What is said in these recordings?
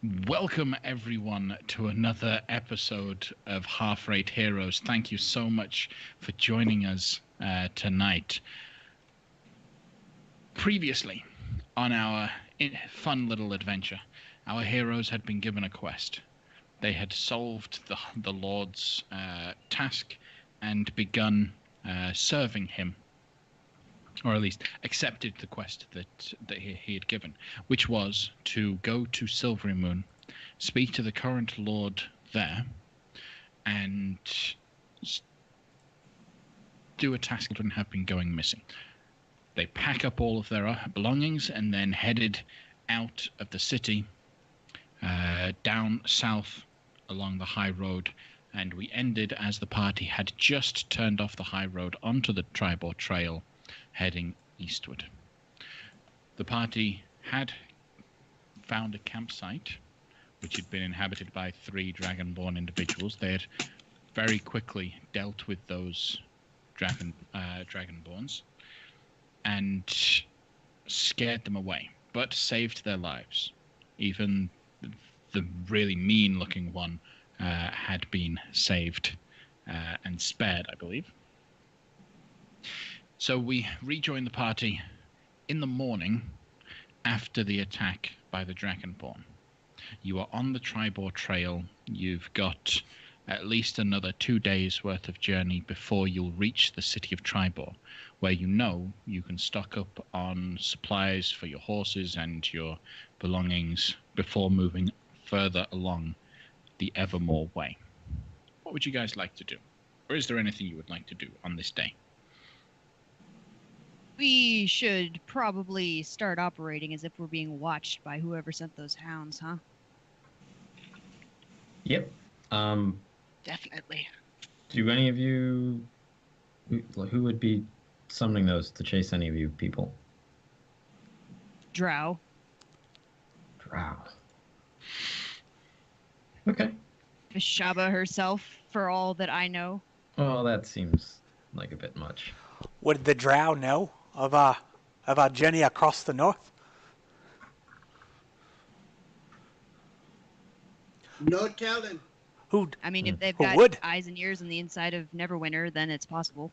Welcome, everyone, to another episode of Half Rate Heroes. Thank you so much for joining us tonight. Previously, on our fun little adventure, our heroes had been given a quest. They had solved the Lord's task and begun serving him, or at least accepted the quest that he had given, which was to go to Silvery Moon, speak to the current Lord there, and do a task that had been going missing. They pack up all of their belongings and then headed out of the city, down south along the high road, and we ended as the party had just turned off the high road onto the Triboar trail, heading eastward. The party had found a campsite which had been inhabited by 3 dragonborn individuals. They had very quickly dealt with those dragonborns and scared them away, but saved their lives. Even the really mean-looking one had been saved and spared, I believe. So we rejoined the party in the morning after the attack by the Dragonborn. You are on the Triboar trail. You've got at least another 2 days' worth of journey before you'll reach the city of Triboar, where you know you can stock up on supplies for your horses and your belongings before moving further along the Evermore Way. What would you guys like to do? Or is there anything you would like to do on this day? We should probably start operating as if we're being watched by whoever sent those hounds, huh? Yep. Definitely. Do any of you... Who would be summoning those to chase any of you people? Drow. Drow. Okay. Shaba herself, for all that I know. Well, that seems like a bit much. Would the drow know of our journey across the north? No telling. I mean, if they've Who got would? eyes and ears on the inside of Neverwinter, then it's possible.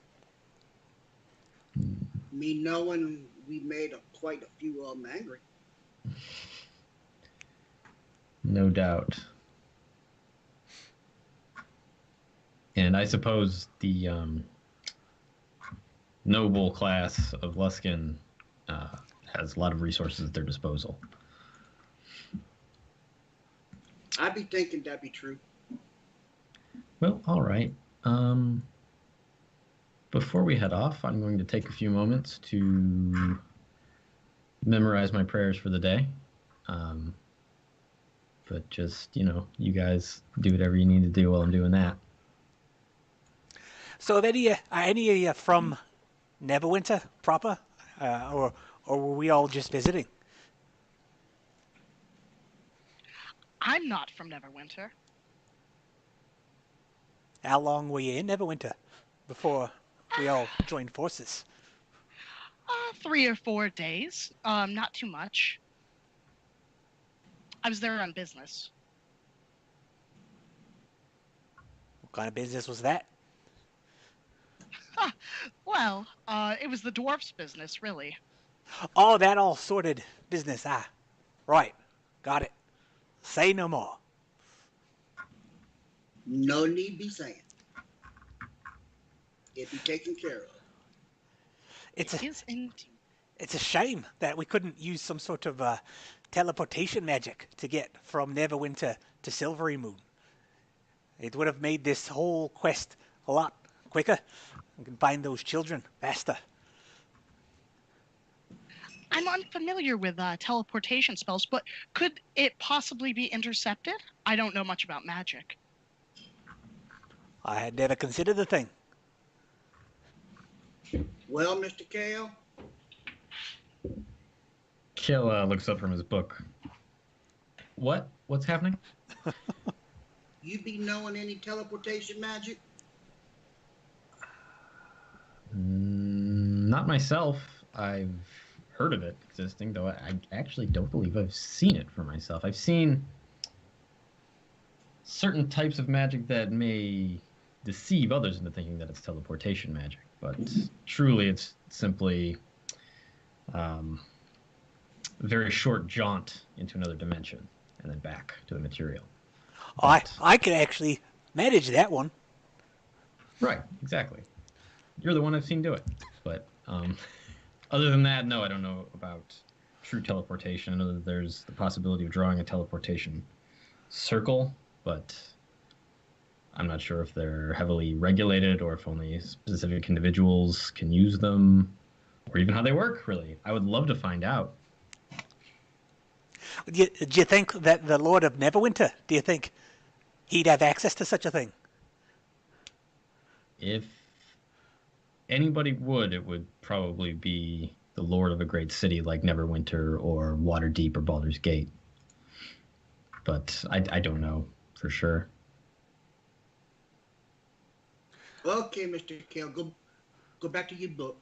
Me knowing we made quite a few of them angry. No doubt. And I suppose the noble class of Luskin has a lot of resources at their disposal. I'd be thinking that'd be true. Well, all right. Before we head off, I'm going to take a few moments to memorize my prayers for the day. But just, you guys do whatever you need to do while I'm doing that. So, are any of you from Neverwinter proper, or were we all just visiting? I'm not from Neverwinter. How long were you in Neverwinter before we all joined forces? 3 or 4 days. Not too much. I was there on business. What kind of business was that? Well, it was the dwarf's business, really. Oh, that all sorted business, Right. Got it. Say no more. No need be saying. It be taken care of. It is indeed. It's a shame that we couldn't use some sort of teleportation magic to get from Neverwinter to Silvery Moon. It would have made this whole quest a lot quicker. We can find those children faster. I'm unfamiliar with teleportation spells, but could it possibly be intercepted? I don't know much about magic. I had never considered the thing. Well, Mr. Kale, Kill looks up from his book. What's happening? you be knowing any teleportation magic? Not myself. I've heard of it existing, though I actually don't believe I've seen it for myself. I've seen certain types of magic that may deceive others into thinking that it's teleportation magic, but truly it's simply a very short jaunt into another dimension and then back to the material. I could actually manage that one. Right, exactly. You're the one I've seen do it. But other than that, no, I don't know about true teleportation. I know that there's the possibility of drawing a teleportation circle, but I'm not sure if they're heavily regulated or if only specific individuals can use them, or even how they work, really. I would love to find out. Do you think that the Lord of Neverwinter, do you think he'd have access to such a thing? If anybody would, it would probably be the lord of a great city like Neverwinter or Waterdeep or Baldur's Gate. But I don't know for sure. Okay, Mr. Kale, go back to your book.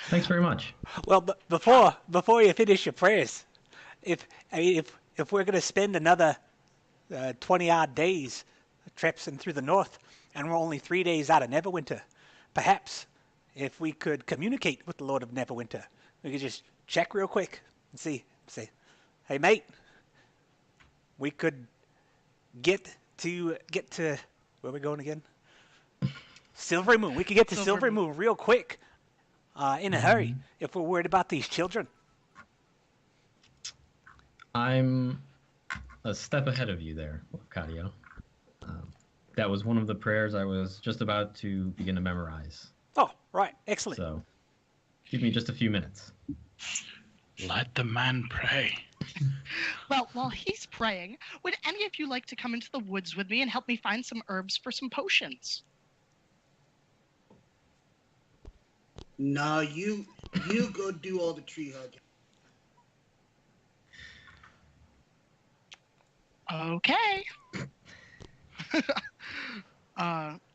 Thanks very much. Well, before you finish your prayers, if we're going to spend another 20 odd days traipsing through the north, and we're only 3 days out of Neverwinter, perhaps if we could communicate with the Lord of Neverwinter, we could just check real quick and say, hey mate, we could get to where are we going again? Silvery Moon. We could get to Silvery Moon real quick, in a hurry, if we're worried about these children. I'm a step ahead of you there, Lafcadio. That was one of the prayers I was just about to begin to memorize. Oh, right. Excellent. So, give me just a few minutes. Let the man pray. Well, while he's praying, would any of you like to come into the woods with me and help me find some herbs for some potions? No, you go do all the tree hugging. Okay.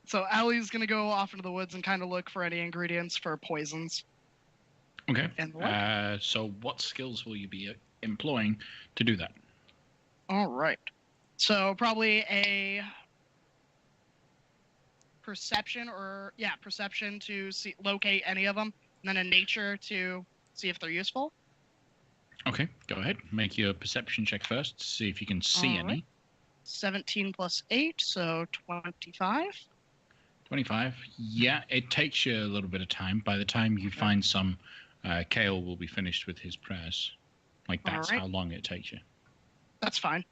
So Allie's gonna go off into the woods and kind of look for any ingredients for poisons. Okay. And what? So what skills will you be employing to do that? All right. So probably a perception to locate any of them, and then a nature to see if they're useful. Okay, go ahead. Make your perception check first. See if you can see All any. right. 17 plus 8, so 25. 25. Yeah, it takes you a little bit of time. By the time you find some, Kale will be finished with his prayers. Like, that's All right. how long it takes you. That's fine.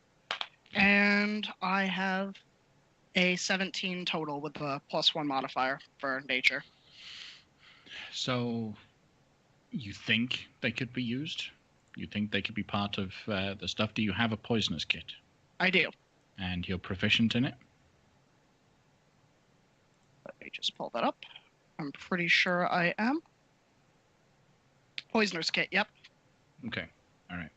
And I have a 17 total with the +1 modifier for nature. So, you think they could be used? You think they could be part of the stuff? Do you have a poisonous kit? I do. And you're proficient in it? Let me just pull that up. I'm pretty sure I am. Poisoner's kit, yep. Okay, all right.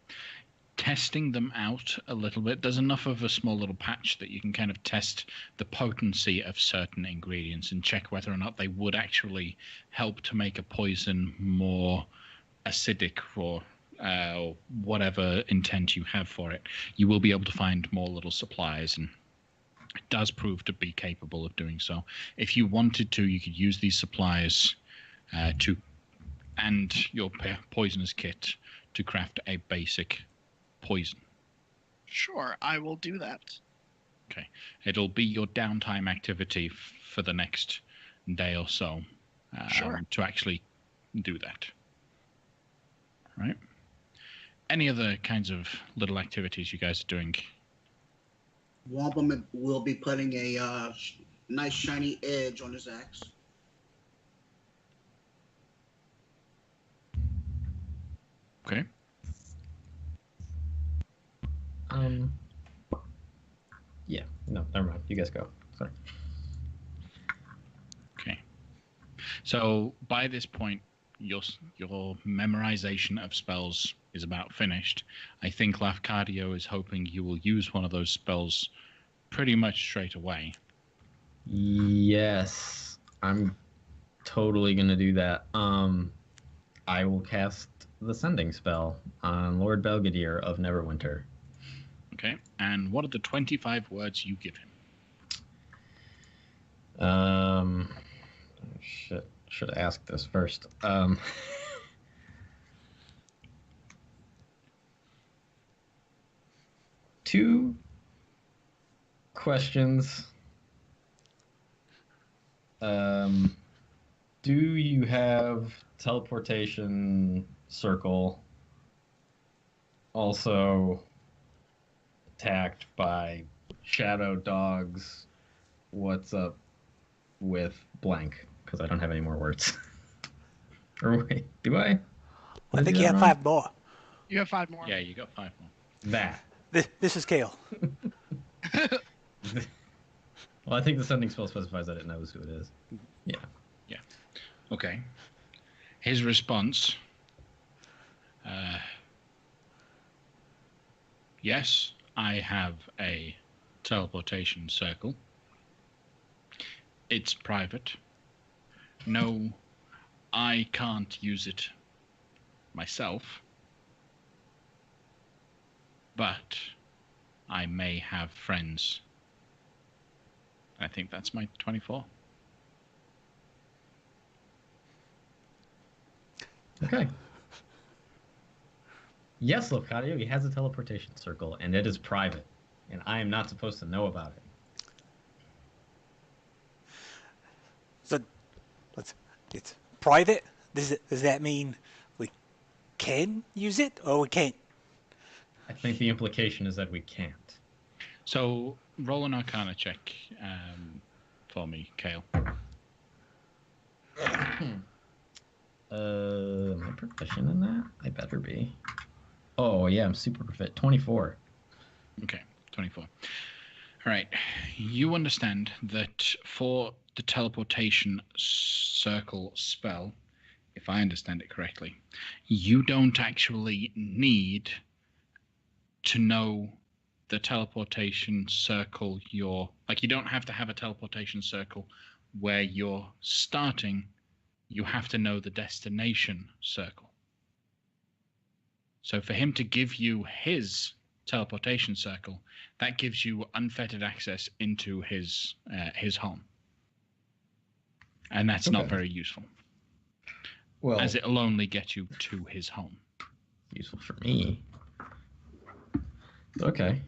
Testing them out a little bit. There's enough of a small little patch that you can kind of test the potency of certain ingredients and check whether or not they would actually help to make a poison more acidic or whatever intent you have for it. You will be able to find more little supplies, and it does prove to be capable of doing so. If you wanted to, you could use these supplies and your poisonous kit to craft a basic poison. Sure, I will do that. Okay. It'll be your downtime activity for the next day or so Sure. to actually do that. Right? Any other kinds of little activities you guys are doing? Womble will be putting a nice shiny edge on his axe. Okay. Yeah. No, never mind. You guys go. Sorry. Okay. So by this point, your memorization of spells is about finished. I think Lafcadio is hoping you will use one of those spells pretty much straight away. Yes, I'm totally gonna do that. I will cast the sending spell on Lord Belvedere of Neverwinter. Okay. And what are the 25 words you give him? Shit. Should have asked this first. Two questions. Do you have teleportation circle also attacked by shadow dogs? What's up with blank? Because I don't have any more words. Or wait, do I? I Did think do you that have wrong? 5 more. You have 5 more. Yeah, you got 5 more. That. This is Kale. Well, I think the sending spell specifies that it knows who it is. Yeah. Okay. His response. Yes, I have a teleportation circle. It's private. No, I can't use it myself. But I may have friends. I think that's my 24. Okay. Yes, Locadio, he has a teleportation circle, and it is private, and I am not supposed to know about it. So, it's private. Does that mean we can use it or we can't? I think the implication is that we can't. So roll an Arcana check for me, Kale. Am I proficient in that? I better be. Oh, yeah, I'm super proficient. 24. Okay, 24. All right. You understand that for the teleportation circle spell, if I understand it correctly, you don't actually need to know the teleportation circle you don't have to have a teleportation circle where you're starting. You have to know the destination circle. So for him to give you his teleportation circle, that gives you unfettered access into his home. And that's not Okay. very useful, Well, as it'll only get you to his home. useful for me. Okay.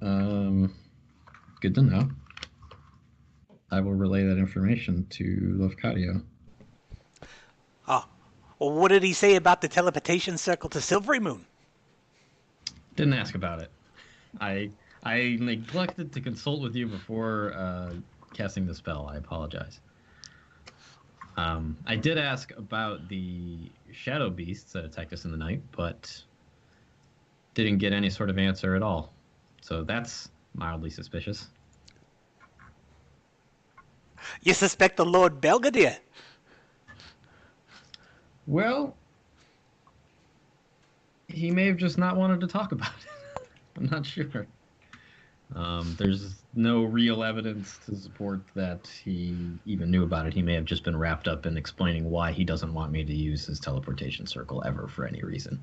Good to know. I will relay that information to Lofcadio. Well, what did he say about the teleportation circle to Silvery Moon? Didn't ask about it. I neglected to consult with you before casting the spell. I apologize. I did ask about the shadow beasts that attacked us in the night, but didn't get any sort of answer at all. So that's mildly suspicious. You suspect the Lord Belvedere? Well, he may have just not wanted to talk about it. I'm not sure. There's no real evidence to support that he even knew about it. He may have just been wrapped up in explaining why he doesn't want me to use his teleportation circle ever for any reason.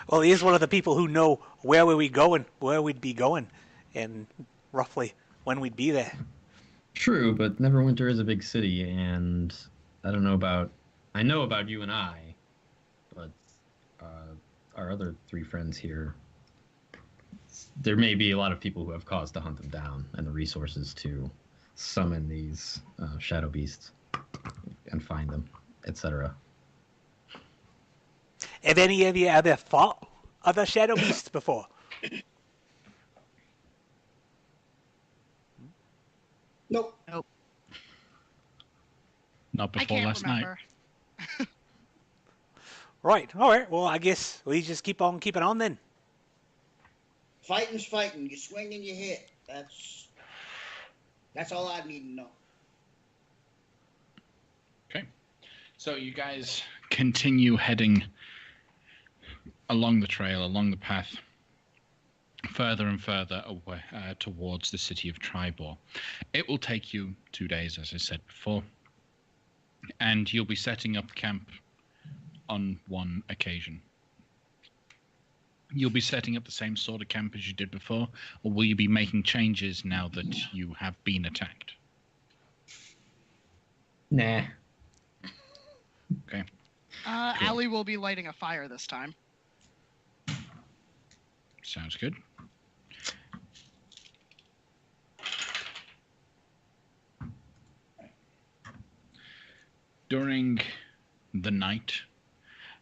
Well, he is one of the people who know where we'd be going, and roughly when we'd be there. True, but Neverwinter is a big city, and I know about you and I, but our other 3 friends here, there may be a lot of people who have cause to hunt them down and the resources to summon these shadow beasts and find them, etc. Have any of you ever fought other shadow beasts before? Nope. Not I before can't last night. remember. Right. All right. Well, I guess we just keep on keeping on then. Fighting's fighting. You swing and you hit. That's all I need to know. Okay. So you guys continue heading along the trail, along the path, further and further away towards the city of Triboar. It will take you 2 days, as I said before, and you'll be setting up camp on one occasion. you'll be setting up the same sort of camp as you did before, or will you be making changes now that you have been attacked? Nah. Okay. Cool. Allie will be lighting a fire this time. Sounds good. During the night,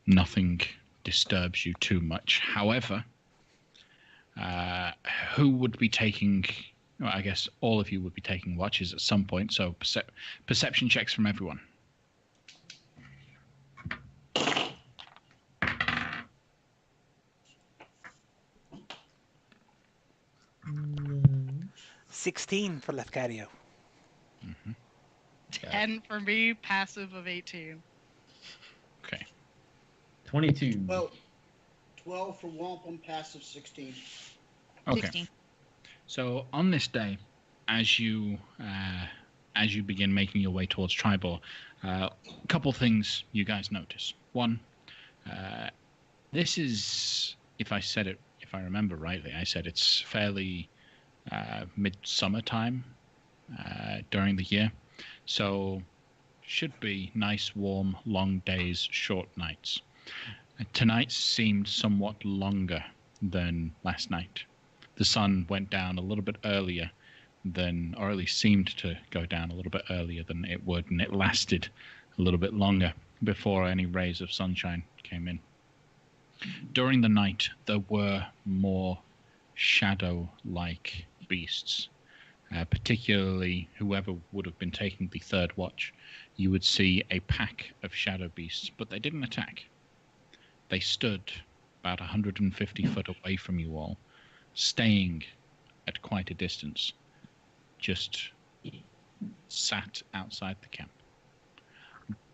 nothing disturbs you too much. However, who would be taking... Well, I guess all of you would be taking watches at some point, so perception checks from everyone. Mm. 16 for Lefcadio. Mm-hmm. 10 for me, passive of 18. Okay. 22. Well, 12 for Wampum, passive 16. Okay. 16. So on this day, as you begin making your way towards Triboar, a couple things you guys notice. One, this is, if I remember rightly, I said it's fairly midsummer time during the year, so should be nice, warm, long days, short nights. Tonight seemed somewhat longer than last night. The sun went down a little bit earlier than, or at least seemed to go down a little bit earlier than it would, and it lasted a little bit longer before any rays of sunshine came in. During the night, there were more shadow-like beasts, particularly whoever would have been taking the third watch. You would see a pack of shadow beasts, but they didn't attack. They stood about 150 foot away from you all, staying at quite a distance, just sat outside the camp.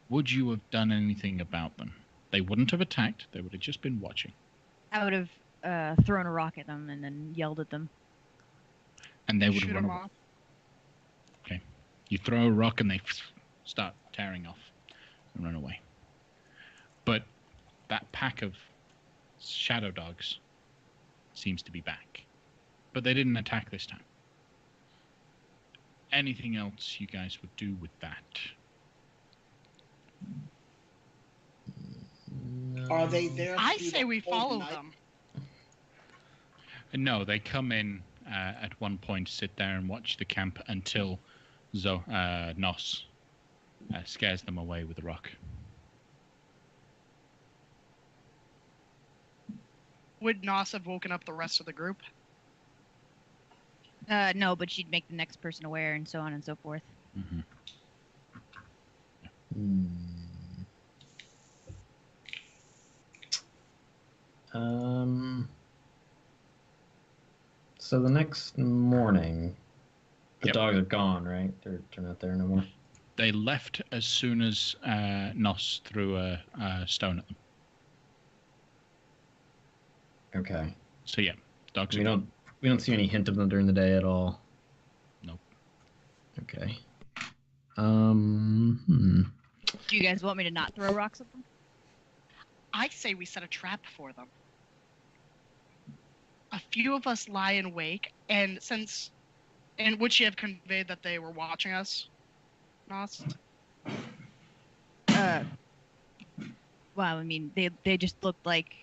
Would you have done anything about them? They wouldn't have attacked, they would have just been watching. I would have thrown a rock at them and then yelled at them. And they would Shoot run 'em away. off. Okay. You throw a rock and they start tearing off and run away. But that pack of shadow dogs seems to be back. But they didn't attack this time. Anything else you guys would do with that? No. Are they there? I through say the we whole follow night? them. No, they come in at one point, sit there and watch the camp until Nos scares them away with a rock. Would Nos have woken up the rest of the group? No, but she'd make the next person aware and so on and so forth. Mm-hmm. Hmm. So the next morning, the Yep. dogs are gone, right? They're not there no more. They left as soon as Nos threw a stone at them. Okay. So yeah, dogs are We gone. don't see any hint of them during the day at all. Nope. Okay. Do you guys want me to not throw rocks at them? I say we set a trap for them. A few of us lie in wake, and would she have conveyed that they were watching us, Nos? Well, I mean, they just looked like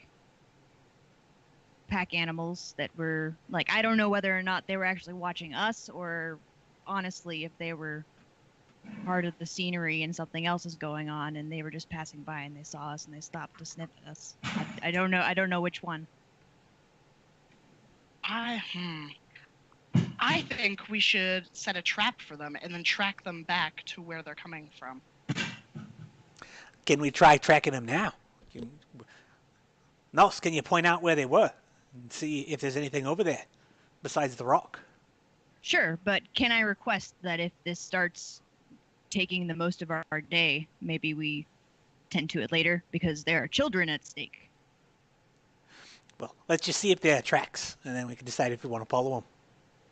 pack animals that were like, I don't know whether or not they were actually watching us or honestly if they were part of the scenery and something else is going on and they were just passing by and they saw us and they stopped to sniff at us. I don't know which one. I think we should set a trap for them and then track them back to where they're coming from. Can we try tracking them now? Nos, can you point out where they were and see if there's anything over there besides the rock? Sure, but can I request that if this starts taking the most of our day, maybe we tend to it later because there are children at stake. Well, let's just see if there are tracks, and then we can decide if we want to follow them.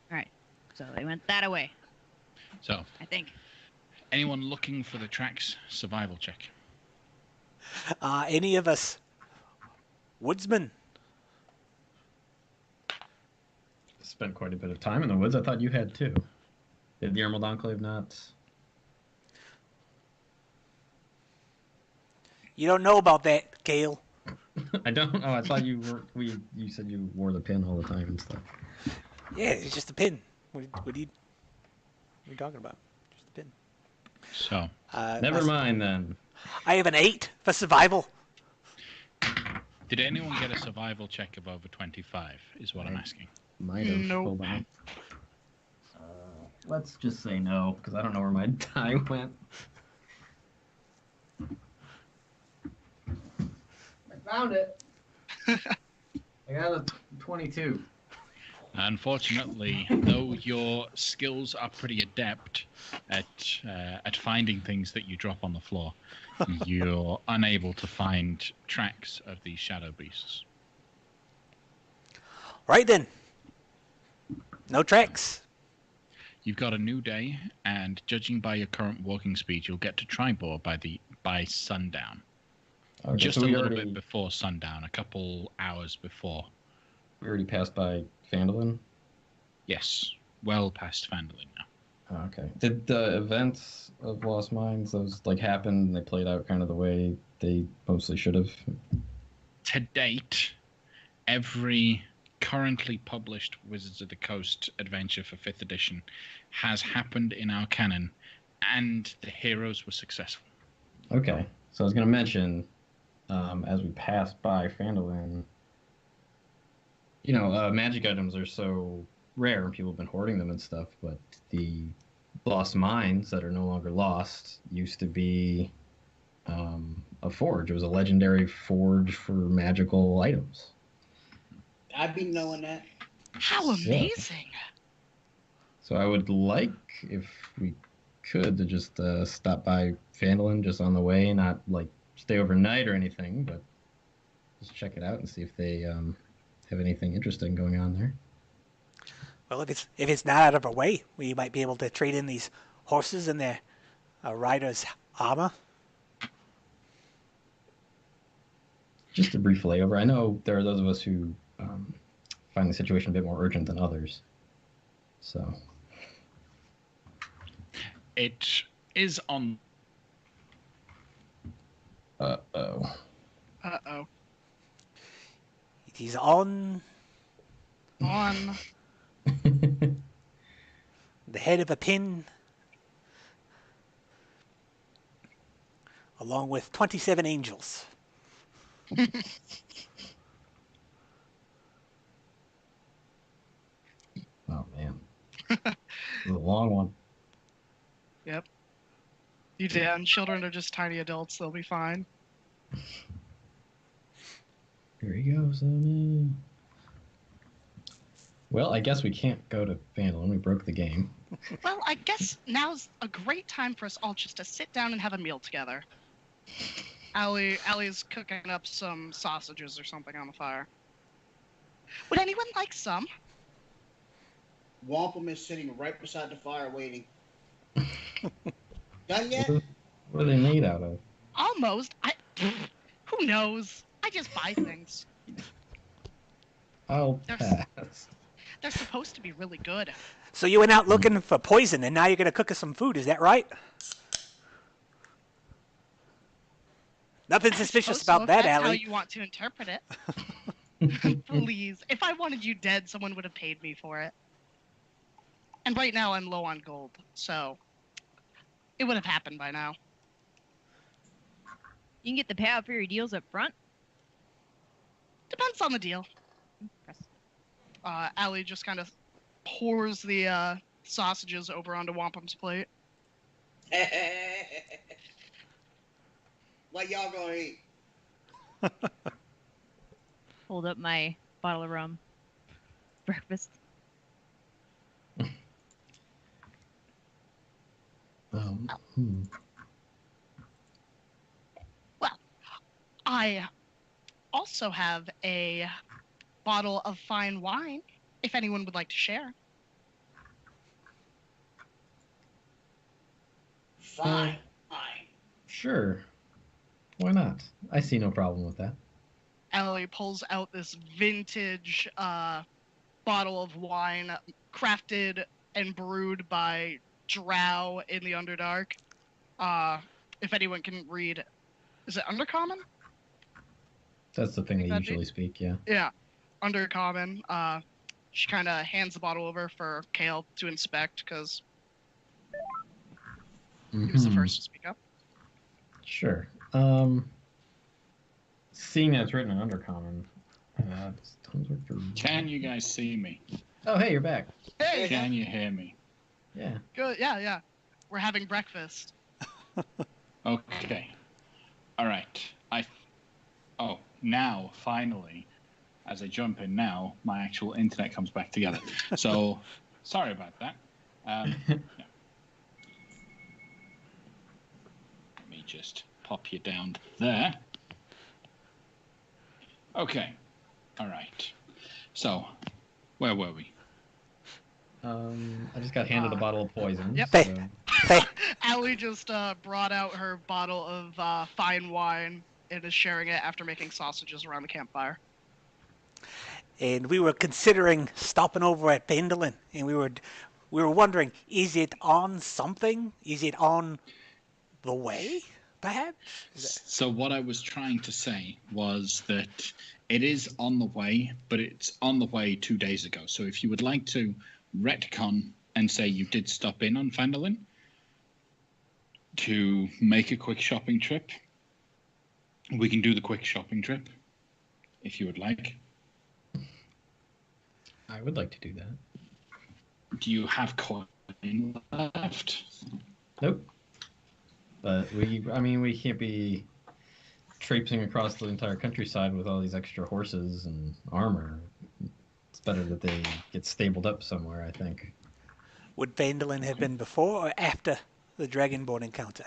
All right, so they went that away, So I think. anyone looking for the tracks, survival check. Any of us woodsmen? spent quite a bit of time in the woods. I thought you had too. Did the Emerald Enclave not? You don't know about that, Gale. I don't know. I thought you were. You said you wore the pin all the time and stuff. Yeah, it's just a pin. What are you talking about? Just a pin. So, Never mind then. I have an 8 for survival. did anyone get a survival check of over 25? Is what I'm asking. Might have. Nope. Hold on. Let's just say no, because I don't know where my die went. I found it. I got a 22. Unfortunately, though your skills are pretty adept at finding things that you drop on the floor, you're unable to find tracks of these shadow beasts. Right then. No tracks. You've got a new day, and judging by your current walking speed, you'll get to Triboar by sundown. Okay, Just so a we little already, bit before sundown, a couple hours before. we already passed by Phandalin. Yes, well past Phandalin now. Oh, okay. Did the events of Lost Mines, those like happened and they played out kind of the way they mostly should have? To date, every currently published Wizards of the Coast adventure for 5th edition has happened in our canon, and the heroes were successful. Okay. So I was going to mention, as we passed by Phandalin, magic items are so rare and people have been hoarding them and stuff, but the lost mines that are no longer lost used to be a forge. It was a legendary forge for magical items. I've been knowing that. How amazing! So I would like, if we could, to just stop by Phandalin just on the way, not like stay overnight or anything, but just check it out and see if they have anything interesting going on there. Well, if it's not out of our way, we might be able to trade in these horses and their riders' armor. Just a brief layover. I know there are those of us who find the situation a bit more urgent than others. So It is on. Uh-oh. Uh-oh. It is on On. the head of a pin, along with 27 angels. Oh, man. It was a long one. Yep. You damn children are just tiny adults. They'll be fine. Here he goes. Oh, no. Well, I guess we can't go to Phandalin. We broke the game. Well, I guess now's a great time for us all just to sit down and have a meal together. Allie's cooking up some sausages or something on the fire. Would anyone like some? Wampum is sitting right beside the fire waiting. Done yet? What are they made out of? Almost. Who knows? I just buy things. I'll There's- pass. They're supposed to be really good. So you went out looking for poison, and now you're going to cook us some food. Is that right? Nothing suspicious Suppose so, about if that, that's how Allie. you want to interpret it. Please. If I wanted you dead, someone would have paid me for it. And right now I'm low on gold, so it would have happened by now. You can get the payout for your deals up front. Depends on the deal. Impressive. Allie just kind of pours the sausages over onto Wampum's plate. What y'all gonna eat? Hold up my bottle of rum. Breakfast. Hmm. I also have a bottle of fine wine, if anyone would like to share. Fine. Fine. Sure. Why not? I see no problem with that. Allie pulls out this vintage bottle of wine crafted and brewed by Drow in the Underdark. If anyone can read, is it Undercommon? That's the thing they That'd be- usually speak, yeah. Yeah, Undercommon. She kind of hands the bottle over for Kale to inspect because he was the Mhm. first to speak up. Sure. Seeing that it's written in Undercommon, does Tom's work for... Can you guys see me? Oh, hey, you're back. Hey, Can you hear me? Yeah. good. Yeah. We're having breakfast. Okay. All right. Oh, now finally, as I jump in now, my actual internet comes back together. So, sorry about that. Yeah. Let me just pop you down there. Okay. All right. So, where were we? I just got handed a bottle of poison. Yep. So... Allie just brought out her bottle of fine wine and is sharing it after making sausages around the campfire. And we were considering stopping over at Pendleton, and we were wondering, is it on something? Is it on the way, perhaps? So what I was trying to say was that it is on the way, but it's on the way 2 days ago. So if you would like to retcon and say you did stop in on Phandalin to make a quick shopping trip, we can do the quick shopping trip if you would like. I would like to do that. Do you have coin left? Nope. But we can't be traipsing across the entire countryside with all these extra horses and armor. It's better that they get stabled up somewhere, I think. Would Pendleton have been before or after the Dragonborn encounter?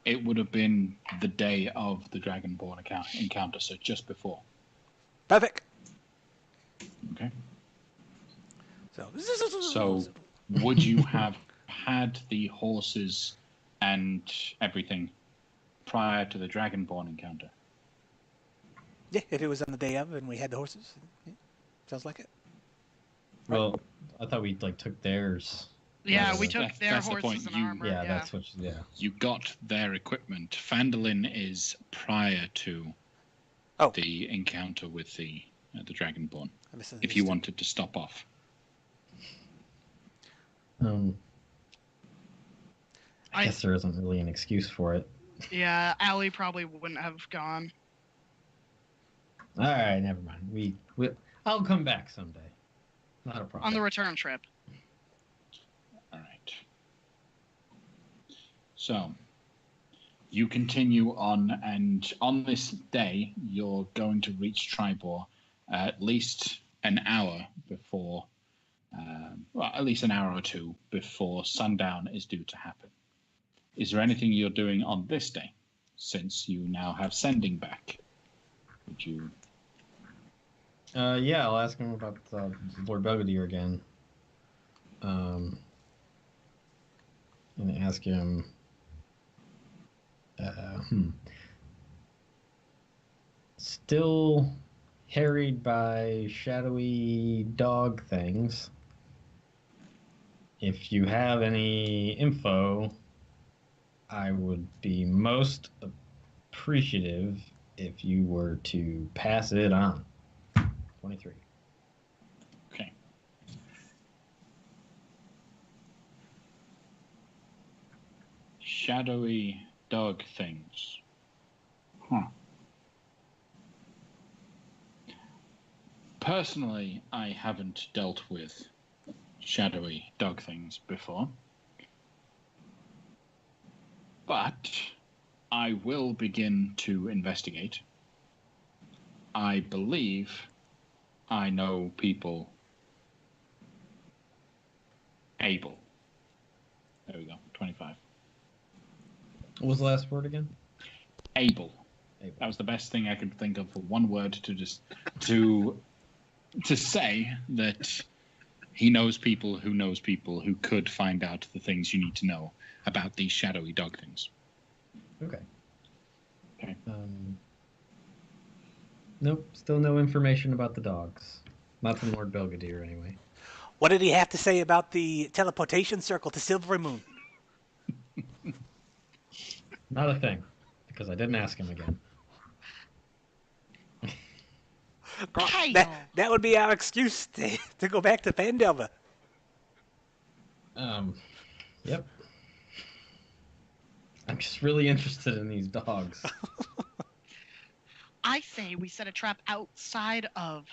It would have been the day of the Dragonborn encounter, so just before. Perfect. Okay. So So, would you have had the horses and everything prior to the Dragonborn encounter? yeah, if it was on the day of and we had the horses, yeah, sounds like it. Well, I thought we took theirs. Yeah, Well, we took that's- their that's the horses point. and armor. Yeah, that's what. Yeah. You got their equipment. Phandalin is prior to Oh. the encounter with the Dragonborn. I misunderstood. If you wanted to stop off. I guess there isn't really an excuse for it. Yeah, Allie probably wouldn't have gone. All right, never mind. We I'll come back someday. Not a problem. On the return trip. All right. So, you continue on, and on this day, you're going to reach Triboar at least an hour before, at least an hour or two before sundown is due to happen. Is there anything you're doing on this day, since you now have sending back? Would you? Yeah, I'll ask him about Lord Belvedere again. And ask him. Still harried by shadowy dog things. If you have any info, I would be most appreciative if you were to pass it on. 23. Okay. Shadowy dog things. Huh. Personally, I haven't dealt with shadowy dog things before. But I will begin to investigate. I believe I know people able. There we go, 25. What was the last word again? Able. Able. That was the best thing I could think of for one word to just to say that he knows people who could find out the things you need to know about these shadowy dog things. Okay. Okay. Nope, still no information about the dogs. Not from Lord Belvedere, anyway. What did he have to say about the teleportation circle to Silvery Moon? Not a thing, because I didn't ask him again. Kyle. That would be our excuse to go back to Phandelver. Yep. I'm just really interested in these dogs. I say we set a trap outside of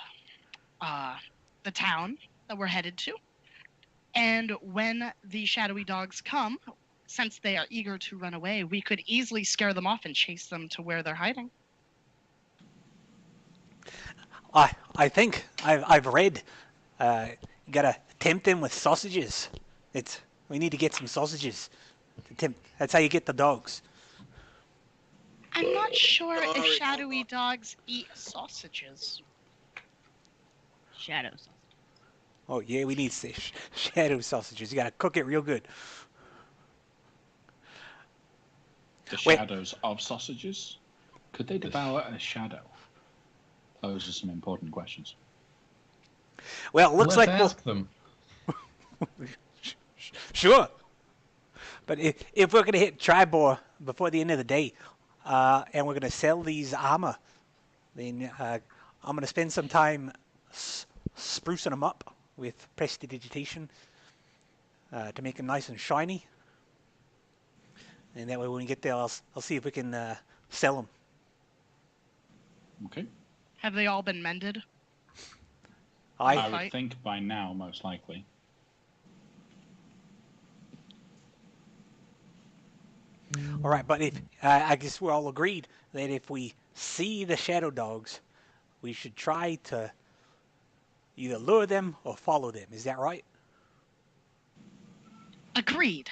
the town that we're headed to. And when the shadowy dogs come, since they are eager to run away, we could easily scare them off and chase them to where they're hiding. I think I've read. You gotta tempt them with sausages. We need to get some sausages to tempt. That's how you get the dogs. I'm not sure if Sorry. shadowy dogs eat sausages. Shadows. Oh yeah, we need shadow sausages. You gotta cook it real good. The Wait. shadows of sausages? Could they devour a shadow? Those are some important questions. Well, it looks Let's like ask them. Sure. But if we're gonna hit Triboar before the end of the day, and we're gonna sell these armor, then I'm gonna spend some time sprucing them up with prestidigitation to make them nice and shiny. And that way, when we get there, I'll see if we can sell them. Okay. Have they all been mended? I I would think by now, most likely. all right, but if I guess we're all agreed that if we see the shadow dogs, we should try to either lure them or follow them. Is that right? Agreed.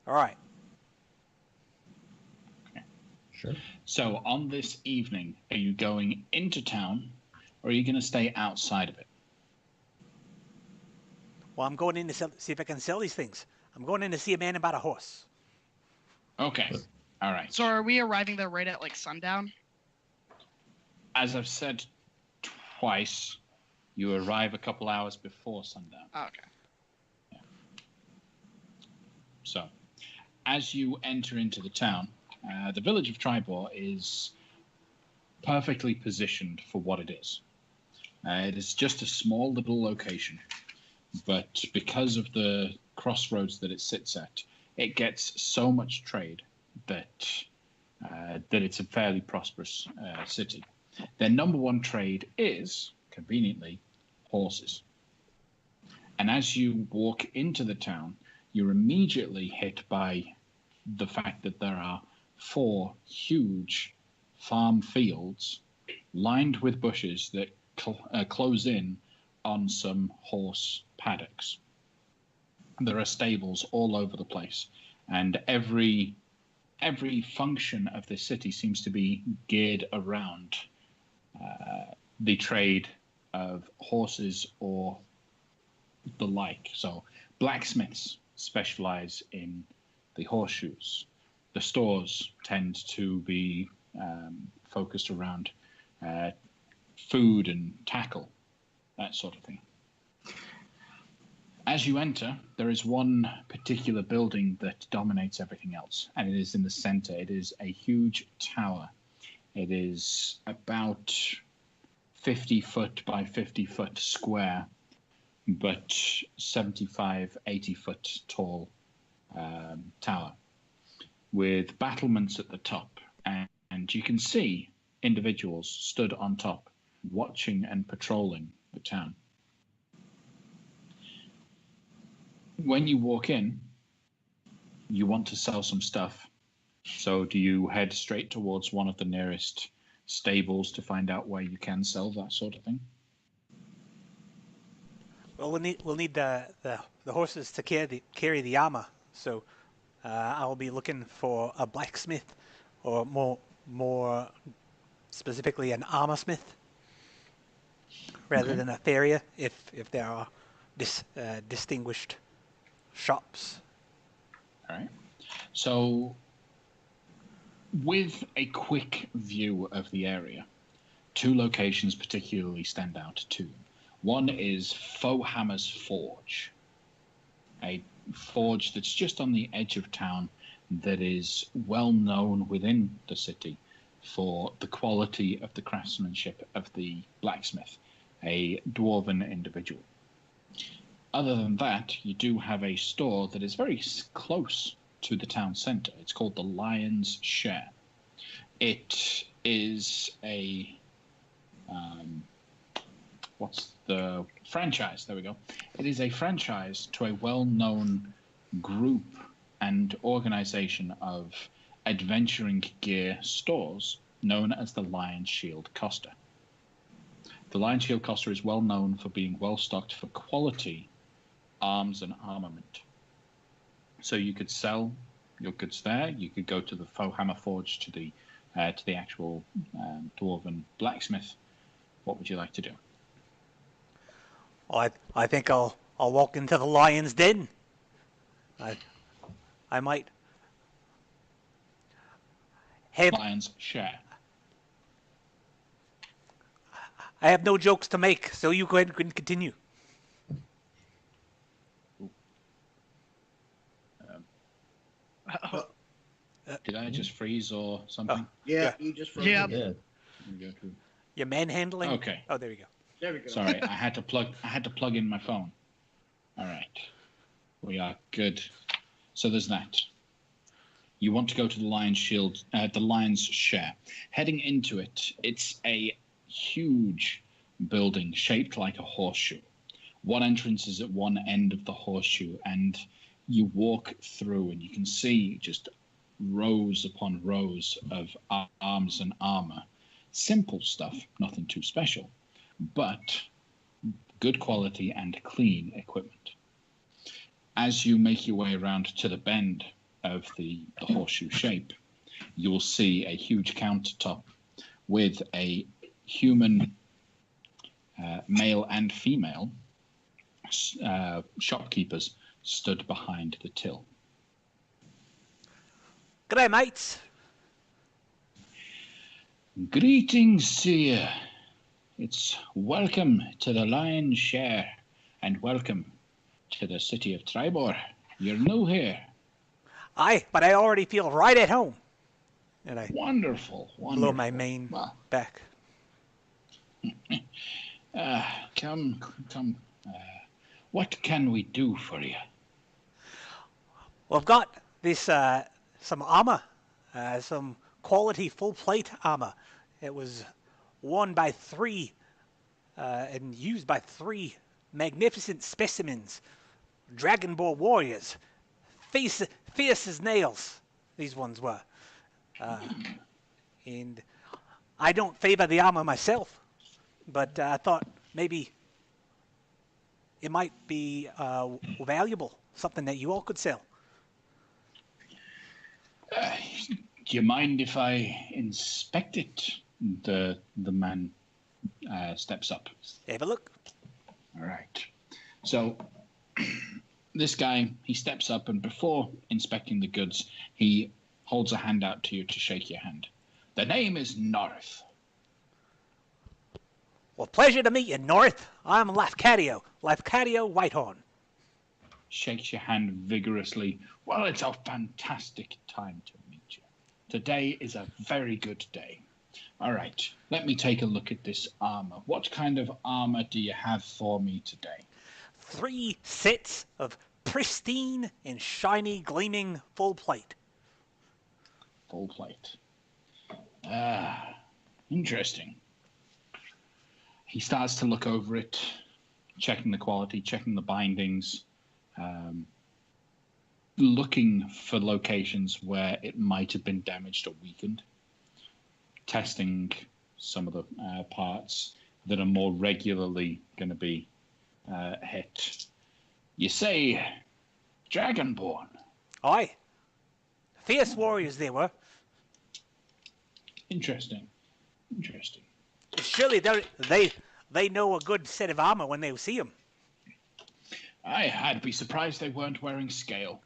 All right. Sure. So on this evening, are you going into town, or are you going to stay outside of it? Well, I'm going in to see if I can sell these things. I'm going in to see a man about a horse. Okay. All right. So are we arriving there right at like sundown? As I've said twice, you arrive a couple hours before sundown. Oh, okay. So, as you enter into the town, the village of Triboar is perfectly positioned for what it is. It is just a small little location, but because of the crossroads that it sits at, it gets so much trade that it's a fairly prosperous city. Their number one trade is, conveniently, horses. And as you walk into the town, you're immediately hit by the fact that there are 4 huge farm fields lined with bushes that close in on some horse paddocks. There are stables all over the place, and every function of the city seems to be geared around the trade of horses or the like. So blacksmiths specialize in the horseshoes. The stores tend to be focused around food and tackle, that sort of thing. As you enter, there is one particular building that dominates everything else, and it is in the center. It is a huge tower. It is about 50 foot by 50 foot square, but 75, 80 foot tall tower with battlements at the top. And you can see individuals stood on top, watching and patrolling the town. When you walk in, you want to sell some stuff. So do you head straight towards one of the nearest stables to find out where you can sell that sort of thing? Well, we'll need the horses to carry the armor. So I'll be looking for a blacksmith, or more specifically an armor smith, rather than a farrier, if there are distinguished shops. All right. So, with a quick view of the area, 2 locations particularly stand out to you. One is Fohammer's Forge, a forge that's just on the edge of town that is well known within the city for the quality of the craftsmanship of the blacksmith, a dwarven individual. Other than that, you do have a store that is very close to the town centre. It's called the Lion's Share. It is a what's the franchise? There we go. It is a franchise to a well-known group and organization of adventuring gear stores known as the Lion Shield Costa. The Lion Shield Costa is well known for being well stocked for quality arms and armament. So you could sell your goods there. You could go to the Fohammer Forge, to the actual dwarven blacksmith. What would you like to do? I think I'll walk into the lion's den. I might. Hey, Lion's Share. I have no jokes to make, so you go ahead and continue. Did I just freeze or something? Yeah, you just froze. Yeah. it. Yeah. You're manhandling? Okay. Oh, there we go. There we go. Sorry, I had to plug in my phone. All right. We are good. So there's that. You want to go to the Lion's Shield, the Lion's Share. Heading into it, it's a huge building shaped like a horseshoe. One entrance is at one end of the horseshoe, and you walk through and you can see just rows upon rows of arms and armor. Simple stuff, nothing too special, but good quality and clean equipment. As you make your way around to the bend of the horseshoe shape, you will see a huge countertop with a human, male and female, shopkeepers stood behind the till. G'day, mates. Greetings to you. It's welcome to the Lion's Share, and welcome to the city of Triboar. You're new here. Aye, but I already feel right at home. And I Wonderful, blow wonderful. my mane Well, back. come. What can we do for you? Well, I've got this, some armor, some quality full plate armor. It was worn by three, and used by three magnificent specimens, Dragonborn warriors, fierce as nails, these ones were. And I don't favor the armor myself, but I thought maybe it might be valuable, something that you all could sell. Do you mind if I inspect it? The man steps up. Have a look. All right. So this guy, he steps up, and before inspecting the goods, he holds a hand out to you to shake your hand. The name is North. Well, pleasure to meet you, North. I'm Lafcadio Whitehorn. Shakes your hand vigorously. Well, it's a fantastic time to meet you. Today is a very good day. All right, let me take a look at this armor. What kind of armor do you have for me today? 3 sets of pristine and shiny, gleaming full plate. Full plate. Interesting. He starts to look over it, checking the quality, checking the bindings, looking for locations where it might have been damaged or weakened, testing some of the parts that are more regularly going to be hit. You say Dragonborn. Aye. Fierce warriors they were. Interesting. Surely they know a good set of armor when they see them. I'd be surprised they weren't wearing scale.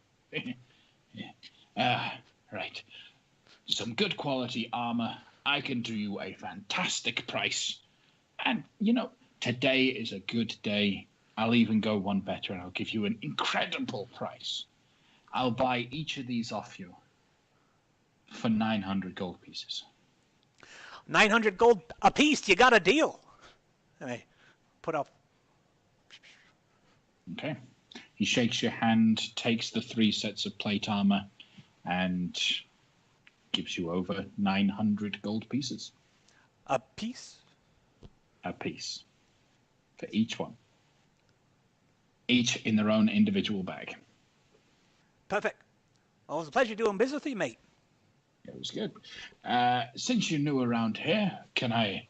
Right. Some good quality armor. I can do you a fantastic price. And, today is a good day. I'll even go one better, and I'll give you an incredible price. I'll buy each of these off you for 900 gold pieces. 900 gold a piece. You got a deal. And I put up. Okay. He shakes your hand, takes the 3 sets of plate armor, and gives you over 900 gold pieces. A piece? A piece. For each one. Each in their own individual bag. Perfect. Well, it was a pleasure doing business with you, mate. It was good. Since you're new around here, can I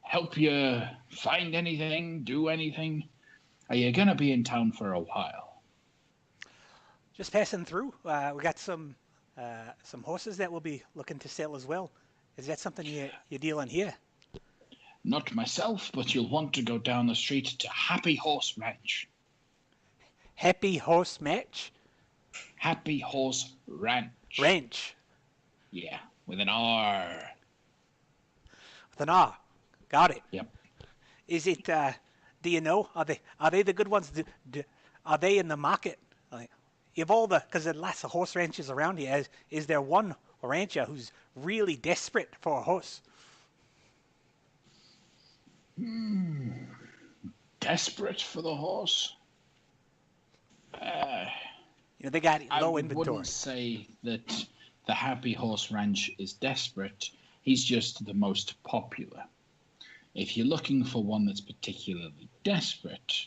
help you find anything, do anything? Are you going to be in town for a while? Just passing through. We got some horses that we'll be looking to sell as well. Is that something you deal in here? Not myself, but you'll want to go down the street to Happy Horse Ranch. Happy Horse Match? Happy Horse Ranch. Ranch. Yeah, with an R. With an R. Got it. Yep. Is it? Do you know? Are they the good ones? Are they in the market? Like, of all because there's lots of horse ranches around here. Is there one rancher who's really desperate for a horse? Desperate for the horse? They got low I inventory. wouldn't say that the Happy Horse Ranch is desperate. He's just the most popular. If you're looking for one that's particularly desperate,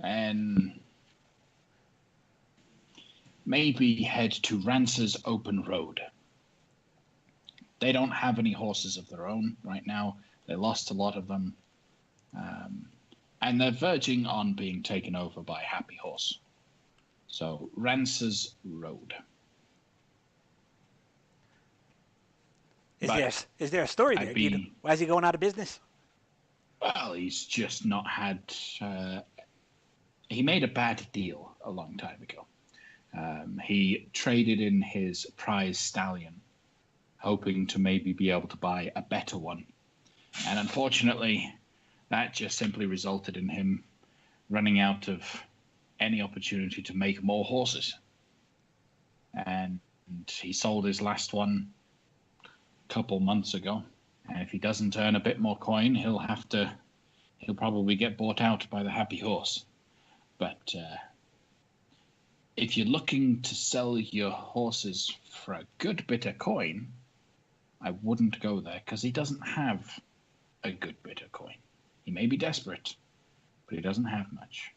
then maybe head to Rance's Open Road. They don't have any horses of their own right now. They lost a lot of them. And they're verging on being taken over by Happy Horse. So, Rance's Road. Is there a story there? Why is he going out of business? Well, he's just not had... he made a bad deal a long time ago. He traded in his prize stallion, hoping to maybe be able to buy a better one. And unfortunately, that just simply resulted in him running out of any opportunity to make more horses. And he sold his last one a couple months ago. And if he doesn't earn a bit more coin, he'll probably get bought out by the Happy Horse. But if you're looking to sell your horses for a good bit of coin, I wouldn't go there, because he doesn't have a good bit of coin. He may be desperate, but he doesn't have much.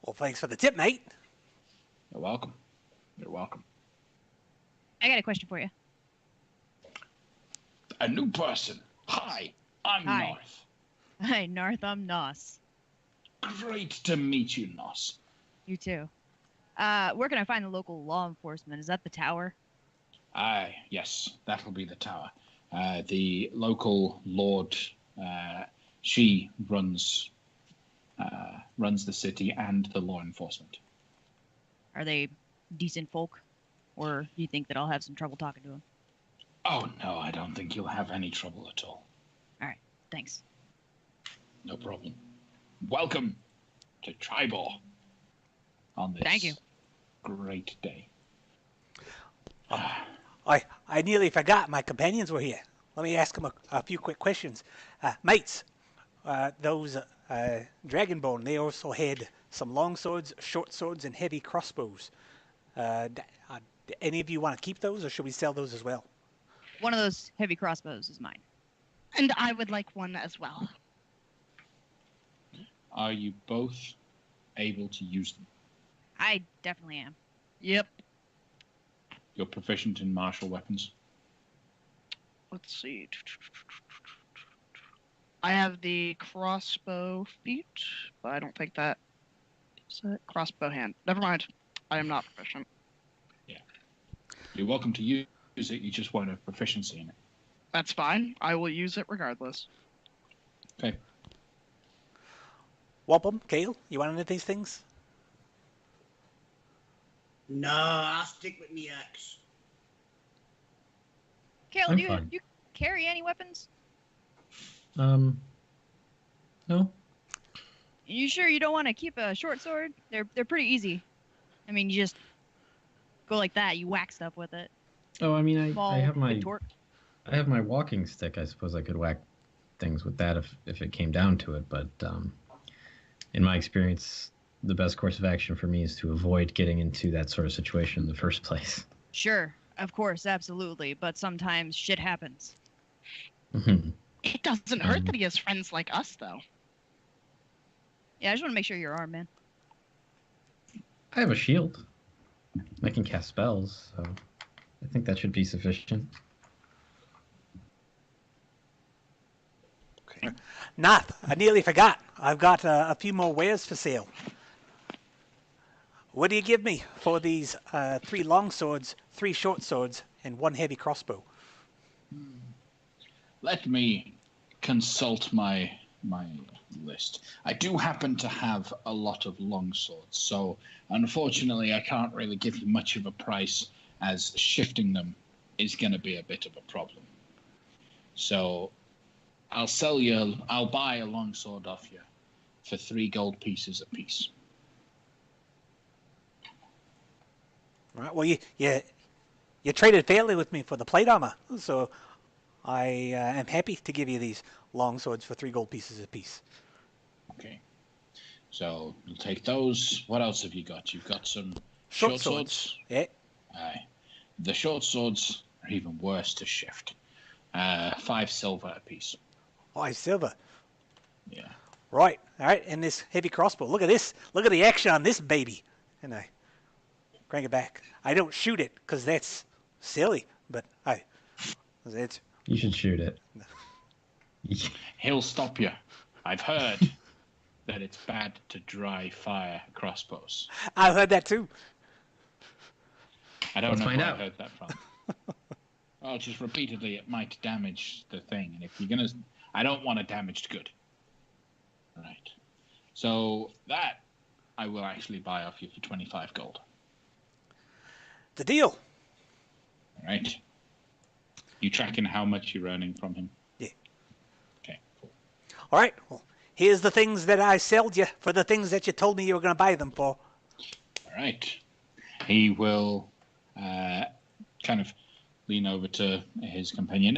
Well, thanks for the tip, mate. You're welcome. You're welcome. I got a question for you. A new person. Hi, I'm Hi. North. Hi, North. I'm Nos. Great to meet you, Nos. You too. Where can I find the local law enforcement? Is that the tower? Yes, that'll be the tower. The local lord, she runs the city and the law enforcement. Are they decent folk? Or do you think that I'll have some trouble talking to them? Oh, no, I don't think you'll have any trouble at all. All right. Thanks. No problem. Welcome to Triboar on this Thank you. great day. I nearly forgot my companions were here. Let me ask them a few quick questions. Mates, those Dragonbone, they also had some long swords, short swords, and heavy crossbows. Any of you want to keep those, or should we sell those as well? One of those heavy crossbows is mine. And I would like one as well. Are you both able to use them? I definitely am. Yep. You're proficient in martial weapons? Let's see. I have the crossbow feat, but I don't think that is a crossbow hand. Never mind. I am not proficient. Yeah. You're welcome to use it, you just won't have proficiency in it. That's fine. I will use it regardless. Okay. Wampum, Kale, you want any of these things? No, I'll stick with me axe. Kale, I'm do fine. you carry any weapons? No. You sure you don't want to keep a short sword? They're pretty easy. I mean, you just go like that. You whack stuff with it. Oh, I mean, I Ball, have my big torque. I have my walking stick. I suppose I could whack things with that if it came down to it. But in my experience, the best course of action for me is to avoid getting into that sort of situation in the first place. Sure, of course, absolutely. But sometimes shit happens. It doesn't hurt that he has friends like us, though. Yeah, I just want to make sure you're armed, man. I have a shield. I can cast spells, so I think that should be sufficient. Okay. Nath, I nearly forgot. I've got a few more wares for sale. What do you give me for these 3 long swords, 3 short swords, and 1 heavy crossbow? Let me consult my list. I do happen to have a lot of long swords, so unfortunately I can't really give you much of a price, as shifting them is going to be a bit of a problem. So I'll buy a long sword off you for 3 gold pieces apiece. All right. Well, you traded fairly with me for the plate armor, so I am happy to give you these long swords for 3 gold pieces apiece. Okay. So you'll take those. What else have you got? You've got some Short short swords. Yeah. Aye. The short swords are even worse to shift. 5 silver apiece. 5 silver. Yeah. Right. All right. And this heavy crossbow. Look at this. Look at the action on this baby. And I crank it back. I don't shoot it because that's silly. But it's. You should shoot it. He'll stop you. I've heard that it's bad to dry fire crossbows. I've heard that too. I don't Let's know find where I out. heard that from. Well, just repeatedly, it might damage the thing, and if you're gonna, I don't want a damaged good. Right. So that I will actually buy off you for 25 gold. The deal. All right. You tracking how much you're earning from him? Yeah. Okay. Cool. All right. Well, here's the things that I sold you for the things that you told me you were going to buy them for. All right. He will kind of lean over to his companion,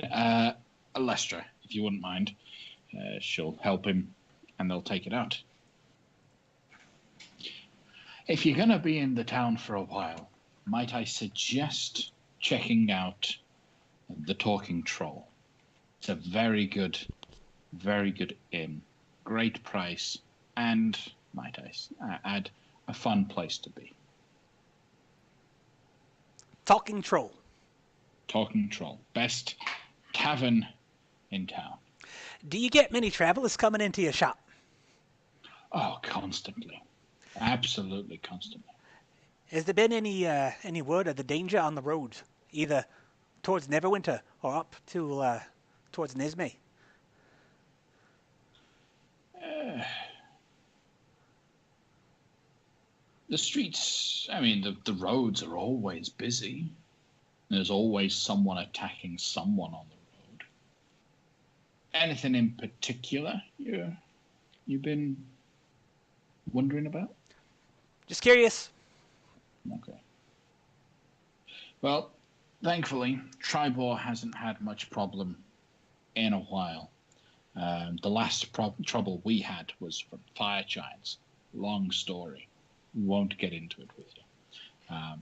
Alestra, if you wouldn't mind. She'll help him, and they'll take it out. If you're going to be in the town for a while, might I suggest checking out the Talking Troll? It's a very good inn, great price, and, might I add, a fun place to be. Talking Troll. Talking Troll, best tavern in town. Do you get many travelers coming into your shop? Oh, constantly. Absolutely constantly. Has there been any word of the danger on the roads, either towards Neverwinter or up to towards Nesme? The streets, I mean, the roads are always busy. There's always someone attacking someone on the road. Anything in particular you've been wondering about? Just curious. Okay. Well, thankfully, Triboar hasn't had much problem in a while. The last trouble we had was from fire giants. Long story. We won't get into it with you.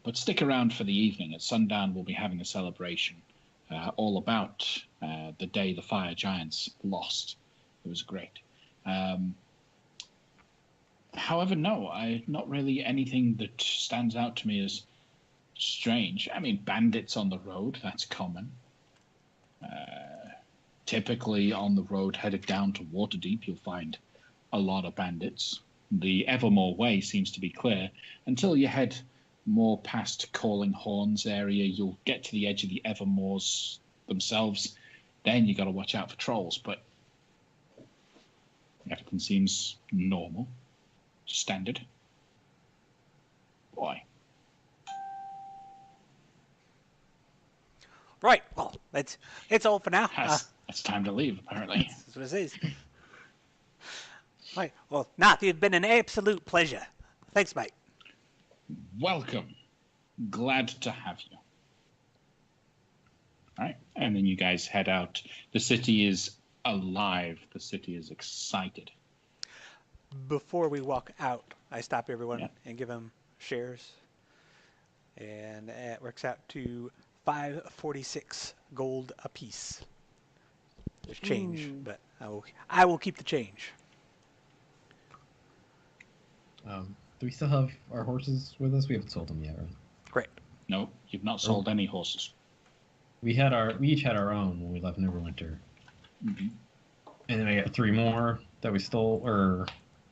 But stick around for the evening. At sundown, we'll be having a celebration all about the day the fire giants lost. It was great. However, no, not really anything that stands out to me as strange. I mean, bandits on the road, that's common. Typically on the road headed down to Waterdeep, you'll find a lot of bandits. The Evermore Way seems to be clear. Until you head more past Calling Horns area, you'll get to the edge of the Evermores themselves. Then you got to watch out for trolls, but everything seems normal, standard. Why? Right. Well, it's all for now. It's time to leave, apparently. That's what it is. Right. Well, Nath, you've been an absolute pleasure. Thanks, mate. Welcome. Glad to have you. All right. And then you guys head out. The city is alive. The city is excited. Before we walk out, I stop everyone Yeah. and give them shares. And it works out to 546 gold apiece. There's change, Ooh. but I will keep the change. Do we still have our horses with us? We haven't sold them yet, right? Great. No, you've not sold any horses. We each had our own when we left Neverwinter. Mm-hmm. And then I got 3 more that we stole or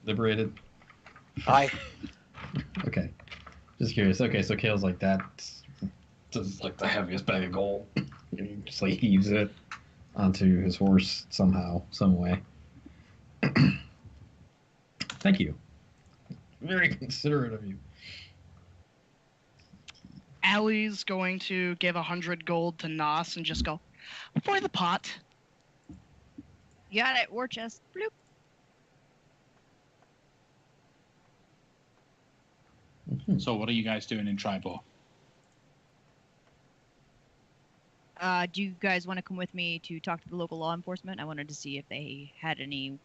liberated. Aye. Okay. Just curious. Okay, so Kale's like that. Just like the heaviest bag of gold. He just like heaves it onto his horse somehow, some way. Thank you. Very considerate of you. Allie's going to give 100 gold to Nos and just go, for the pot. You got it, war chest. Bloop. So what are you guys doing in Triboar? Do you guys want to come with me to talk to the local law enforcement? I wanted to see if they had any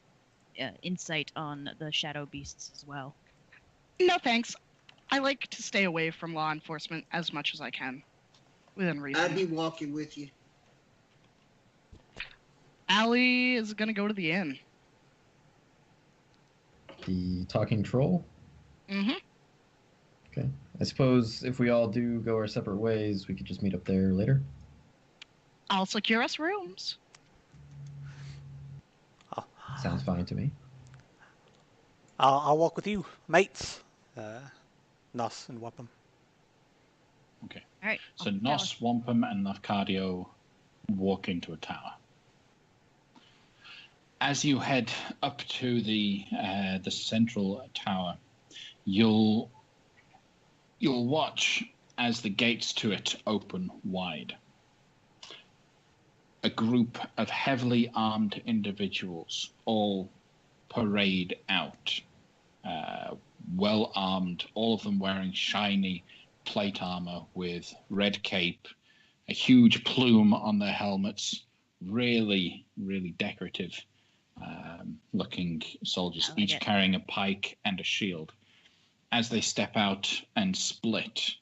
insight on the shadow beasts as well. No thanks. I like to stay away from law enforcement as much as I can, within reason. I'd be walking with you. Allie is going to go to the inn. The talking troll? Mm-hmm. Okay. I suppose if we all do go our separate ways, we could just meet up there later. I'll secure us rooms. Sounds fine to me. I'll walk with you, mates. Nos and Wapham. Okay. All right. So off the Nos, Wampum, and Lafcadio walk into a tower. As you head up to the central tower, you'll watch as the gates to it open wide. A group of heavily armed individuals all parade out, well armed, all of them wearing shiny plate armor with red cape, a huge plume on their helmets, really, really decorative looking soldiers, I like each it. carrying a pike and a shield. As they step out and split,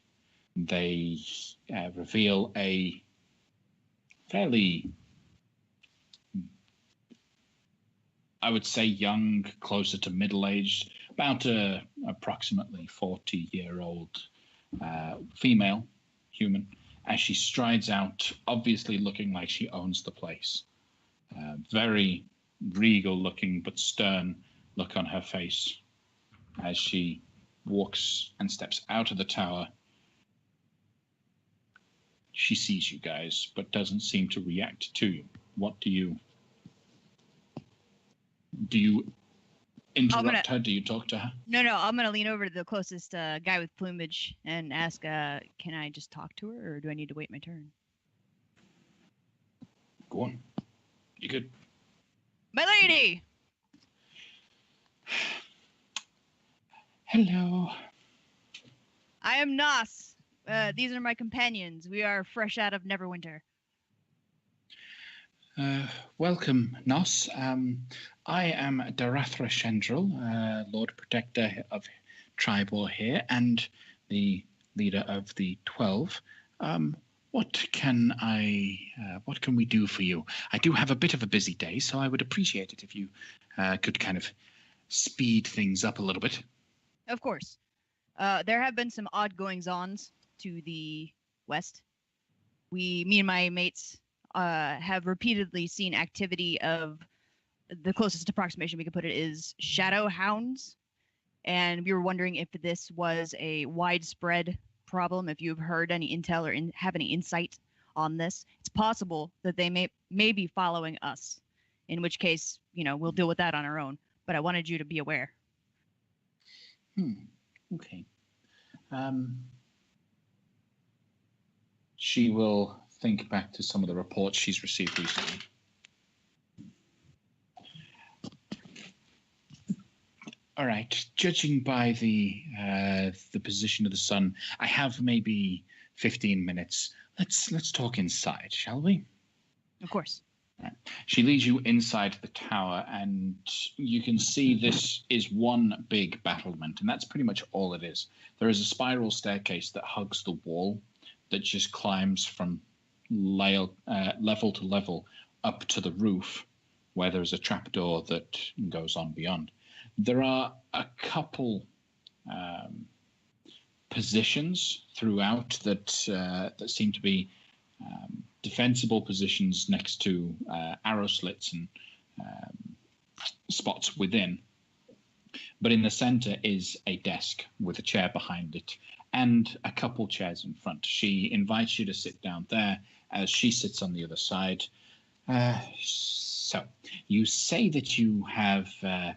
they reveal a fairly, I would say, young, closer to middle-aged, about approximately 40-year-old female human, as she strides out, obviously looking like she owns the place. Very regal-looking but stern look on her face as she walks and steps out of the tower. She sees you guys, but doesn't seem to react to you. What do you interrupt her? Do you talk to her? No, I'm gonna lean over to the closest guy with plumage and ask, can I just talk to her, or do I need to wait my turn? Go on. You good? My lady! Hello. I am Nos. These are my companions. We are fresh out of Neverwinter. Welcome, Nos. I am Darathra Shendril, Lord Protector of Triboar here, and the leader of the 12. What can we do for you? I do have a bit of a busy day, so I would appreciate it if you could kind of speed things up a little bit. Of course. There have been some odd goings-ons to the west. Me and my mates have repeatedly seen activity of, the closest approximation we could put it is shadow hounds, and we were wondering if this was a widespread problem, if you've heard any intel or have any insight on this. It's possible that they may be following us, in which case, we'll deal with that on our own, but I wanted you to be aware. Okay. She will think back to some of the reports she's received recently. All right. Judging by the position of the sun, I have maybe 15 minutes. Let's talk inside, shall we? Of course. Right. She leads you inside the tower, and you can see this is one big battlement, and that's pretty much all it is. There is a spiral staircase that hugs the wall that just climbs from level to level up to the roof, where there's a trapdoor that goes on beyond. There are a couple positions throughout that seem to be defensible positions next to arrow slits and spots within. But in the center is a desk with a chair behind it and a couple chairs in front. She invites you to sit down there as she sits on the other side. So, you say that you have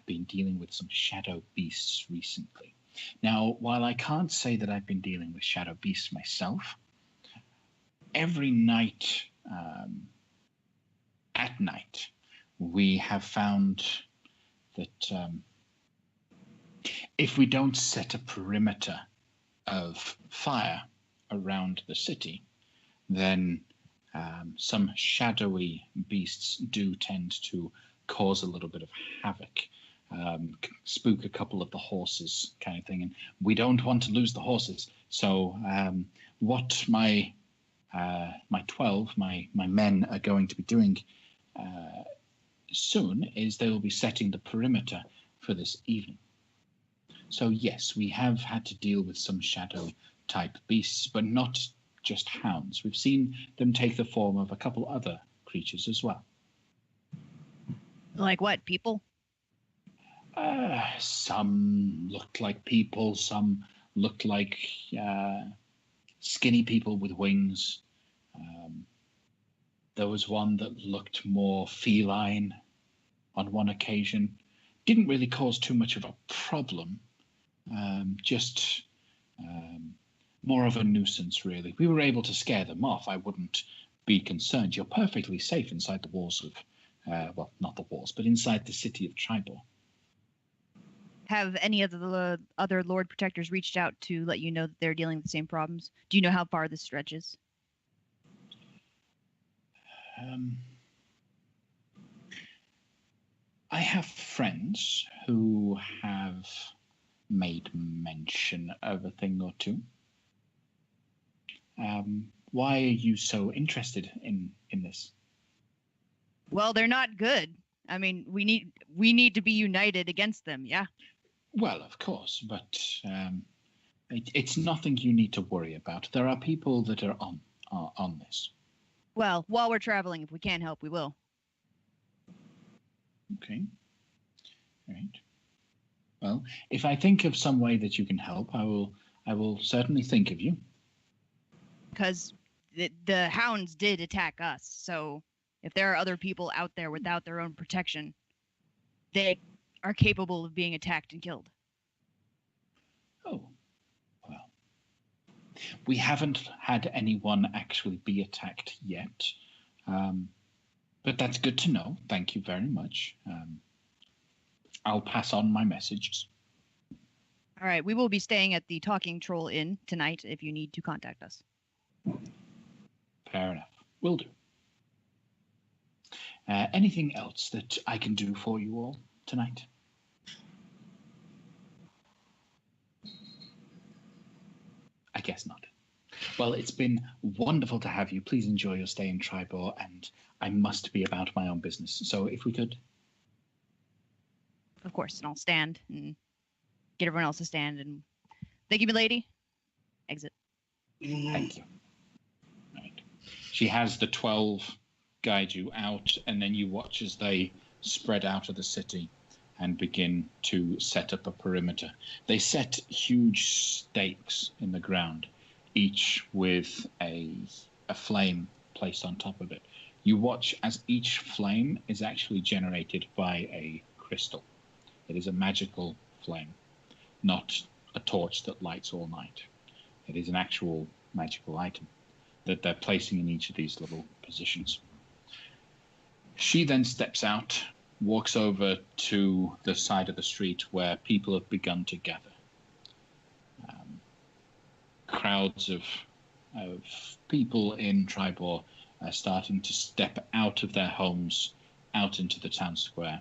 been dealing with some shadow beasts recently. Now, while I can't say that I've been dealing with shadow beasts myself, every night, at night, we have found that if we don't set a perimeter of fire around the city, then some shadowy beasts do tend to cause a little bit of havoc, spook a couple of the horses kind of thing. And we don't want to lose the horses. So what my 12, my men are going to be doing soon is they will be setting the perimeter for this evening. So yes, we have had to deal with some shadow type beasts, but not just hounds. We've seen them take the form of a couple other creatures as well. Like what? People? Some looked like people. Some looked like skinny people with wings. There was one that looked more feline on one occasion. Didn't really cause too much of a problem. Just more of a nuisance, really. We were able to scare them off. I wouldn't be concerned. You're perfectly safe inside the walls of, well, not the walls, but inside the city of Triboar. Have any of the other Lord Protectors reached out to let you know that they're dealing with the same problems? Do you know how far this stretches? I have friends who have made mention of a thing or two. Why are you so interested in this? Well, they're not good. I mean, we need to be united against them, yeah? Well, of course, but it's nothing you need to worry about. There are people that are on this. Well, while we're traveling, if we can help, we will. Okay. All right. Well, if I think of some way that you can help, I will certainly think of you. Because the hounds did attack us, so if there are other people out there without their own protection, they are capable of being attacked and killed. Oh, well. We haven't had anyone actually be attacked yet, but that's good to know. Thank you very much. I'll pass on my messages. All right, we will be staying at the Talking Troll Inn tonight if you need to contact us. Fair enough. Will do. Anything else that I can do for you all tonight? I guess not. Well, it's been wonderful to have you. Please enjoy your stay in Triboar, and I must be about my own business. So if we could... Of course, and I'll stand and get everyone else to stand. And thank you, milady. Exit. Thank you. Right. She has the 12 guide you out, and then you watch as they spread out of the city and begin to set up a perimeter. They set huge stakes in the ground, each with a flame placed on top of it. You watch as each flame is actually generated by a crystal. It is a magical flame, not a torch that lights all night. It is an actual magical item that they're placing in each of these little positions. She then steps out, walks over to the side of the street where people have begun to gather. Crowds of people in Triboar are starting to step out of their homes, out into the town square.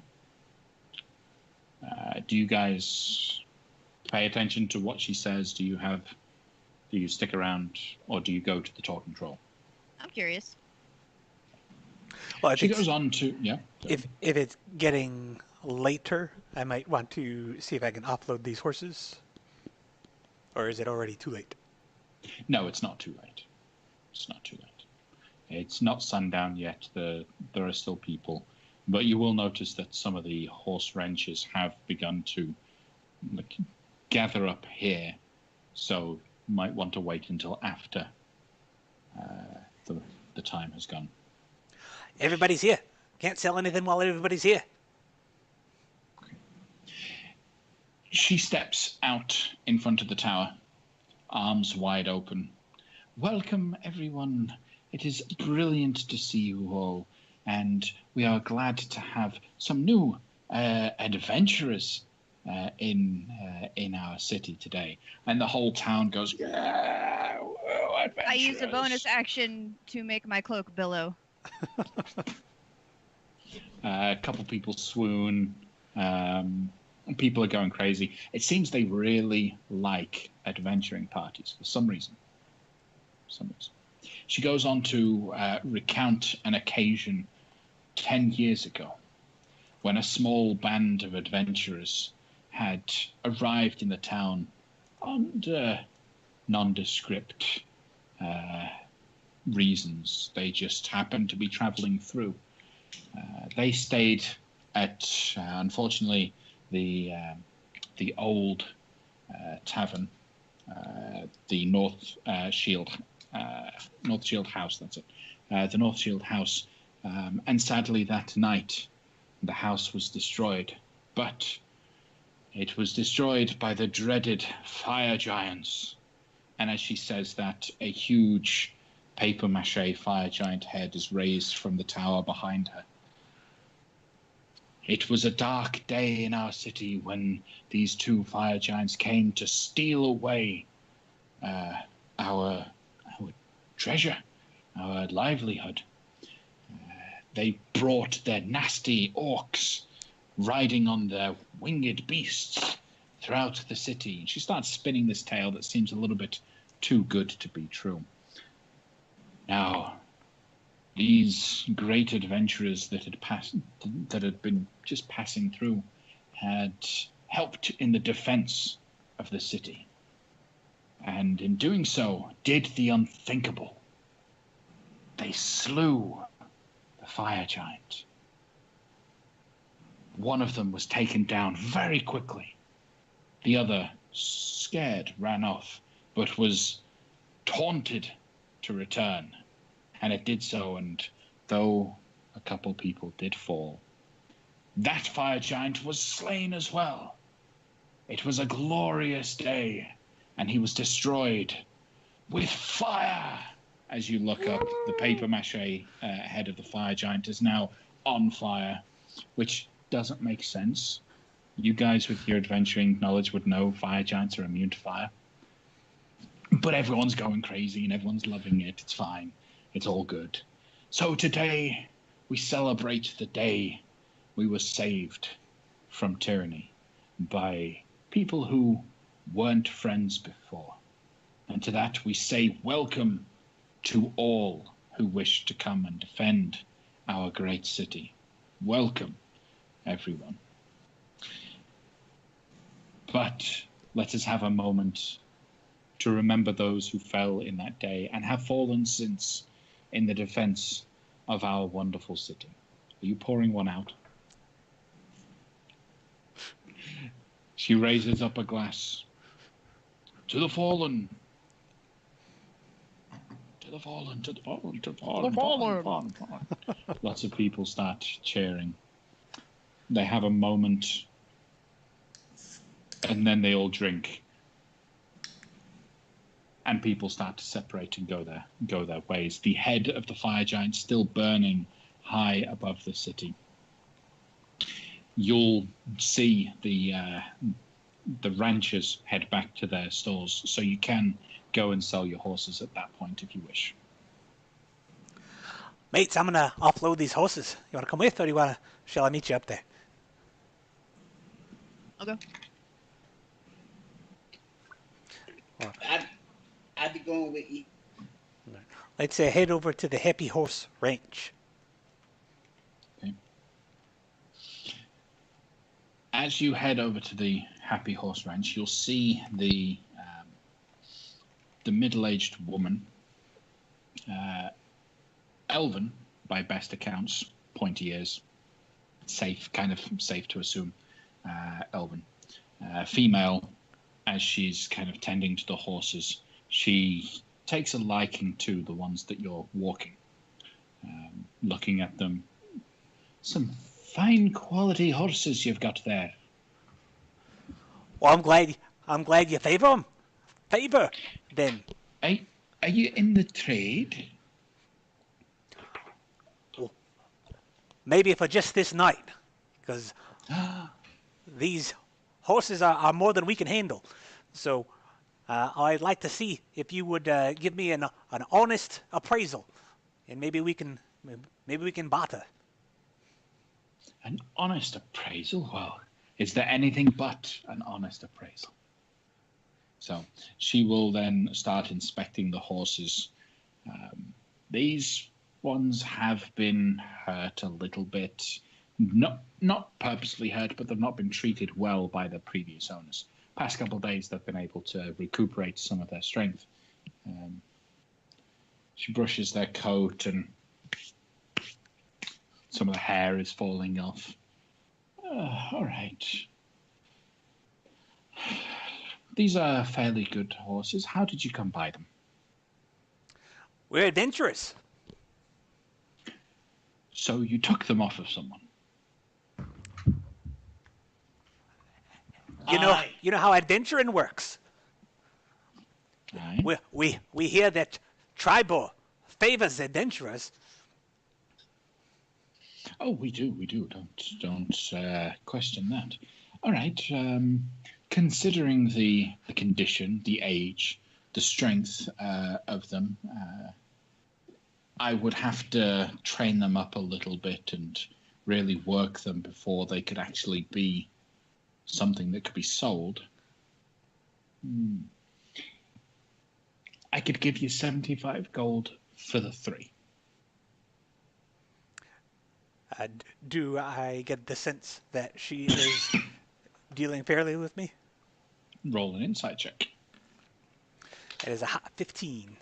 Do you guys pay attention to what she says? Do you stick around, or do you go to the talking troll? I'm curious. Well, She goes on to if it's getting later, I might want to see if I can offload these horses. Or is it already too late? No, it's not too late. It's not too late. It's not sundown yet. There are still people, but you will notice that some of the horse wrenches have begun to gather up here. So you might want to wait until after the time has gone. Everybody's here. Can't sell anything while everybody's here. She steps out in front of the tower, arms wide open. Welcome, everyone. It is brilliant to see you all, and we are glad to have some new adventurers in our city today. And the whole town goes, yeah, whoa, adventurers. I use a bonus action to make my cloak billow. A couple people swoon. People are going crazy. It seems they really like adventuring parties for some reason. She goes on to recount an occasion 10 years ago when a small band of adventurers had arrived in the town under nondescript reasons. They just happened to be traveling through. They stayed at, unfortunately, the old tavern, the North Shield House. That's it, the North Shield House. And sadly, that night, the house was destroyed. But it was destroyed by the dreaded fire giants. And as she says that, a huge papier-mâché fire giant head is raised from the tower behind her. It was a dark day in our city when these two fire giants came to steal away our treasure, our livelihood. They brought their nasty orcs riding on their winged beasts throughout the city. And she starts spinning this tale that seems a little bit too good to be true. Now, these great adventurers that had been just passing through had helped in the defense of the city. And in doing so, did the unthinkable. They slew the fire giant. One of them was taken down very quickly. The other, scared, ran off, but was taunted to return. And it did so, and though a couple people did fall, that fire giant was slain as well. It was a glorious day, and he was destroyed with fire. As you look up, the papier-mâché head of the fire giant is now on fire, which doesn't make sense. You guys with your adventuring knowledge would know fire giants are immune to fire. But everyone's going crazy and everyone's loving it. It's fine. It's all good. So today we celebrate the day we were saved from tyranny by people who weren't friends before. And to that we say welcome to all who wish to come and defend our great city. Welcome, everyone. But let us have a moment to remember those who fell in that day and have fallen since in the defense of our wonderful city. Are you pouring one out? She raises up a glass. To the fallen. To the fallen, to the fallen, to the fallen, The fallen. fallen. Lots of people start cheering. They have a moment, and then they all drink. And people start to separate and go their ways. The head of the fire giant still burning high above the city. you'll see the ranchers head back to their stores, so you can go and sell your horses at that point if you wish. Mates, I'm gonna offload these horses. You wanna come with, or shall I meet you up there? I'll go. I'd be going with you. Let's head over to the Happy Horse Ranch. Okay. As you head over to the Happy Horse Ranch, you'll see the middle-aged woman, elven by best accounts, pointy ears, safe to assume, elven, female. As she's kind of tending to the horses, she takes a liking to the ones that you're walking, looking at them. Some fine quality horses you've got there. Well, I'm glad you favor them. Favor them. Are you in the trade? Well, maybe for just this night, because these horses are more than we can handle. So I'd like to see if you would give me an honest appraisal, and maybe we can barter. An honest appraisal? Well, is there anything but an honest appraisal? So she will then start inspecting the horses. These ones have been hurt a little bit. Not purposely hurt, but they've not been treated well by the previous owners. Past couple of days, they've been able to recuperate some of their strength. She brushes their coat, and some of the hair is falling off. All right. These are fairly good horses. How did you come by them? We're adventurous. So you took them off of someone? You know how adventuring works. Aye. We hear that Triboar favors adventurers. Oh, we do. Don't question that. All right. Considering the condition, the age, the strength of them, I would have to train them up a little bit and really work them before they could actually be something that could be sold. I could give you 75 gold for the 3. Do I get the sense that she is dealing fairly with me? Roll an insight check. It is a hot 15.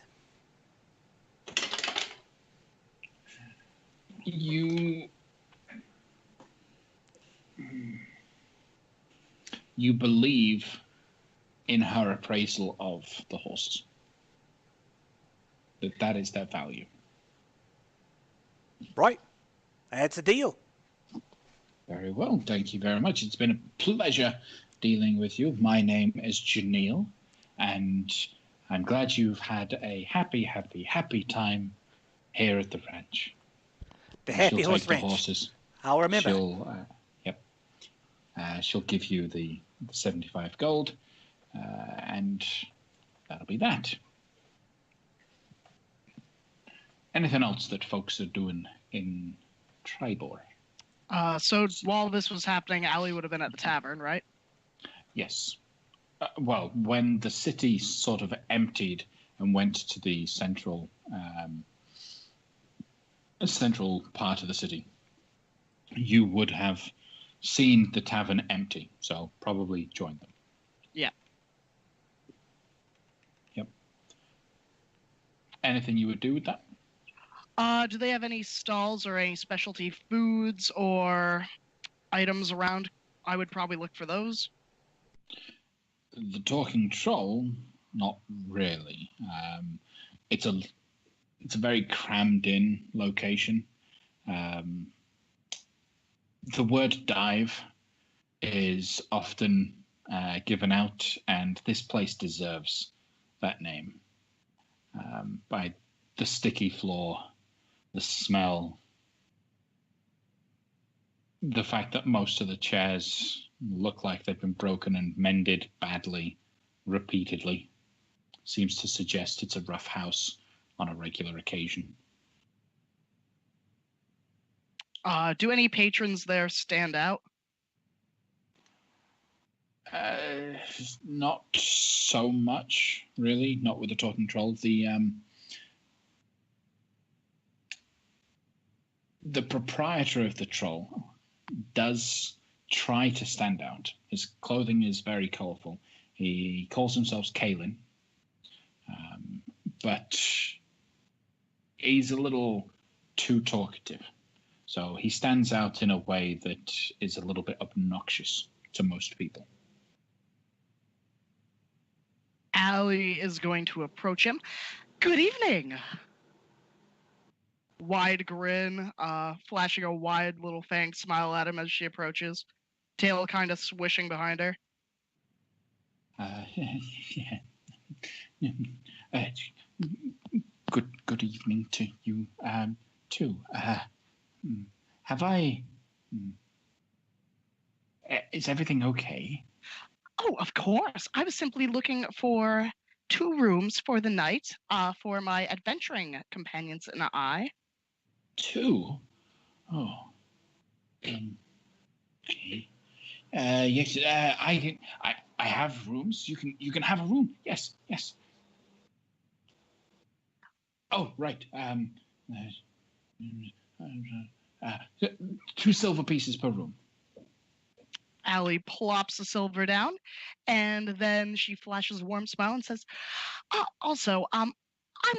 You believe in her appraisal of the horses. That is their value. Right. That's a deal. Very well. Thank you very much. It's been a pleasure dealing with you. My name is Janelle, and I'm glad you've had a happy time here at the ranch. The Happy Horse Ranch. The horses. I'll remember. She'll give you the 75 gold, and that'll be that. Anything else that folks are doing in Triboar? So while this was happening, Allie would have been at the tavern, right? Yes. Well, when the city sort of emptied and went to the central part of the city, you would have seen the tavern empty, so probably joined them. Yeah. Yep. Anything you would do with that? Do they have any stalls or any specialty foods or items around? I would probably look for those. The Talking Troll, not really. It's a very crammed-in location. The word dive is often given out, and this place deserves that name. By the sticky floor, the smell, the fact that most of the chairs look like they've been broken and mended badly, repeatedly, seems to suggest it's a rough house on a regular occasion. Do any patrons there stand out? Not so much, really. Not with the talking troll. The proprietor of the troll does try to stand out. His clothing is very colourful. He calls himself Kalen, but he's a little too talkative. So he stands out in a way that is a little bit obnoxious to most people. Allie is going to approach him. Good evening. Wide grin, flashing a wide little fang smile at him as she approaches, tail kind of swishing behind her. Yeah. Good evening to you, too. Have I... Is everything okay? Oh, of course. I was simply looking for 2 rooms for the night, for my adventuring companions and I. 2? Oh. Okay. Yes. I have rooms. You can have a room. Yes. Oh, right. 2 silver pieces per room. Allie plops the silver down, and then she flashes a warm smile and says, also, I'm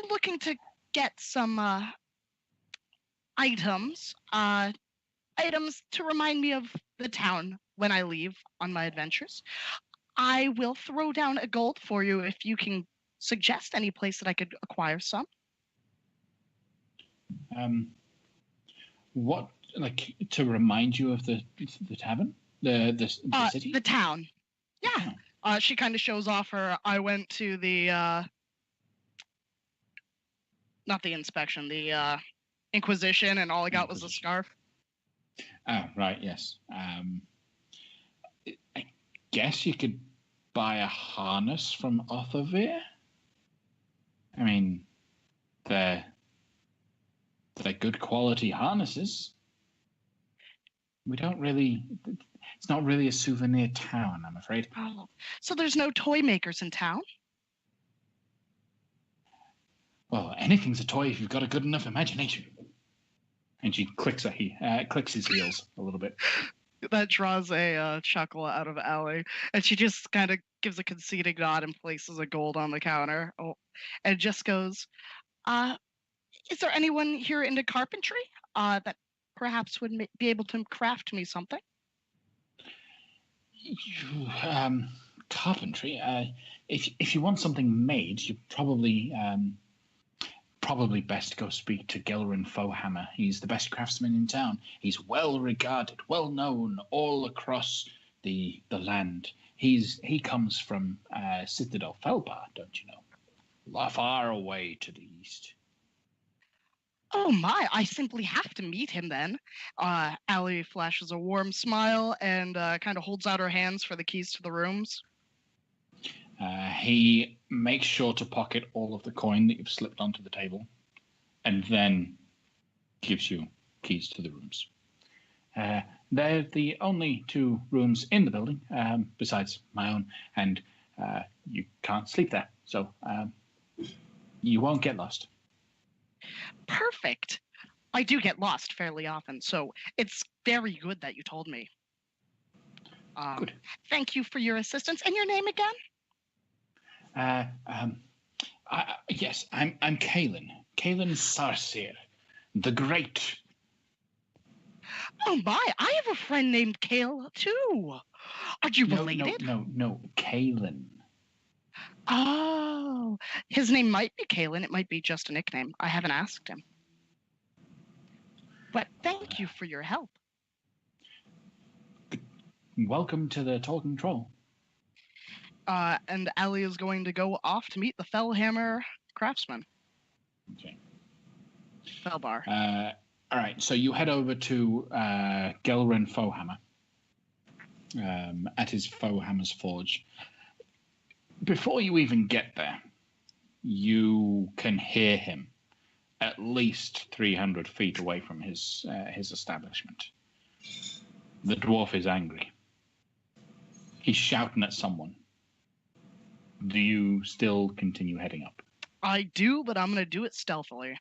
looking to get some items to remind me of the town when I leave on my adventures. I will throw down a gold for you if you can suggest any place that I could acquire some. What, like, to remind you of the tavern? The city? The town. Yeah. Oh. She kind of shows off her, I went to the, not the inspection, the Inquisition, and all I got was a scarf. Oh, right, yes. I guess you could buy a harness from Othervir? I mean, they're good quality harnesses. We don't really... It's not really a souvenir town, I'm afraid. Oh, so there's no toy makers in town? Well, anything's a toy if you've got a good enough imagination. And she clicks his heels a little bit. That draws a chuckle out of Allie, and she just kind of gives a conceding nod and places a gold on the counter. Oh, and just goes, is there anyone here into carpentry that perhaps would be able to craft me something? Carpentry. If you want something made, you probably best go speak to Gelrin Fohammer. He's the best craftsman in town. He's well regarded, well known all across the land. He comes from Citadel Felbar, don't you know? Far away to the east. Oh my, I simply have to meet him then. Allie flashes a warm smile and kind of holds out her hands for the keys to the rooms. He makes sure to pocket all of the coin that you've slipped onto the table, and then gives you keys to the rooms. They're the only 2 rooms in the building, besides my own, and you can't sleep there, so you won't get lost. Perfect. I do get lost fairly often, so it's very good that you told me. Good. Thank you for your assistance. And your name again? Yes, I'm Kalen. Kalen Sarsir, the Great. Oh my, I have a friend named Kale too. Are you related? No, Kalen. Oh, his name might be Kalen. It might be just a nickname. I haven't asked him. But thank you for your help. Welcome to the Talking Troll. And Allie is going to go off to meet the Fellhammer craftsman. Okay. Fellbar. All right, so you head over to Gelrin Fohammer at his Fohammer's Forge. Before you even get there, you can hear him at least 300 feet away from his establishment. The dwarf is angry. He's shouting at someone. Do you still continue heading up? I do, but I'm going to do it stealthily.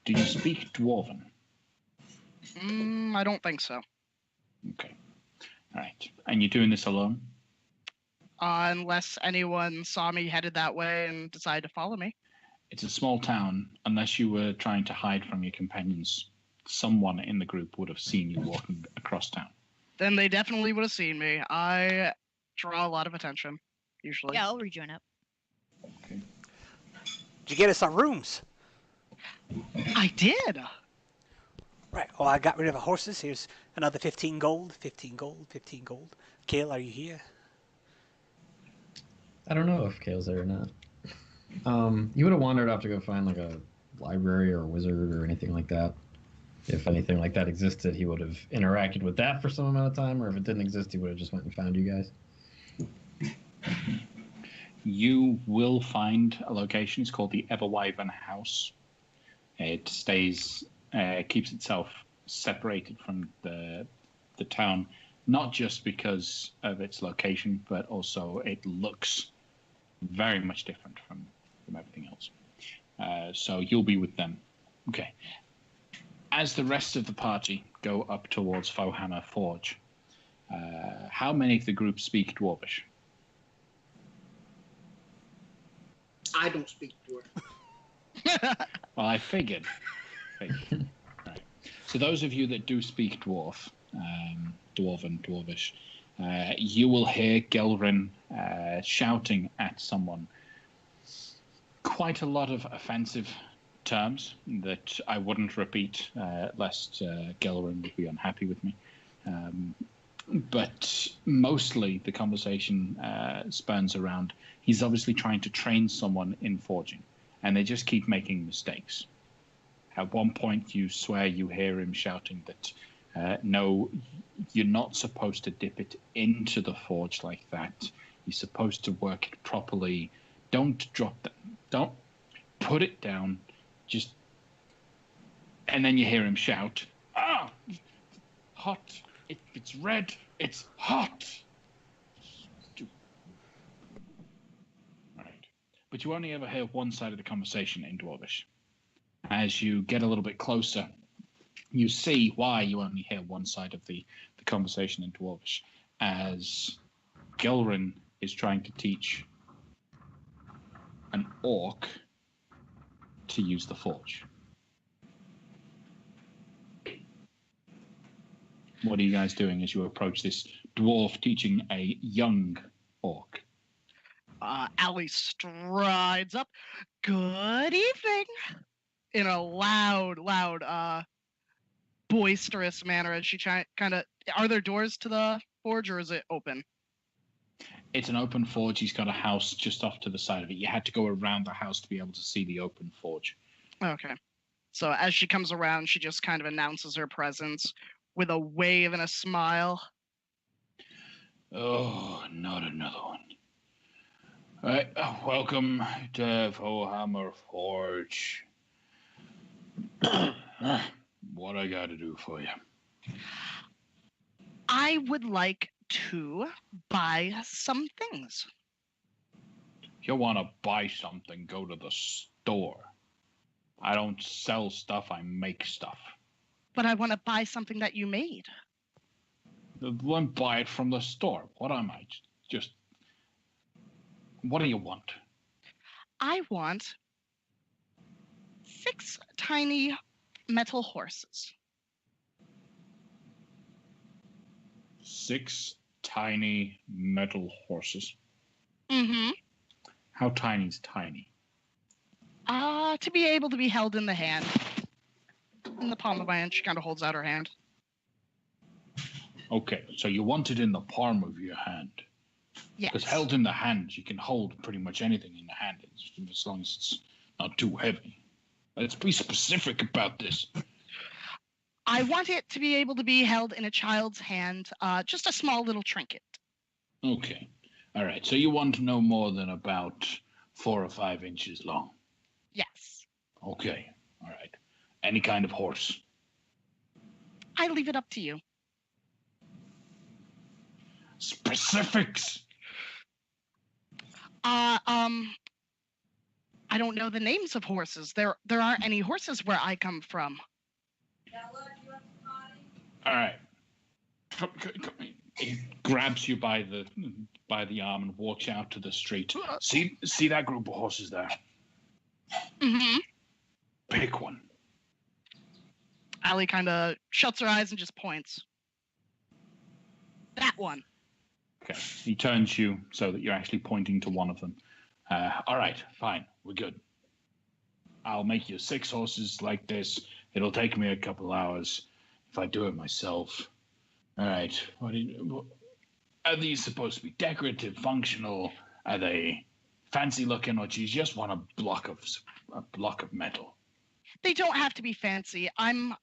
Do you speak Dwarven? I don't think so. Okay. All right. And you're doing this alone? Unless anyone saw me headed that way and decided to follow me. It's a small town. Unless you were trying to hide from your companions, someone in the group would have seen you walking across town. Then they definitely would have seen me. I draw a lot of attention, usually. Yeah, I'll rejoin up. Okay. Did you get us our rooms? I did. Right. Oh, I got rid of the horses. Here's another 15 gold, 15 gold, 15 gold. Kale, are you here? I don't know if Kale's there or not. You would have wandered off to go find like a library or a wizard or anything like that. If anything like that existed, he would have interacted with that for some amount of time, or if it didn't exist, he would have just went and found you guys. You will find a location. It's called the Everwyvern House. It keeps itself separated from the town, not just because of its location, but also it looks very much different from everything else. So you'll be with them. Okay. As the rest of the party go up towards Fohammer Forge, how many of the group speak Dwarvish? I don't speak dwarf. Well, I figured. Right. So those of you that do speak Dwarf, Dwarven, Dwarvish, you will hear Gelrin shouting at someone quite a lot of offensive terms that I wouldn't repeat, lest Gelrin would be unhappy with me. But mostly the conversation spans around, he's obviously trying to train someone in forging, and they just keep making mistakes. At one point, you swear you hear him shouting that, no, you're not supposed to dip it into the forge like that. You're supposed to work it properly. Don't drop that. Don't put it down. Just... And then you hear him shout, ah, hot. If it's red, it's hot. Right. But you only ever hear one side of the conversation in Dwarvish. As you get a little bit closer, you see why you only hear one side of the conversation in Dwarvish, as Gelrin is trying to teach an orc to use the forge. What are you guys doing as you approach this dwarf teaching a young orc? Allie strides up. Good evening. In a loud, boisterous manner as she kind of... Are there doors to the forge, or is it open? It's an open forge. He's got a house just off to the side of it. You had to go around the house to be able to see the open forge. Okay. So as she comes around, she just kind of announces her presence with a wave and a smile. Oh, not another one. All right, welcome to Fohammer Forge. What I got to do for you? I would like to buy some things. If you want to buy something, go to the store. I don't sell stuff, I make stuff. But I want to buy something that you made. Then buy it from the store. What am I? Just... What do you want? I want 6 tiny metal horses. 6 tiny metal horses. Mm-hmm. How tiny is tiny? To be able to be held in the hand. In the palm of my hand, she kind of holds out her hand. Okay, so you want it in the palm of your hand. Yes. Because held in the hand, you can hold pretty much anything in the hand, as long as it's not too heavy. Let's be specific about this. I want it to be able to be held in a child's hand, just a small little trinket. Okay. All right. So you want no more than about 4 or 5 inches long. Yes. Okay. All right. Any kind of horse. I leave it up to you. Specifics. I don't know the names of horses. There aren't any horses where I come from. All right. Come. He grabs you by the arm and walks out to the street. See that group of horses there? Mm-hmm. Pick one. Allie kind of shuts her eyes and just points. That one. Okay. He turns you so that you're actually pointing to one of them. All right, fine. We're good. I'll make you 6 horses like this. It'll take me a couple hours if I do it myself. All right. Are these supposed to be decorative, functional? Are they fancy looking, or do you just want a block of metal? They don't have to be fancy. I'm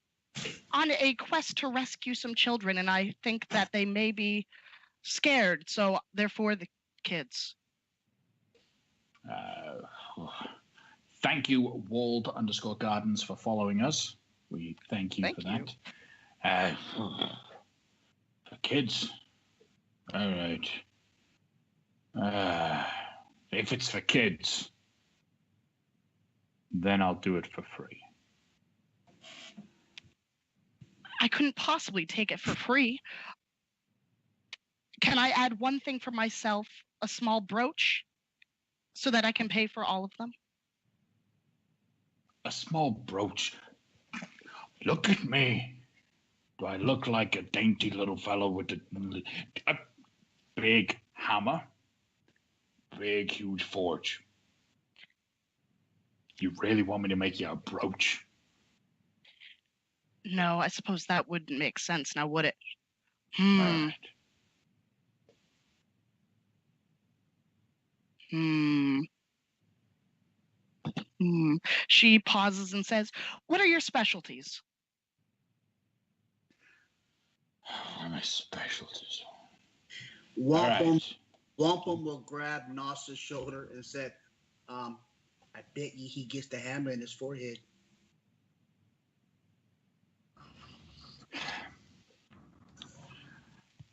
on a quest to rescue some children, and I think that they may be scared, so they're for the kids. Thank you, Walled_Gardens, for following us. We thank you for that. For kids. All right. If it's for kids, then I'll do it for free. I couldn't possibly take it for free. Can I add one thing for myself, a small brooch, so that I can pay for all of them? A small brooch? Look at me. Do I look like a dainty little fellow with a big hammer? Big, huge forge. You really want me to make you a brooch? No, I suppose that wouldn't make sense now, would it? All right. She pauses and says, "What are your specialties?" What are my specialties? Wampum will grab Nossa's shoulder and said, I bet you he gets the hammer in his forehead.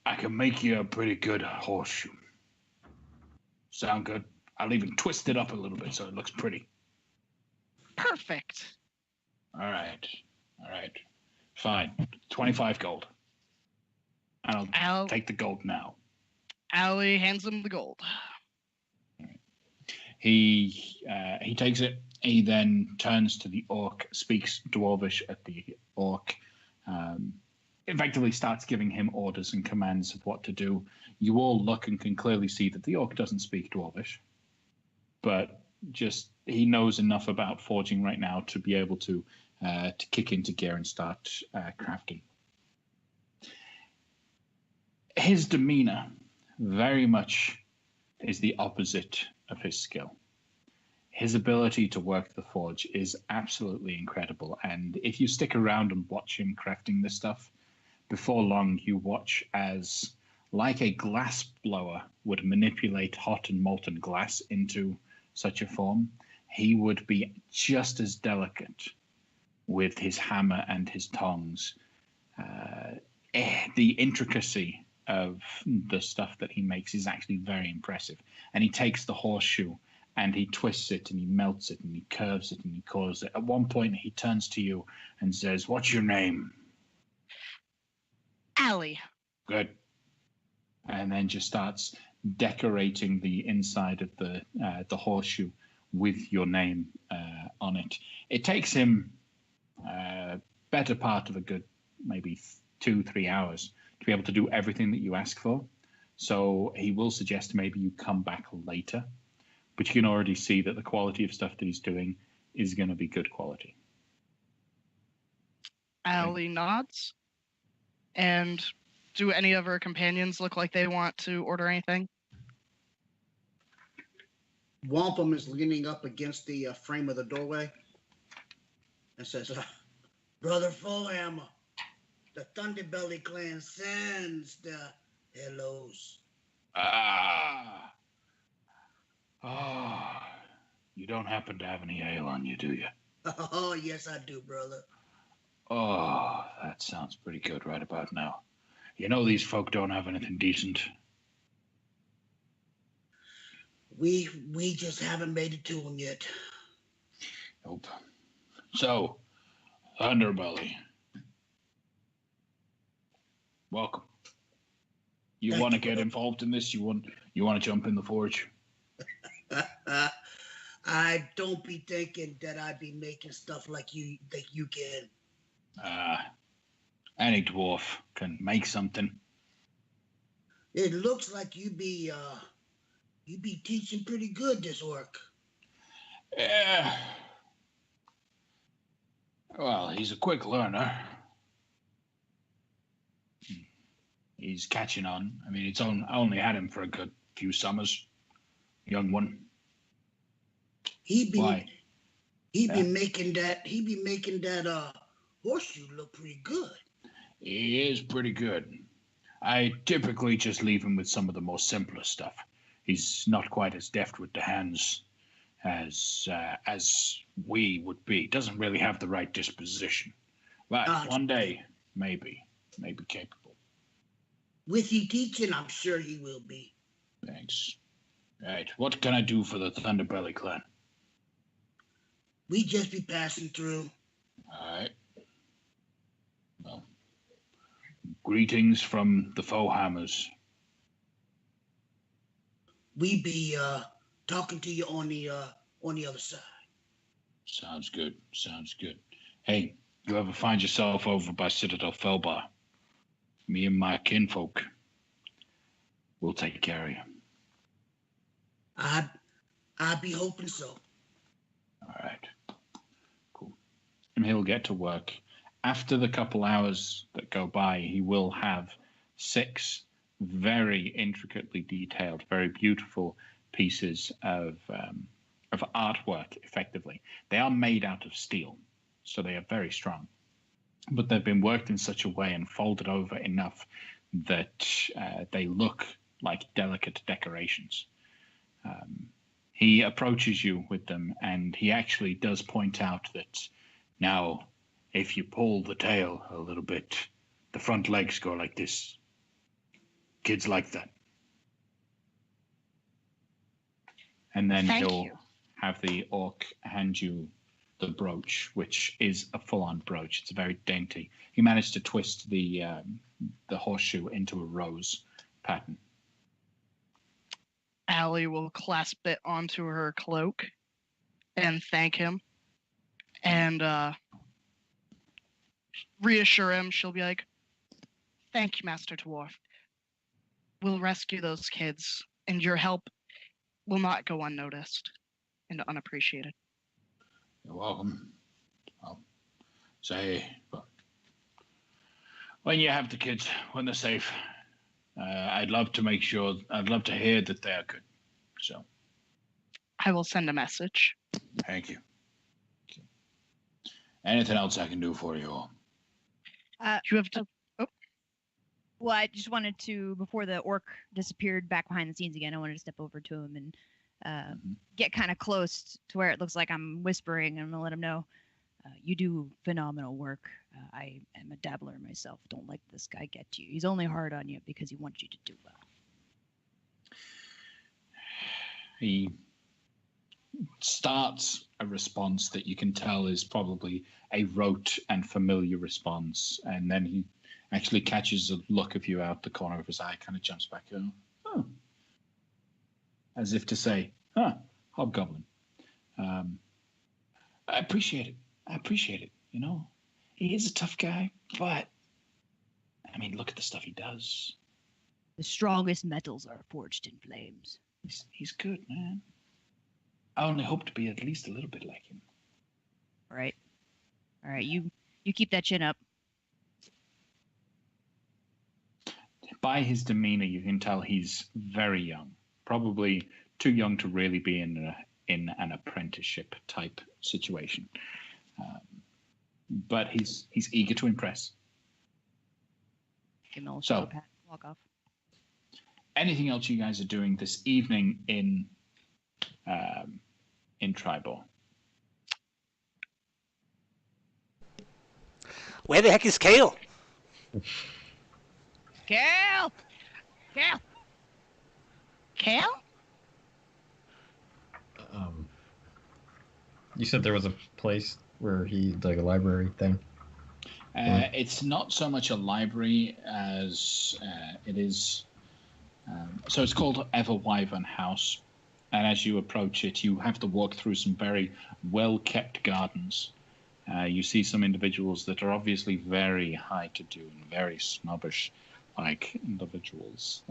I can make you a pretty good horseshoe. Sound good? I'll even twist it up a little bit so it looks pretty. Perfect. All right. Fine. 25 gold. And I'll take the gold now. Allie hands him the gold. He takes it. He then turns to the orc, speaks Dwarvish at the orc, effectively starts giving him orders and commands of what to do. You all look and can clearly see that the orc doesn't speak Dwarvish, but just he knows enough about forging right now to be able to kick into gear and start crafting. His demeanor very much is the opposite of his skill. His ability to work the forge is absolutely incredible, and if you stick around and watch him crafting this stuff, before long you watch as, like a glass blower would manipulate hot and molten glass into such a form, he would be just as delicate with his hammer and his tongs. The intricacy of the stuff that he makes is actually very impressive. And he takes the horseshoe and he twists it and he melts it and he curves it and he coils it. At one point he turns to you and says, "What's your name?" Allie. Good. And then just starts decorating the inside of the horseshoe with your name on it. It takes him better part of a good maybe 2-3 hours to be able to do everything that you ask for. So he will suggest maybe you come back later, but you can already see that the quality of stuff that he's doing is going to be good quality. Allie nods. And do any of her companions look like they want to order anything? Wampum is leaning up against the frame of the doorway and says, "Brother Fullhammer, The Thunderbelly clan sends the hellos. Ah. Oh. You don't happen to have any ale on you, do you? Oh, yes, I do, brother. Oh, that sounds pretty good right about now. You know these folk don't have anything decent. We just haven't made it to them yet. Nope. So, Thunderbelly. Welcome. You Thank want to you, get brother. involved in this? You want to jump in the forge? I don't be thinking that I'd be making stuff like you think you can. Any dwarf can make something. It looks like you be teaching pretty good this work. Yeah. Well, he's a quick learner. He's catching on. I mean, I only had him for a good few summers. Young one. Why? He be making that horseshoe look pretty good. He is pretty good. I typically just leave him with some of the more simpler stuff. He's not quite as deft with the hands as we would be. Doesn't really have the right disposition. But one day, maybe capable. With you teaching, I'm sure he will be. Thanks. Right, what can I do for the Thunderbelly clan? We just be passing through. All right. Well, greetings from the faux hammers. We be talking to you on the other side. Sounds good. Hey, you ever find yourself over by Citadel Felbar? Me and my kinfolk will take care of you. I'd be hoping so. All right. Cool. And he'll get to work. After the couple hours that go by, he will have 6 very intricately detailed, very beautiful pieces of artwork, effectively. They are made out of steel, so they are very strong. But they've been worked in such a way and folded over enough that they look like delicate decorations. He approaches you with them, and he actually does point out that now, if you pull the tail a little bit, the front legs go like this. Kids like that. And then he'll have the orc hand you the brooch, which is a full-on brooch. It's very dainty. He managed to twist the horseshoe into a rose pattern. Allie will clasp it onto her cloak and thank him and reassure him. She'll be like, "Thank you, Master Dwarf. We'll rescue those kids, and your help will not go unnoticed and unappreciated." You're welcome. I'll say, but when you have the kids, when they're safe, I'd love to hear that they are good. So I will send a message. Thank you. Anything else I can do for you all? You have to. Well, I just wanted to, before the orc disappeared back behind the scenes again, I wanted to step over to him and get kind of close to where it looks like I'm whispering, and I'm gonna let him know, you do phenomenal work. I am a dabbler myself. Don't let this guy get to you. He's only hard on you because he wants you to do well. He starts a response that you can tell is probably a rote and familiar response, and then he actually catches a look of you out the corner of his eye, kind of jumps back in. Oh. As if to say, hobgoblin. I appreciate it. You know, he is a tough guy, but I mean, look at the stuff he does. The strongest metals are forged in flames. He's good, man. I only hope to be at least a little bit like him. All right. You keep that chin up. By his demeanor, you can tell he's very young, probably too young to really be in an apprenticeship type situation. But he's eager to impress. Give him a little So- shoulder pat, walk off. Anything else you guys are doing this evening in Triboar? Where the heck is Kale? Kale! Kale! Kale? You said there was a place where he, like a library thing? It's not so much a library as it is. So it's called Everwyvern House, and as you approach it, you have to walk through some very well-kept gardens. You see some individuals that are obviously very high-to-do and very snobbish, like individuals.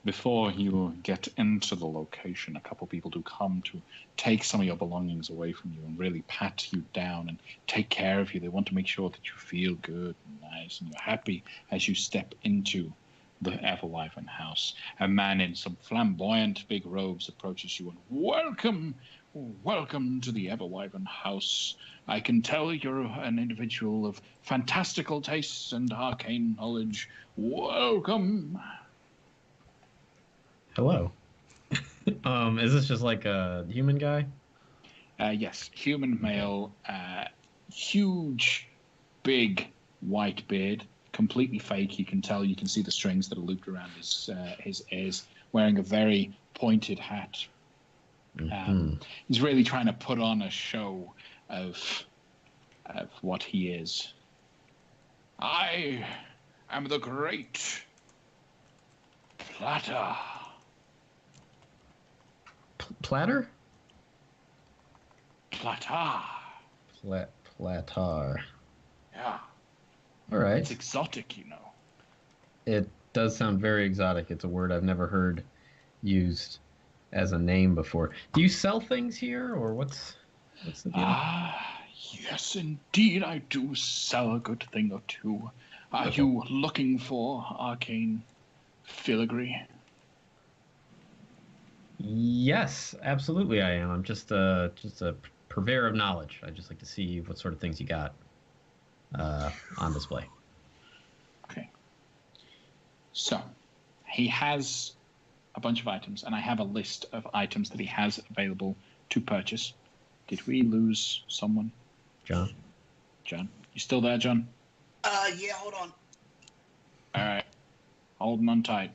Before you get into the location, a couple people do come to take some of your belongings away from you and really pat you down and take care of you. They want to make sure that you feel good and nice and you're happy as you step into the Everwyvern House. A man in some flamboyant big robes approaches you and welcome to the Everwyvern House. I can tell you're an individual of fantastical tastes and arcane knowledge. Welcome. Hello. Is this just like a human guy? Yes, human male, huge, big white beard, completely fake. You can see the strings that are looped around his ears. Wearing a very pointed hat. He's really trying to put on a show of what he is. I am the great Platter. Platter? Platar. Platar. Yeah. All right. It's exotic, you know. It does sound very exotic. It's a word I've never heard used as a name before. Do you sell things here, or what's the deal? Yes, indeed, I do sell a good thing or two. Are you looking for arcane filigree? Yes, absolutely I am. I'm just a purveyor of knowledge. I just like to see what sort of things you got on display. Okay. So, he has a bunch of items, and I have a list of items that he has available to purchase. Did we lose someone? John? John? You still there, John? Yeah, hold on. All right. Holding on tight.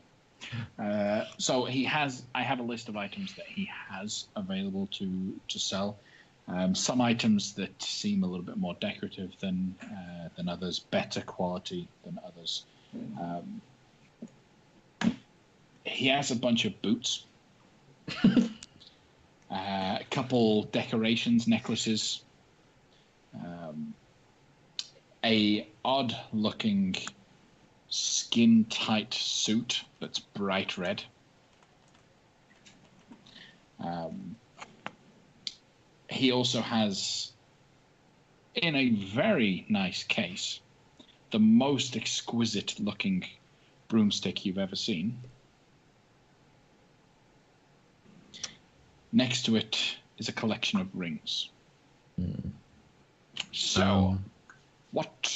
So I have a list of items that he has available to sell. Some items that seem a little bit more decorative than others, better quality than others. He has a bunch of boots, a couple decorations, necklaces, a odd-looking skin-tight suit that's bright red. He also has, in a very nice case, the most exquisite-looking broomstick you've ever seen. Next to it is a collection of rings. So, what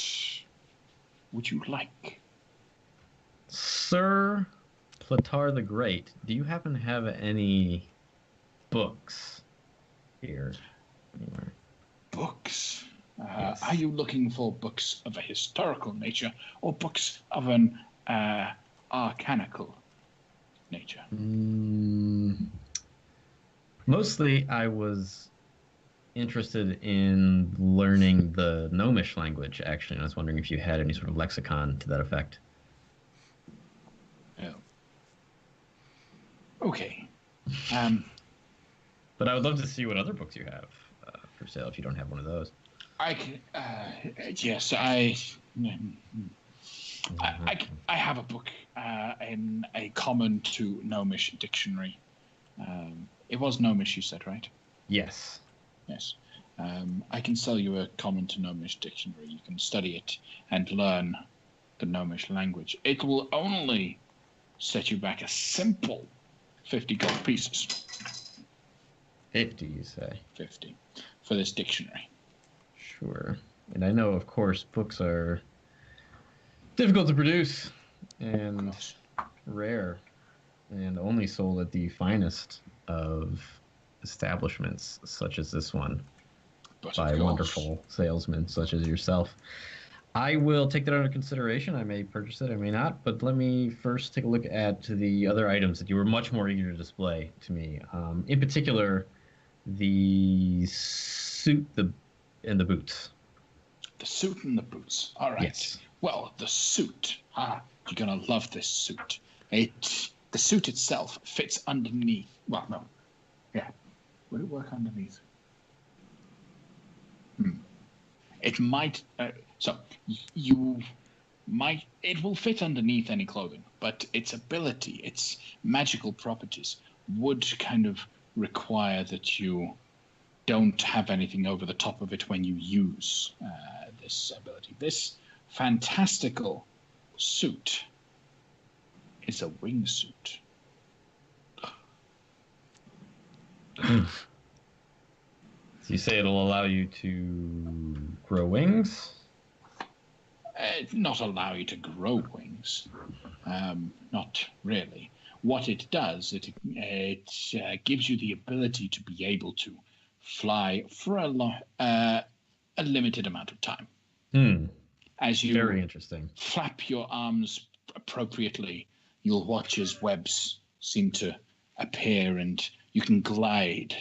would you like? Sir Platar the Great, do you happen to have any books here anywhere? Books? Yes. Are you looking for books of a historical nature or books of an arcanical nature? Mostly I was interested in learning the Gnomish language, actually, and I was wondering if you had any sort of lexicon to that effect. Oh. Okay. But I would love to see what other books you have for sale if you don't have one of those. Yes, I have a book in a common to Gnomish dictionary. It was Gnomish, you said, right? Yes. Yes. I can sell you a common to Gnomish dictionary. You can study it and learn the Gnomish language. It will only set you back a simple 50 gold pieces. 50, you say? 50 for this dictionary. Sure. And I know, of course, books are Difficult to produce Of and course. rare, and only sold at the finest of establishments such as this one But by of course, wonderful salesmen such as yourself. I will take that under consideration. I may purchase it, I may not, but let me first take a look at the other items that you were much more eager to display to me. In particular, the suit and the boots. the suit and the boots. All right. Yes. Well, the suit. You're gonna love this suit. The suit itself fits underneath. Well, no. Yeah. Would it work underneath? It might. You might. It will fit underneath any clothing, but its ability, its magical properties, would kind of require that you don't have anything over the top of it when you use this ability. This fantastical suit is a wingsuit. So you say it'll allow you to grow wings? Not allow you to grow wings. Not really. What it does, it gives you the ability to be able to fly for a limited amount of time. As you Very interesting. flap your arms appropriately, you'll watch as webs seem to appear and you can glide.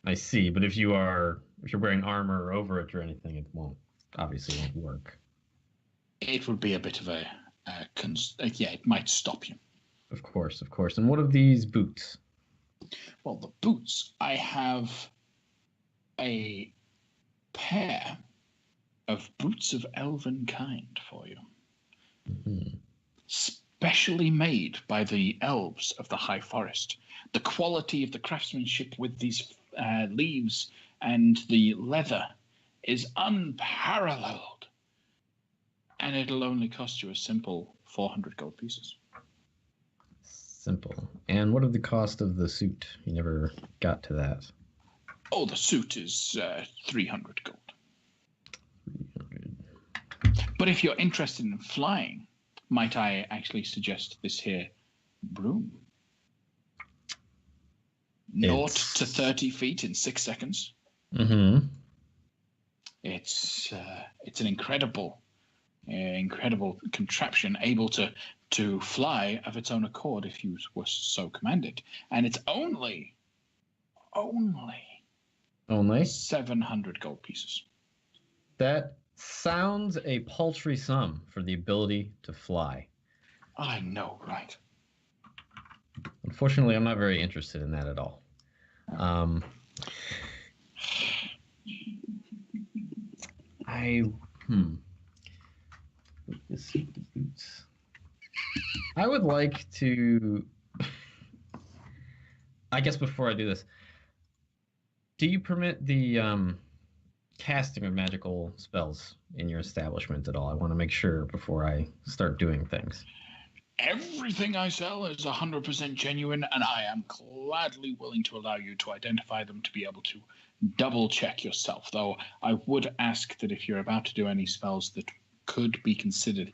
I see, but if you're wearing armor over it or anything, it obviously won't work. It would be a bit of it might stop you. Of course. And what of these boots? Well, the boots, I have a pair of boots of elven kind for you. Specially made by the elves of the High Forest. The quality of the craftsmanship with these leaves and the leather is unparalleled. And it'll only cost you a simple 400 gold pieces. Simple. And what of the cost of the suit? You never got to that. Oh, the suit is 300 gold. 300. But if you're interested in flying, might I actually suggest this here broom? 0 to 30 feet in 6 seconds. It's an incredible contraption, able to fly of its own accord if you were so commanded, and it's only 700 gold pieces. That sounds a paltry sum for the ability to fly. I know, right? Unfortunately, I'm not very interested in that at all. The boots. I would like to. I guess before I do this, do you permit the casting of magical spells in your establishment at all? I want to make sure before I start doing things. Everything I sell is 100% genuine, and I am gladly willing to allow you to identify them to be able to double check yourself. Though I would ask that if you're about to do any spells that could be considered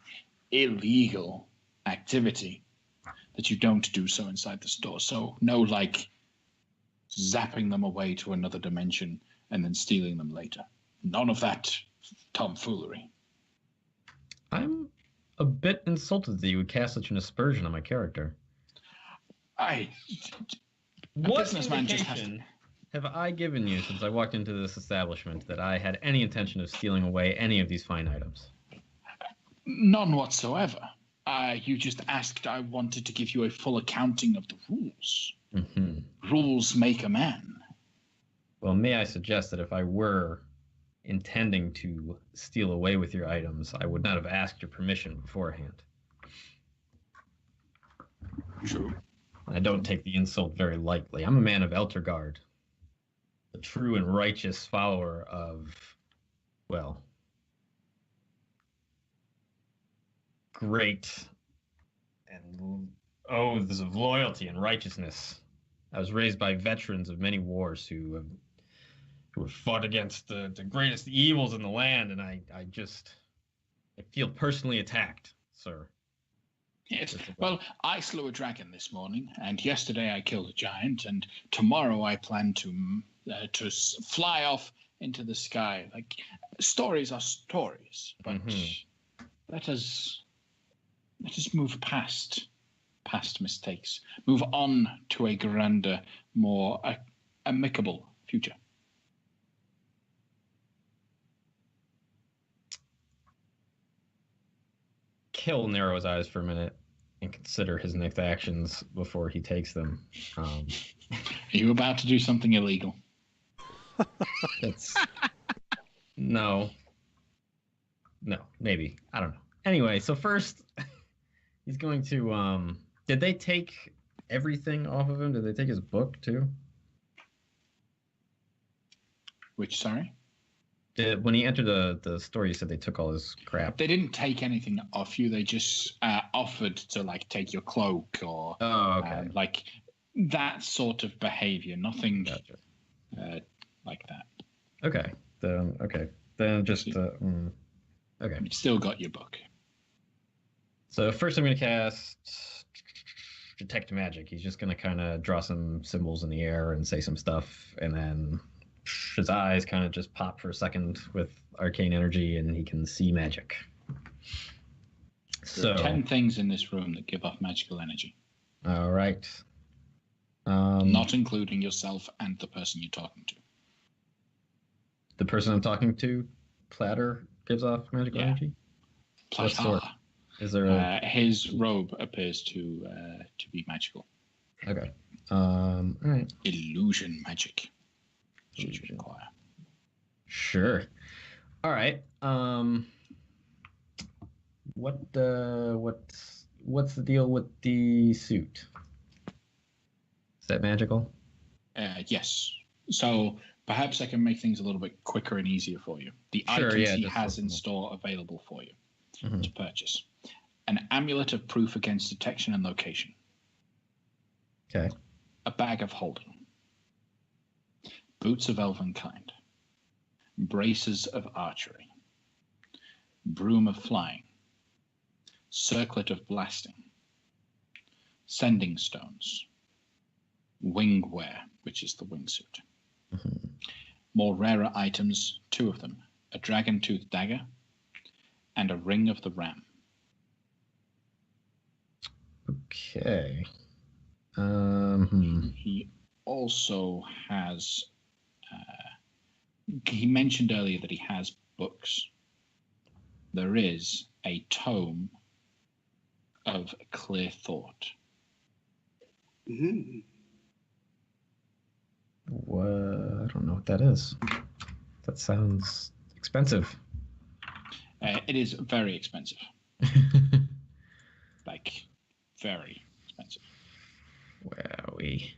illegal activity, that you don't do so inside the store. So no, like, zapping them away to another dimension and then stealing them later. None of that tomfoolery. I'm a bit insulted that you would cast such an aspersion on my character. What indication have I given you since I walked into this establishment that I had any intention of stealing away any of these fine items? None whatsoever. You just asked. I wanted to give you a full accounting of the rules. Rules make a man. Well, may I suggest that if I were intending to steal away with your items, I would not have asked your permission beforehand. True. I don't take the insult very lightly. I'm a man of Eltergard, a true and righteous follower of, well, great and oaths of loyalty and righteousness. I was raised by veterans of many wars who have fought against the greatest evils in the land, and I just I feel personally attacked, sir. Yes. Well, I slew a dragon this morning, and yesterday I killed a giant, and tomorrow I plan to fly off into the sky. Like, stories are stories, but let us move past mistakes, move on to a grander, more amicable future. Kill narrow his eyes for a minute and consider his next actions before he takes them. Are you about to do something illegal? That's no, maybe, I don't know. Anyway, so first he's going to. Did they take everything off of him? Did they take his book too? Which, sorry? When he entered the store, you said they took all his crap. They didn't take anything off you. They just offered to like take your cloak or like that sort of behavior. Nothing like that. Okay. Then just okay. You still got your book. So first, I'm going to cast Detect Magic. He's just going to kind of draw some symbols in the air and say some stuff, and then his eyes kind of just pop for a second with arcane energy, and he can see magic. There are 10 things in this room that give off magical energy. All right. Not including yourself and the person you're talking to. The person I'm talking to, Platter, gives off magical energy? Platter. Is there his robe appears to be magical. Okay. All right. Illusion magic. Should you inquire? Sure. All right. What's the deal with the suit? Is that magical? Yes. So perhaps I can make things a little bit quicker and easier for you. The items he has in store available for you to purchase. An amulet of proof against detection and location. Okay. A bag of holding. Boots of elven kind. Braces of archery. Broom of flying. Circlet of blasting. Sending stones. Wingwear, which is the wingsuit. More rarer items, 2 of them. A dragon-toothed dagger and a ring of the ram. Okay. He also has... he mentioned earlier that he has books. There is a tome of clear thought. What? I don't know what that is. That sounds expensive. It is very expensive. Like, very expensive. Wowie.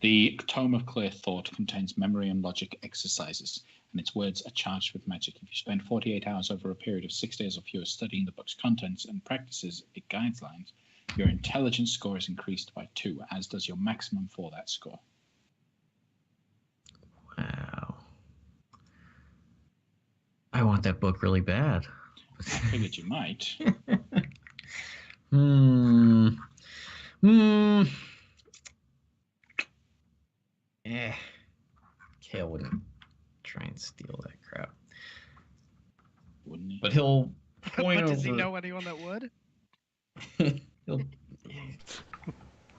The Tome of Clear Thought contains memory and logic exercises, and its words are charged with magic. If you spend 48 hours over a period of 6 days or fewer studying the book's contents and practices its guidelines, your intelligence score is increased by 2, as does your maximum for that score. Wow. I want that book really bad. I figured you might. Kale wouldn't try and steal that crap. Wouldn't he? But he'll point But over. does he know anyone that would? He'll.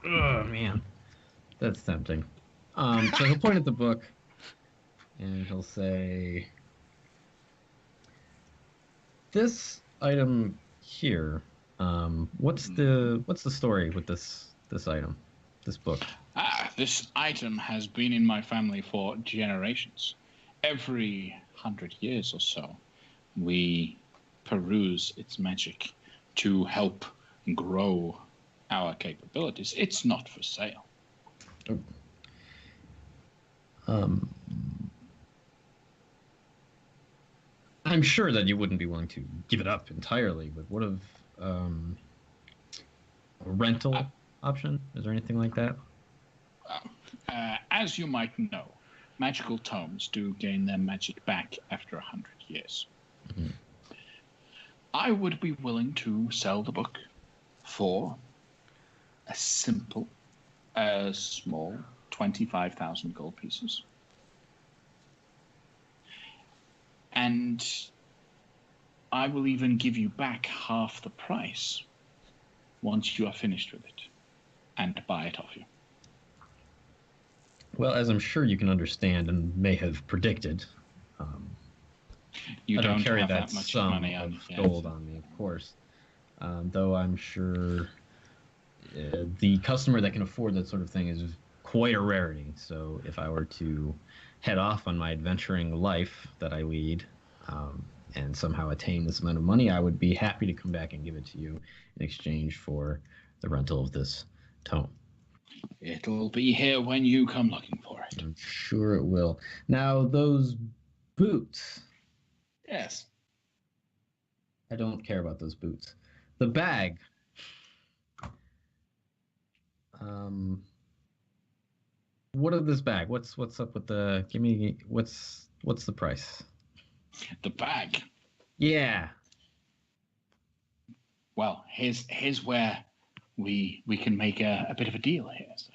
Oh man, that's tempting. So he'll point at the book, and he'll say, "This item here. What's the story with this item, this book?" This item has been in my family for generations. Every 100 years or so, we peruse its magic to help grow our capabilities. It's not for sale. I'm sure that you wouldn't be willing to give it up entirely, but what of a rental option? Is there anything like that? As you might know, magical tomes do gain their magic back after 100 years. I would be willing to sell the book for a simple, small 25,000 gold pieces. And I will even give you back half the price once you are finished with it and buy it off you. Well, as I'm sure you can understand and may have predicted, You I don't don't carry have that that much sum money of on you. Yes. gold on me, of course. Though I'm sure the customer that can afford that sort of thing is quite a rarity. So if I were to head off on my adventuring life that I lead and somehow attain this amount of money, I would be happy to come back and give it to you in exchange for the rental of this tome. It'll be here when you come looking for it. I'm sure it will. Now, those boots. Yes. I don't care about those boots. The bag. What of this bag? What's up with the? Give me what's the price? The bag. Yeah. Well, here's where we can make a bit of a deal here. So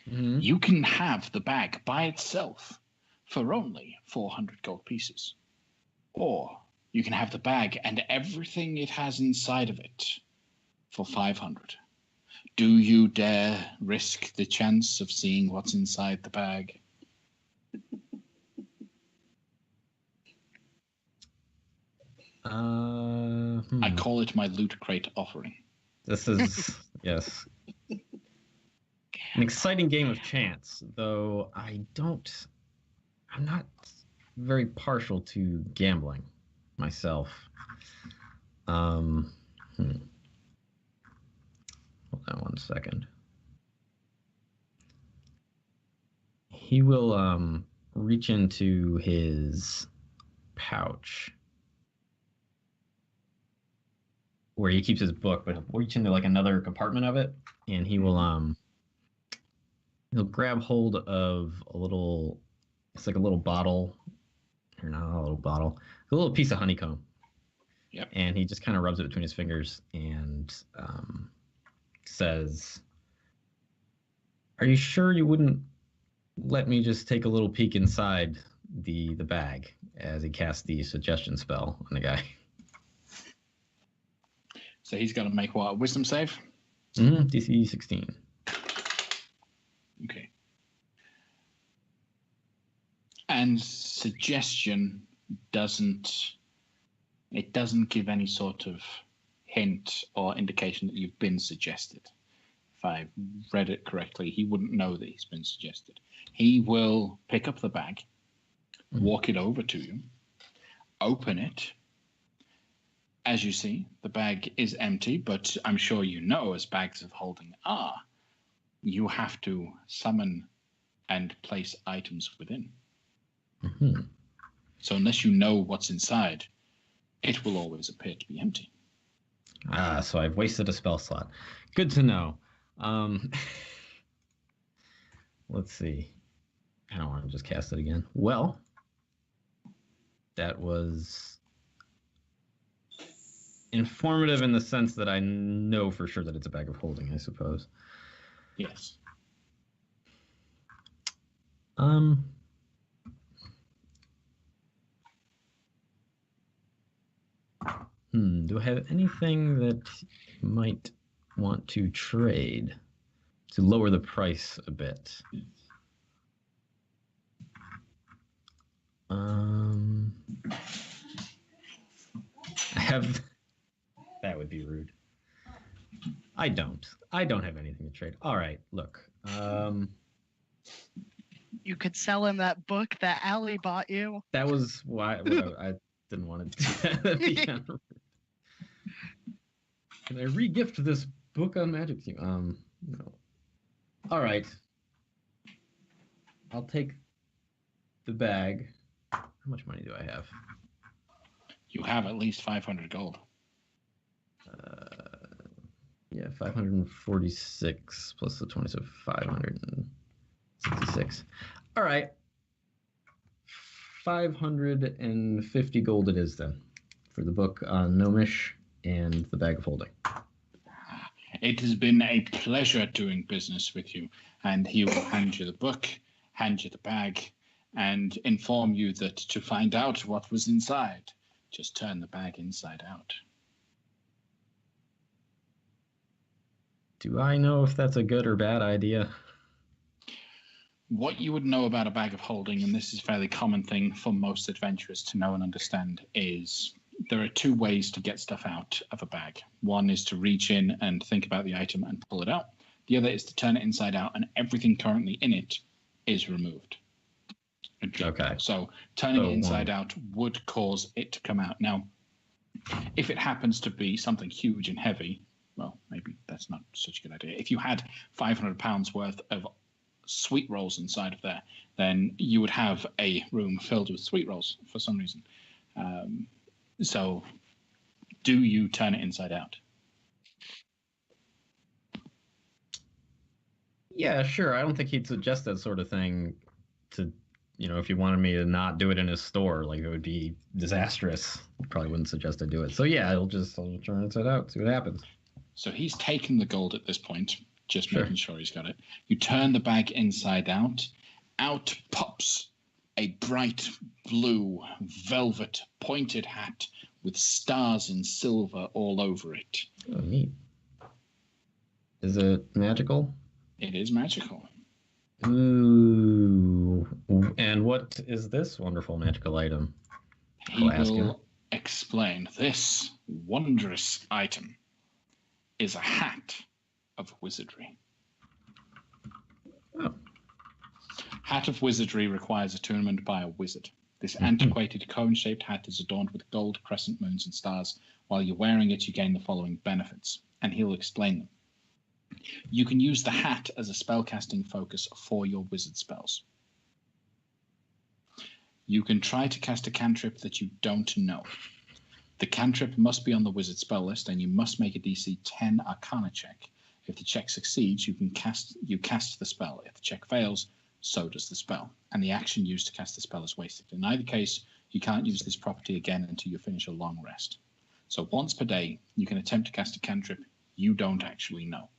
Mm-hmm. you can have the bag by itself for only 400 gold pieces, or you can have the bag and everything it has inside of it for 500. Do you dare risk the chance of seeing what's inside the bag? I call it my loot crate offering. This is yes. An exciting game of chance, though I'm not very partial to gambling myself. Hold on one second. He will reach into his pouch where he keeps his book, but he'll reach into like another compartment of it, and he will he'll grab hold of a little, it's like a little bottle, or not a little bottle, a little piece of honeycomb. Yep. And he just kind of rubs it between his fingers and says, "Are you sure you wouldn't let me just take a little peek inside the bag?" As he casts the suggestion spell on the guy. So he's going to make what, a wisdom save? DC 16. Okay. And suggestion doesn't give any sort of hint or indication that you've been suggested. If I read it correctly, he wouldn't know that he's been suggested. He will pick up the bag, walk it over to you, open it. As you see, the bag is empty, but I'm sure you know, as bags of holding are, you have to summon and place items within. Mm-hmm. So unless you know what's inside, it will always appear to be empty. So I've wasted a spell slot. Good to know. Let's see. I don't want to just cast it again. Well, that was informative in the sense that I know for sure that it's a bag of holding, I suppose. Yes. Do I have anything that you might want to trade to lower the price a bit? I have. That would be rude. I don't have anything to trade. All right, look. You could sell him that book that Allie bought you. That was why I didn't want to do that. That'd be kind of rude. Can I re-gift this book on magic to you? No. All right. I'll take the bag. How much money do I have? You have at least 500 gold. Yeah, 546 plus the 20, so 566. All right. 550 gold it is then for the book on Gnomish and the bag of holding. It has been a pleasure doing business with you. And he will hand you the book, hand you the bag, and inform you that to find out what was inside, just turn the bag inside out. Do I know if that's a good or bad idea? What you would know about a bag of holding, and this is a fairly common thing for most adventurers to know and understand, is there are two ways to get stuff out of a bag. One is to reach in and think about the item and pull it out. The other is to turn it inside out, and everything currently in it is removed. Okay. So turning it inside out would cause it to come out. Now, if it happens to be something huge and heavy, well, maybe that's not such a good idea. If you had 500 pounds worth of sweet rolls inside of there, then you would have a room filled with sweet rolls for some reason. So do you turn it inside out? Yeah, sure. I don't think he'd suggest that sort of thing to, if he wanted me to not do it in his store, like it would be disastrous. Probably wouldn't suggest I do it. So yeah, I'll turn it inside out, see what happens. So he's taken the gold at this point, just Sure. making sure he's got it. You turn the bag inside out. Out pops a bright blue velvet pointed hat with stars in silver all over it. Oh, neat. Is it magical? It is magical. Ooh. And what is this wonderful magical item? He I'll ask will him. explain. This wondrous item is a hat of wizardry. Oh. Hat of wizardry requires attunement by a wizard. This antiquated cone-shaped hat is adorned with gold, crescent moons, and stars. While you're wearing it, you gain the following benefits, and he'll explain them. You can use the hat as a spellcasting focus for your wizard spells. You can try to cast a cantrip that you don't know. The cantrip must be on the wizard spell list, and you must make a DC 10 Arcana check. If the check succeeds, you cast the spell. If the check fails, so does the spell, and the action used to cast the spell is wasted. In either case, you can't use this property again until you finish a long rest. So once per day, you can attempt to cast a cantrip you don't actually know.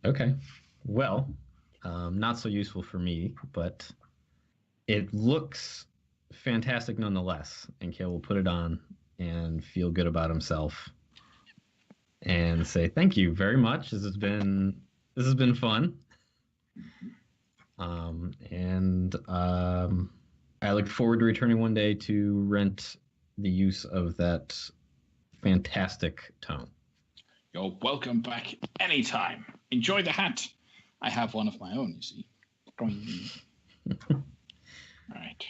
Okay. Well, not so useful for me, but it looks fantastic nonetheless. And Kale will put it on and feel good about himself and say, thank you very much. This has been fun. I look forward to returning one day to rent the use of that fantastic tome. You're welcome back anytime. Enjoy the hat. I have one of my own, you see. All right.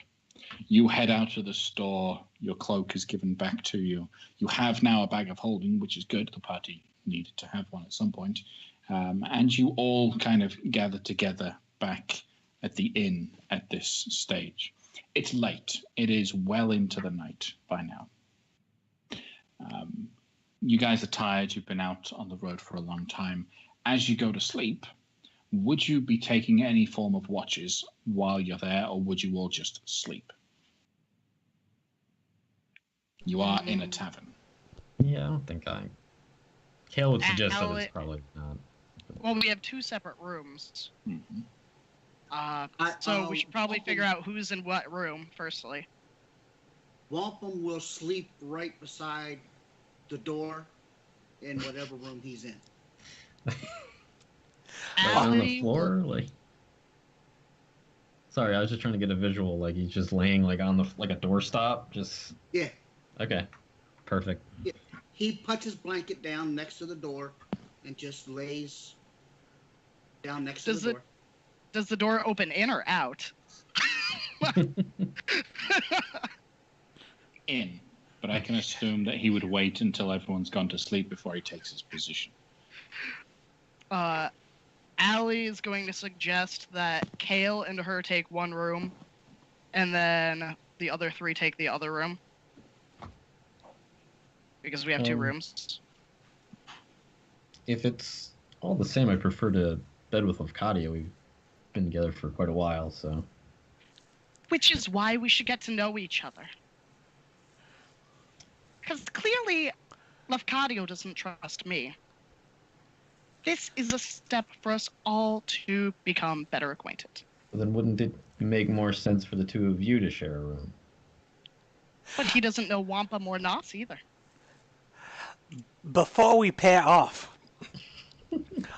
You head out to the store. Your cloak is given back to you. You have now a bag of holding, which is good. The party needed to have one at some point. And you all kind of gather together back at the inn at this stage. It's late. It is well into the night by now. You guys are tired. You've been out on the road for a long time. As you go to sleep, would you be taking any form of watches while you're there, or would you all just sleep? You are in a tavern. Yeah, I don't think Kale would suggest that Alex- it's probably not. Well, we have 2 separate rooms. Mm-hmm. So we should probably figure out who's in what room, firstly. Wampum will sleep right beside the door in whatever room he's in. Like on the Allie, floor, like. Sorry, I was just trying to get a visual. Like he's just laying like on like a doorstop. Just. Yeah. Okay. Perfect. Yeah. He puts his blanket down next to the door and just lays down next to the door. Does the door open in or out? In, but I can assume that he would wait until everyone's gone to sleep before he takes his position. Allie is going to suggest that Kale and her take one room, and then the other 3 take the other room. Because we have 2 rooms. If it's all the same, I prefer to bed with Lafcadia. We've been together for quite a while, so. Which is why we should get to know each other. Because clearly, Lafcadio doesn't trust me. This is a step for us all to become better acquainted. Then wouldn't it make more sense for the two of you to share a room? But he doesn't know Wampum or Nos either. Before we pair off,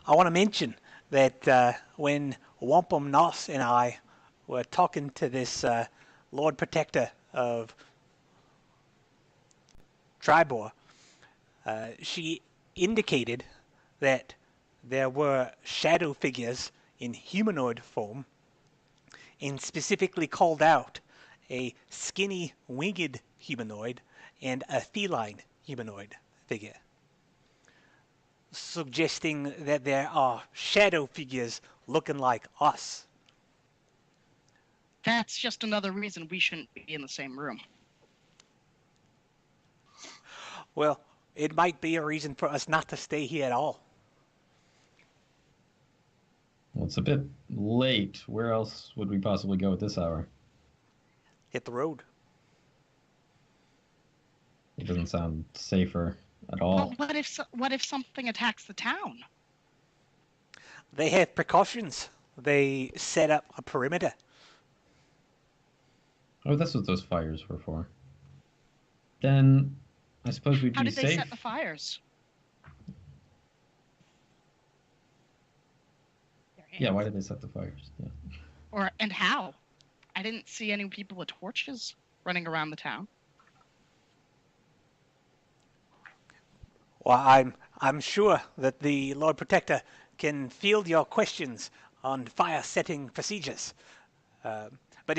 I want to mention that when Wampum, Nos, and I were talking to this Lord Protector of Triboar, she indicated that there were shadow figures in humanoid form, and specifically called out a skinny winged humanoid and a feline humanoid figure, suggesting that there are shadow figures looking like us. That's just another reason we shouldn't be in the same room. Well, it might be a reason for us not to stay here at all. Well, it's a bit late. Where else would we possibly go at this hour? Hit the road. It doesn't sound safer at all. Well, what if something attacks the town? They have precautions. They set up a perimeter. Oh, that's what those fires were for. Then I suppose we'd How be did they safe. set the fires? Yeah, why did they set the fires? Yeah. And how? I didn't see any people with torches running around the town. Well, I'm sure that the Lord Protector can field your questions on fire setting procedures. But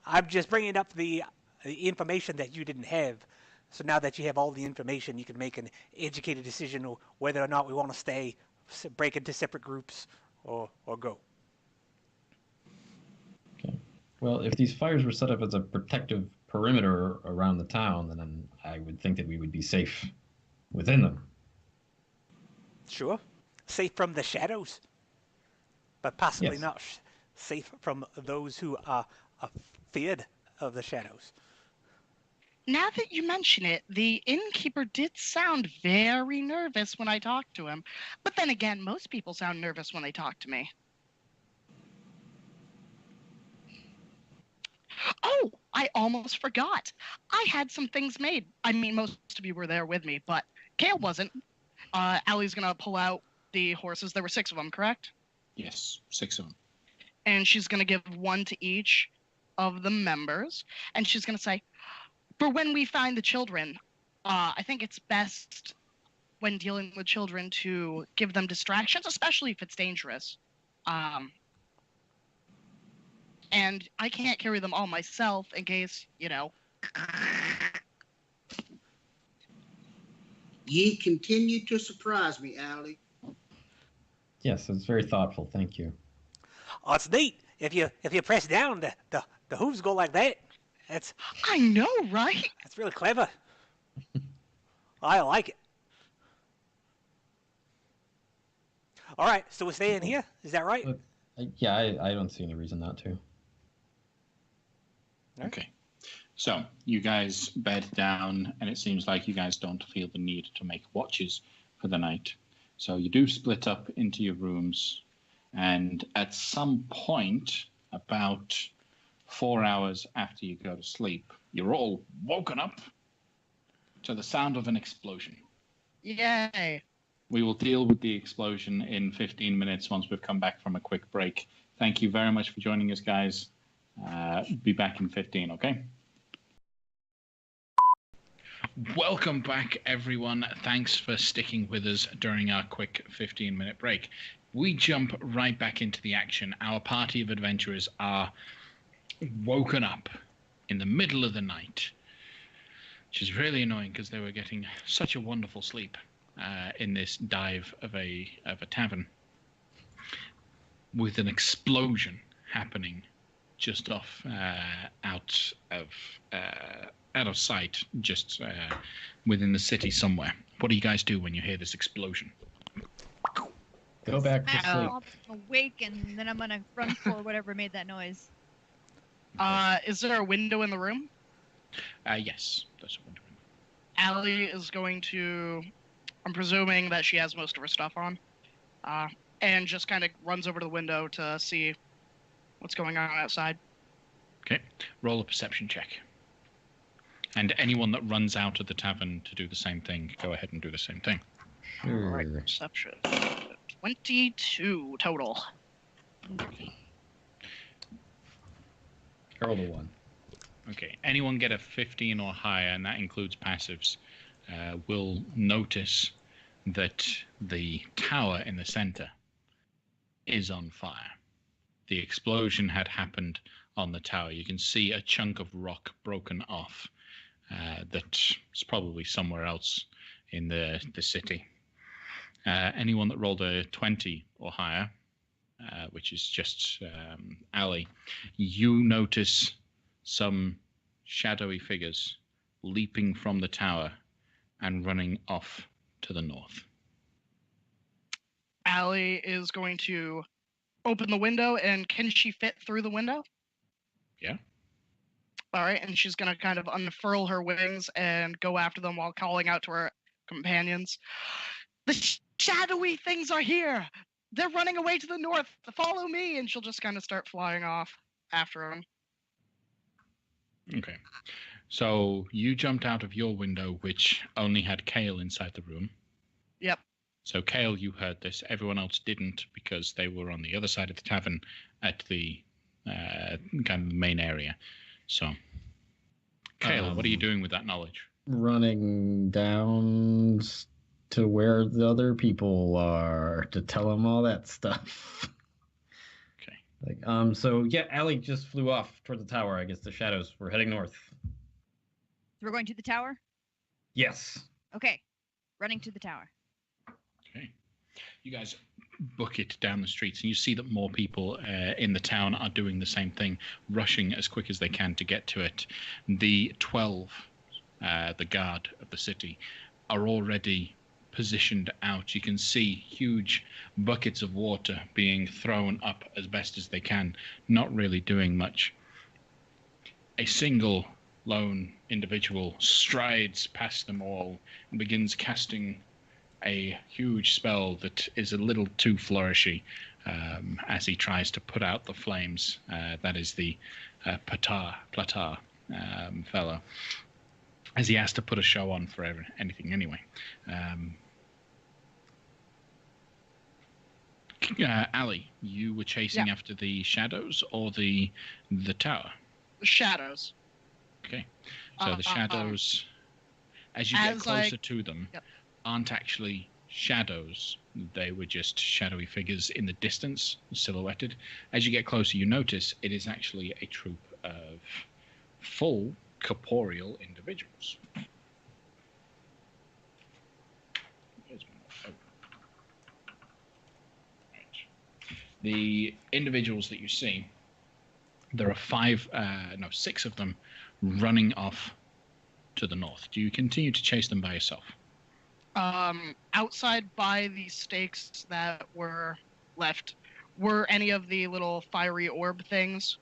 I'm just bringing up the information that you didn't have. So now that you have all the information, you can make an educated decision on whether or not we want to stay, break into separate groups, or go. Okay. Well, if these fires were set up as a protective perimeter around the town, then I would think that we would be safe within them. Sure. Safe from the shadows, but possibly Yes. not safe from those who are feared of the shadows. Now that you mention it, the innkeeper did sound very nervous when I talked to him. But then again, most people sound nervous when they talk to me. Oh, I almost forgot. I had some things made. I mean, most of you were there with me, but Kale wasn't. Allie's going to pull out the horses. There were 6 of them, correct? Yes, 6 of them. And she's going to give 1 to each of the members. And she's going to say, for when we find the children, I think it's best when dealing with children to give them distractions, especially if it's dangerous. And I can't carry them all myself in case, Ye continue to surprise me, Allie. Yes, it's very thoughtful. Thank you. Oh, it's neat. If you press down, the hooves go like that. I know, right? That's really clever. I like it. All right, so we're staying here. Is that right? But, I don't see any reason not to. Okay. So you guys bed down, and it seems like you guys don't feel the need to make watches for the night. So you do split up into your rooms, and at some point, about 4 hours after you go to sleep, you're all woken up to the sound of an explosion. Yay. We will deal with the explosion in 15 minutes once we've come back from a quick break. Thank you very much for joining us, guys. Be back in 15, okay? Welcome back, everyone. Thanks for sticking with us during our quick 15-minute break. We jump right back into the action. Our party of adventurers are woken up in the middle of the night, which is really annoying because they were getting such a wonderful sleep in this dive of a tavern, with an explosion happening just off out of sight, just within the city somewhere. What do you guys do when you hear this explosion? Go back to sleep. I'll awake and then I'm gonna run for whatever made that noise. Is there a window in the room? Yes, there's a window. Allie is going to, I'm presuming that she has most of her stuff on, and just kind of runs over to the window to see what's going on outside. Okay, roll a perception check. And anyone that runs out of the tavern to do the same thing, go ahead and do the same thing. All right, perception. 22 total. Roll the 1. Okay, anyone get a 15 or higher, and that includes passives, will notice that the tower in the center is on fire. The explosion had happened on the tower. You can see a chunk of rock broken off that's probably somewhere else in the city. Anyone that rolled a 20 or higher, which is just Ali, you notice some shadowy figures leaping from the tower and running off to the north. Allie is going to open the window, and can she fit through the window? Yeah. All right, and she's going to kind of unfurl her wings and go after them while calling out to her companions. The shadowy things are here! They're running away to the north! Follow me! And she'll just kind of start flying off after them. Okay. So you jumped out of your window, which only had Kale inside the room. Yep. So Kale, you heard this. Everyone else didn't because they were on the other side of the tavern at the kind of the main area. So, Kale, what are you doing with that knowledge? Running down to where the other people are to tell them all that stuff. Okay. So yeah, Allie just flew off toward the tower. I guess the shadows were heading north. So we're going to the tower? Yes. Okay. Running to the tower. Okay. You guys book it down the streets, and you see that more people in the town are doing the same thing, rushing as quick as they can to get to it. The 12, the guard of the city, are already positioned out. You can see huge buckets of water being thrown up as best as they can, not really doing much. A single lone individual strides past them all and begins casting a huge spell that is a little too flourishy as he tries to put out the flames. That is the Platar fellow, as he has to put a show on for anything anyway. Ali, you were chasing after the shadows or the tower? Shadows. Okay. So the shadows, as you get closer to them, aren't actually shadows. They were just shadowy figures in the distance, silhouetted. As you get closer, you notice it is actually a troop of full corporeal individuals. The individuals that you see, there are 6 of them running off to the north. Do you continue to chase them by yourself? Outside by the stakes that were left, were any of the little fiery orb things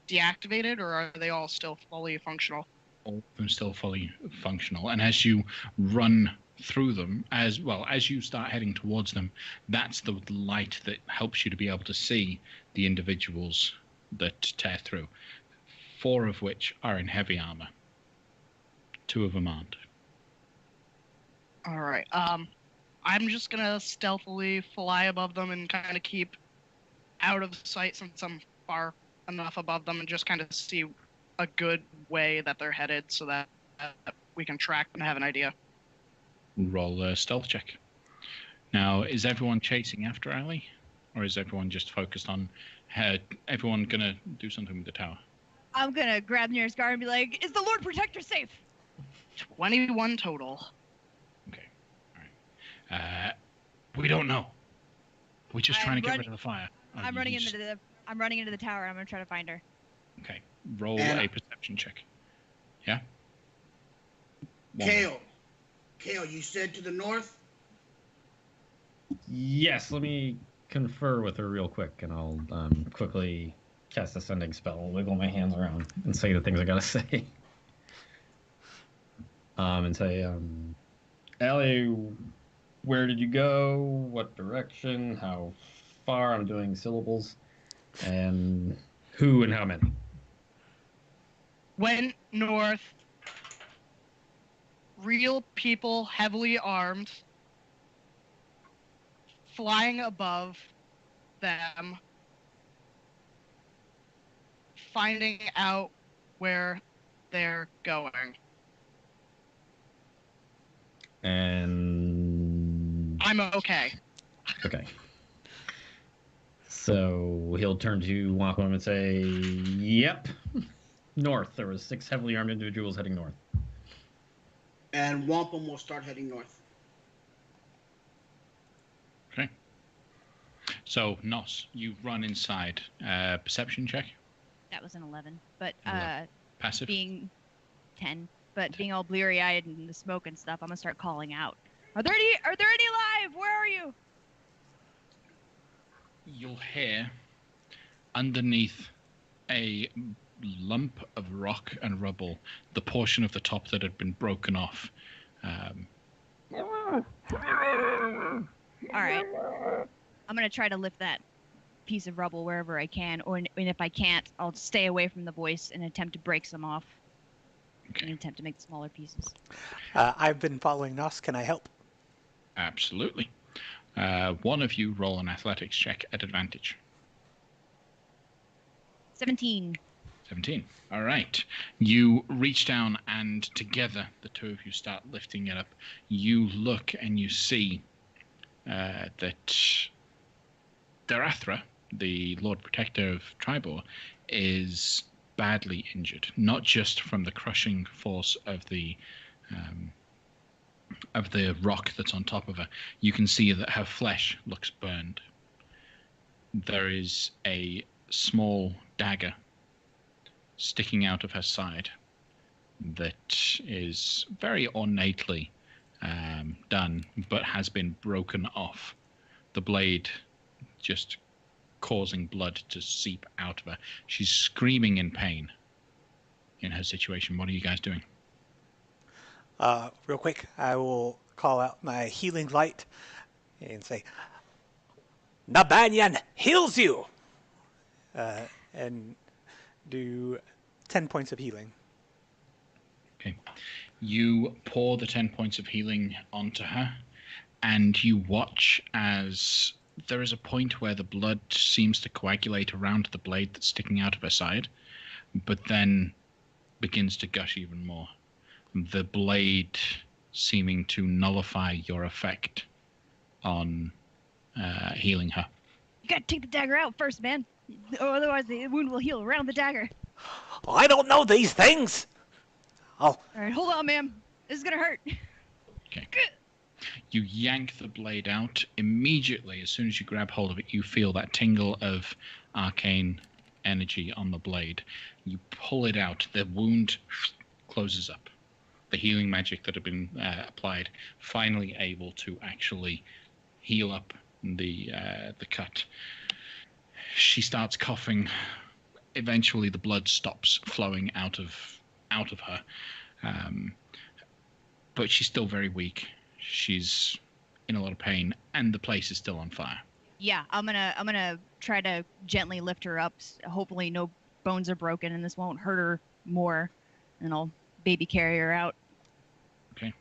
deactivated, or are they all still fully functional? All of them still fully functional. And as you run through them, as you start heading towards them, that's the light that helps you to be able to see the individuals that tear through. 4 of which are in heavy armor. 2 of them aren't. All right. I'm just gonna stealthily fly above them and kind of keep out of sight since I'm far enough above them, and just kind of see a good way that they're headed so that we can track and have an idea. Roll a stealth check. Now, is everyone chasing after Ali, or is everyone just focused on everyone gonna do something with the tower? I'm gonna grab the nearest guard and be like, "Is the Lord Protector safe?" 21 total. Okay. All right. We don't know. We're just trying to get rid of the fire. I'm running into the tower. I'm gonna try to find her. Okay. Roll a perception check. Yeah. Kale, you said to the north? Yes, let me confer with her real quick, and I'll quickly cast a sending spell, wiggle my hands around, and say the things I gotta say. and say, Allie, where did you go? What direction? How far? I'm doing syllables. And who and how many? Went north. Real people, heavily armed, flying above them, finding out where they're going. And I'm okay. okay. So he'll turn to Wampum and say, "Yep, north. There was 6 heavily armed individuals heading north." And Wampum will start heading north. Okay. So, Nos, you run inside. Perception check? That was an 11. But Passive? being 10, but being all bleary-eyed and the smoke and stuff, I'm gonna start calling out. Are there any alive? Where are you? You'll hear underneath a lump of rock and rubble, the portion of the top that had been broken off. All right. I'm gonna try to lift that piece of rubble wherever I can, and if I can't, I'll stay away from the voice and attempt to break some off. Okay. And attempt to make smaller pieces. I've been following Nos. Can I help? Absolutely. One of you roll an athletics check at advantage. 17. 17. All right. You reach down and together, the two of you start lifting it up. You look and you see that Darathra, the Lord Protector of Triboar, is badly injured, not just from the crushing force of the rock that's on top of her. You can see that her flesh looks burned. There is a small dagger sticking out of her side that is very ornately done, but has been broken off. The blade just causing blood to seep out of her. She's screaming in pain in her situation. What are you guys doing? Real quick, I will call out my healing light and say, Nabanyan heals you! And do 10 points of healing. Okay. You pour the 10 points of healing onto her, and you watch as there is a point where the blood seems to coagulate around the blade that's sticking out of her side, but then begins to gush even more. The blade seeming to nullify your effect on healing her. You gotta take the dagger out first, man. Or otherwise the wound will heal around the dagger. Oh, I don't know these things! All right, hold on, ma'am. This is gonna hurt. Okay. You yank the blade out. Immediately, as soon as you grab hold of it, you feel that tingle of arcane energy on the blade. You pull it out. The wound closes up. The healing magic that had been applied, finally able to actually heal up the cut. She starts coughing. Eventually, the blood stops flowing out of her, but she's still very weak. She's in a lot of pain, and the place is still on fire. Yeah, I'm gonna try to gently lift her up. Hopefully, no bones are broken, and this won't hurt her more. And I'll baby carry her out. Okay,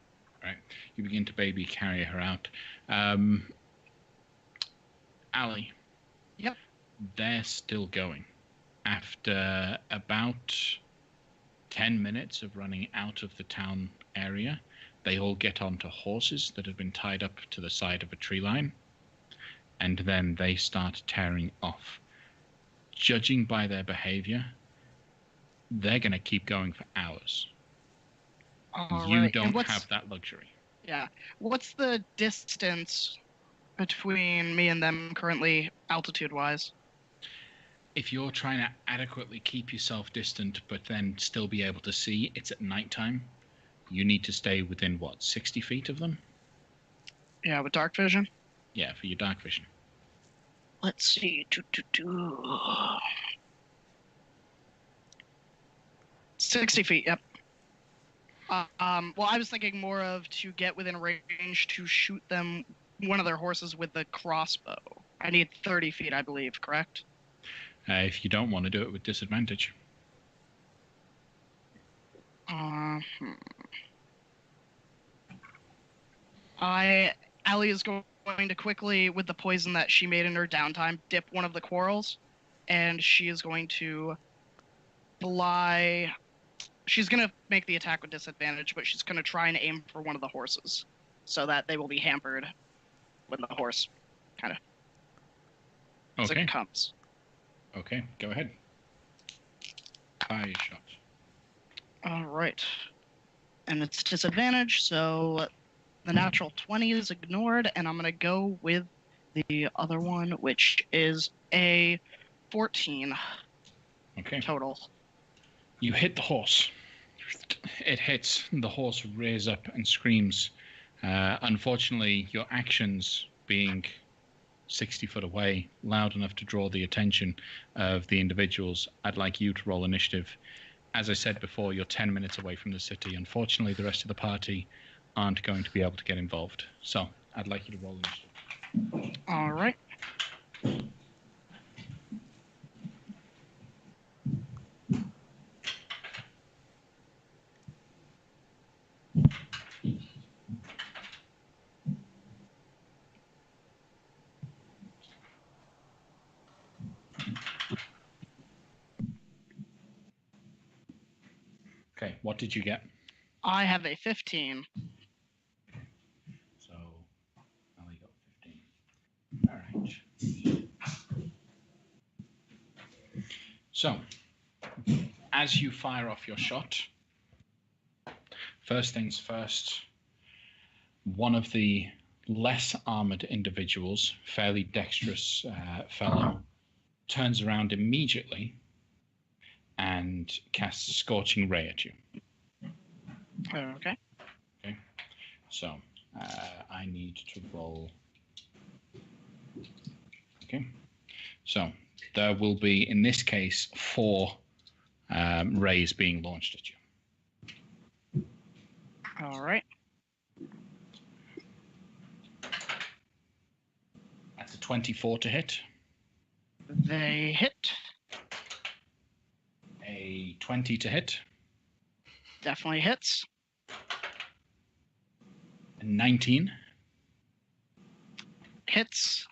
all right. You begin to baby carry her out. Allie. Yep. They're still going. After about 10 minutes of running out of the town area, they all get onto horses that have been tied up to the side of a tree line, and then they start tearing off. Judging by their behavior, they're going to keep going for hours. You don't have that luxury. Yeah. What's the distance between me and them currently, altitude-wise? If you're trying to adequately keep yourself distant but then still be able to see, it's at nighttime. You need to stay within, 60 feet of them? Yeah, with dark vision? Yeah, for your dark vision. Let's see. 60 feet, yep. Well, I was thinking more of to get within range to shoot them, one of their horses with the crossbow. I need 30 feet, I believe, correct? If you don't want to do it with disadvantage. Allie is going to quickly, with the poison that she made in her downtime, dip one of the quarrels, and she is going to fly. She's going to make the attack with disadvantage, but she's going to try and aim for one of the horses so that they will be hampered when the horse kind of as Okay. it comes. Okay, go ahead. Fire your shot. All right. And it's disadvantage, so the natural 20 is ignored, and I'm going to go with the other one, which is a 14 Okay. total. You hit the horse. It hits. The horse rears up and screams. Unfortunately, your actions being 60 foot away, loud enough to draw the attention of the individuals, I'd like you to roll initiative. As I said before, you're 10 minutes away from the city. Unfortunately, the rest of the party aren't going to be able to get involved. So I'd like you to roll initiative. All right. Okay, what did you get? I have a 15. So, Ali got 15. All right. So, as you fire off your shot, first things first, one of the less armored individuals, fairly dexterous fellow, turns around immediately and casts Scorching Ray at you. Okay. Okay. So, I need to roll. Okay. So, there will be, in this case, 4 rays being launched at you. All right. That's a 24 to hit, They hit. a 20 to hit, Definitely hits. a 19, Hits.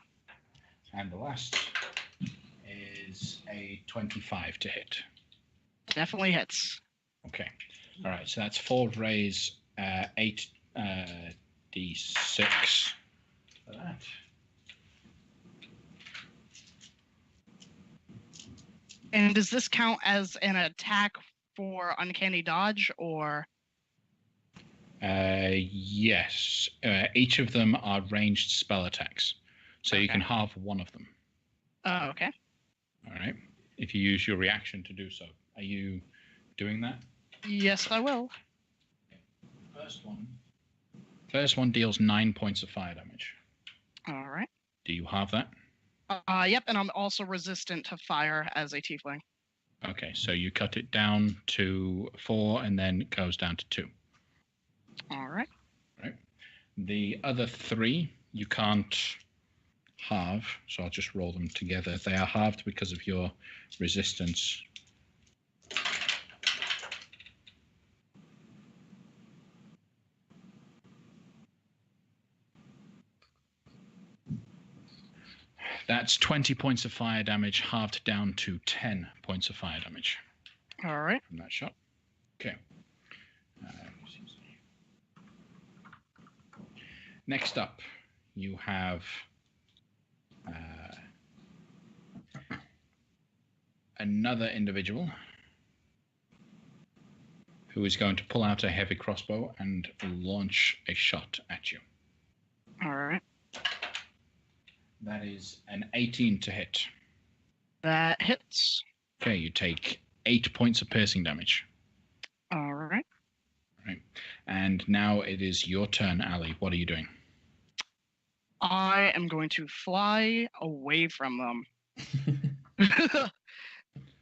and the last is a 25 to hit. Definitely hits. Okay. All right. So that's 4 rays, 8 d6 for that. And does this count as an attack for uncanny dodge, or? Yes. Each of them are ranged spell attacks, so you can halve one of them. Oh, okay. All right. If you use your reaction to do so, are you doing that? Yes, I will. First one deals 9 points of fire damage. All right. Do you halve that? Yep, and I'm also resistant to fire as a tiefling. Okay, so you cut it down to 4, and then it goes down to 2. All right. Right. The other 3 you can't halve, so I'll just roll them together. They are halved because of your resistance. That's 20 points of fire damage, halved down to 10 points of fire damage All right. from that shot. Okay. Next up, you have another individual who is going to pull out a heavy crossbow and launch a shot at you. All right. That is an 18 to hit. That hits. Okay, you take 8 points of piercing damage. All right. Right. And now it is your turn, Ali. What are you doing? I am going to fly away from them.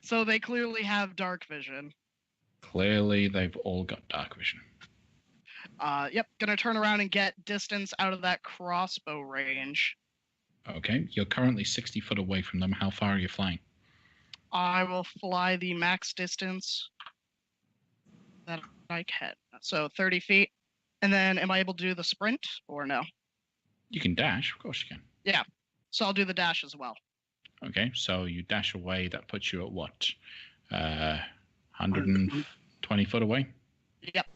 So they clearly have dark vision. Clearly, they've all got dark vision. Yep, gonna turn around and get distance out of that crossbow range. Okay, you're currently 60 foot away from them. How far are you flying? I will fly the max distance that I can. So 30 feet. And then am I able to do the sprint or no? You can dash, of course you can. Yeah. So I'll do the dash as well. Okay, so you dash away. That puts you at what? 120 foot away? Yep.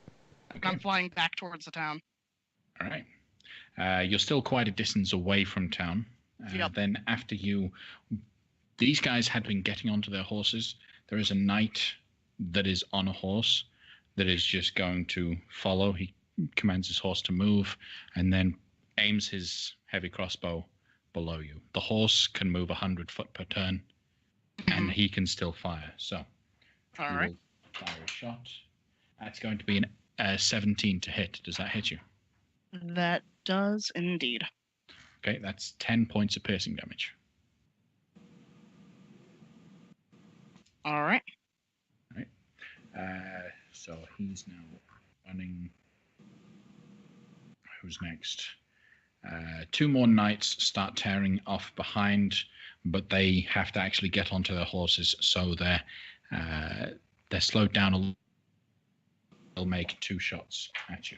Okay. I'm flying back towards the town. All right. You're still quite a distance away from town. Yep. Then after you... These guys had been getting onto their horses. There is a knight that is on a horse that is just going to follow. He commands his horse to move and then aims his heavy crossbow below you. The horse can move 100 foot per turn, and he can still fire. So, All right. fire a shot. That's going to be a 17 to hit. Does that hit you? That does indeed. Okay, that's 10 points of piercing damage. All right. So he's now running. Who's next? Two more knights start tearing off behind, but they have to actually get onto their horses, so they're slowed down a little. They'll make 2 shots at you.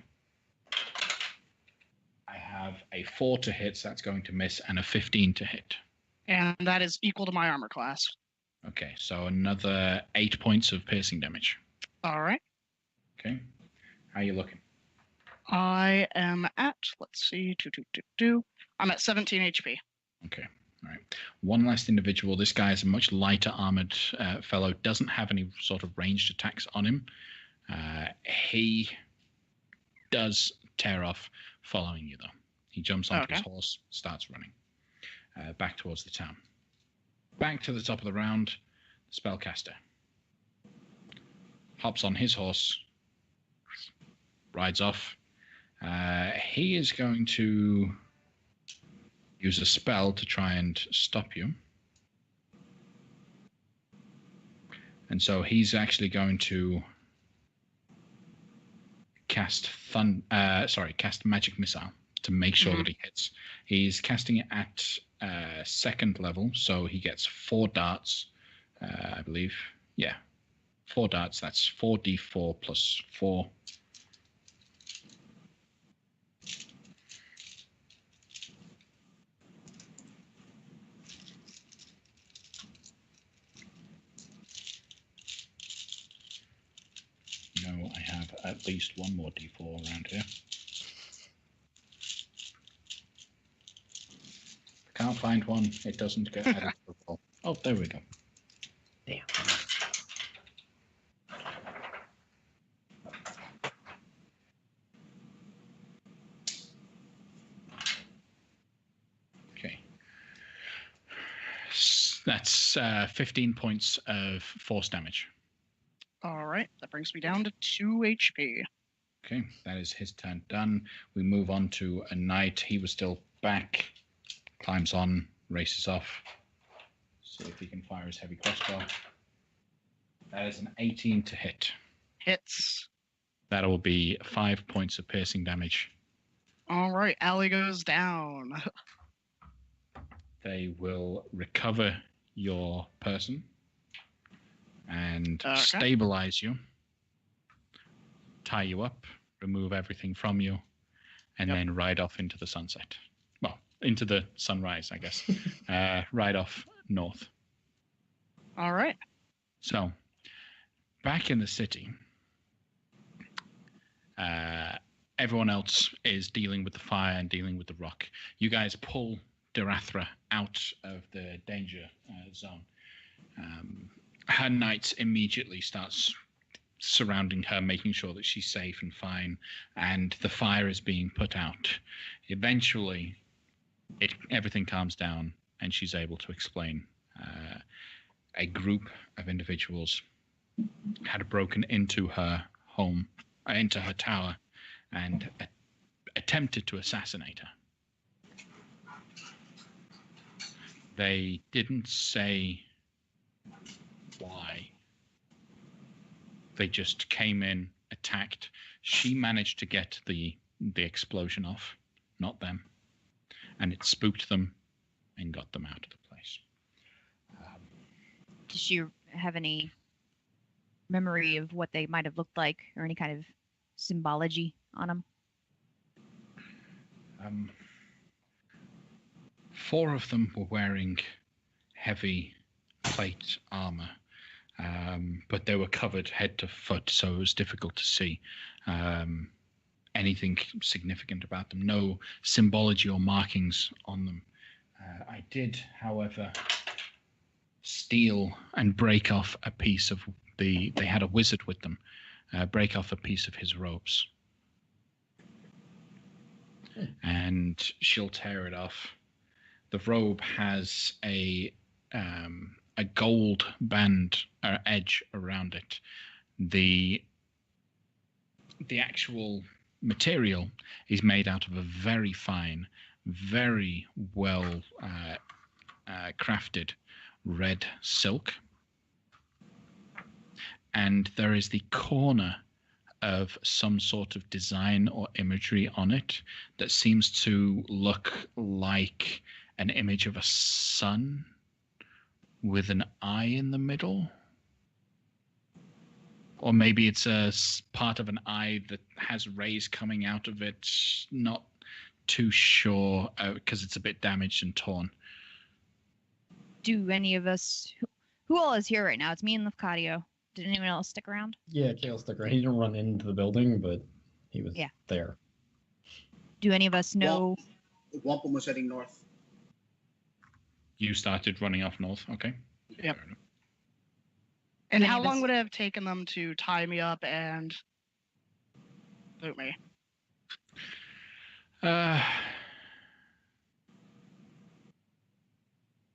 I have a 4 to hit, so that's going to miss, and a 15 to hit. And that is equal to my armor class. Okay, so another 8 points of piercing damage. All right. Okay, how are you looking? I am at, let's see, I'm at 17 HP. Okay, all right. One last individual. This guy is a much lighter armored fellow. Doesn't have any sort of ranged attacks on him. He does tear off following you, though. He jumps onto his horse, starts running back towards the town. Back to the top of the round, the spellcaster hops on his horse, rides off. He is going to use a spell to try and stop you. And so he's actually going to cast magic missile to make sure that he hits. He's casting it at second level, so he gets 4 darts, I believe. Yeah, 4 darts. That's 4d4 plus 4. No, I have at least one more d4 around here. Can't find one. It doesn't get added to the roll. Oh, there we go. Damn. Okay. That's 15 points of force damage. All right. That brings me down to 2 HP. Okay, that is his turn done. We move on to a knight. He was still back. Climbs on, races off. See if he can fire his heavy crossbow. That is an 18 to hit. Hits. That will be 5 points of piercing damage. All right. Allie goes down. They will recover your person and stabilize you, tie you up, remove everything from you, and then ride off into the sunset. Well, into the sunrise, I guess. Ride off north. All right. So, back in the city, everyone else is dealing with the fire and dealing with the rock. You guys pull Dirathra out of the danger zone. Her knights immediately starts surrounding her, making sure that she's safe and fine, and the fire is being put out. Eventually, everything calms down, and she's able to explain. A group of individuals had broken into her home, into her tower, and attempted to assassinate her. They didn't say why. They just came in, attacked. She managed to get the explosion off, not them, and it spooked them and got them out of the place. Does she have any memory of what they might have looked like, or any kind of symbology on them? 4 of them were wearing heavy plate armor, but they were covered head to foot, so it was difficult to see anything significant about them. No symbology or markings on them. I did, however, steal and break off a piece of they had a wizard with them, break off a piece of his robes. And she'll tear it off. The robe has a gold band or edge around it. The actual material is made out of a very fine, very well crafted red silk. And there is the corner of some sort of design or imagery on it that seems to look like an image of a sun with an eye in the middle. Or maybe it's a part of an eye that has rays coming out of it. Not too sure because it's a bit damaged and torn. Do any of us... Who all is here right now? It's me and Lafcadio. Did anyone else stick around? Yeah, Kale stuck around. He didn't run into the building, but he was there. Do any of us know... Wampum was heading north. You started running off north, okay? Yep. And how long would it have taken them to tie me up and loot me?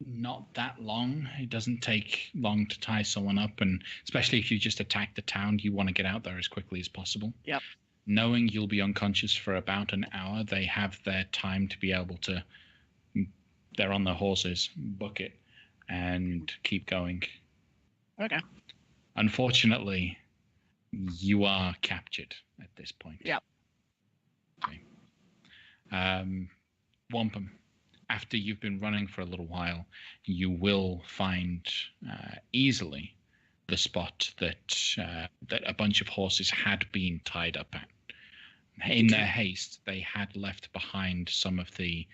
Not that long. It doesn't take long to tie someone up, and especially if you just attack the town, you want to get out there as quickly as possible. Yep. Knowing you'll be unconscious for about an hour, they have their time to be able to... They're on their horses, book it, and keep going. Okay. Unfortunately, you are captured at this point. Yep. Okay. Wampum, after you've been running for a little while, you will find easily the spot that a bunch of horses had been tied up at. In their haste, they had left behind some of the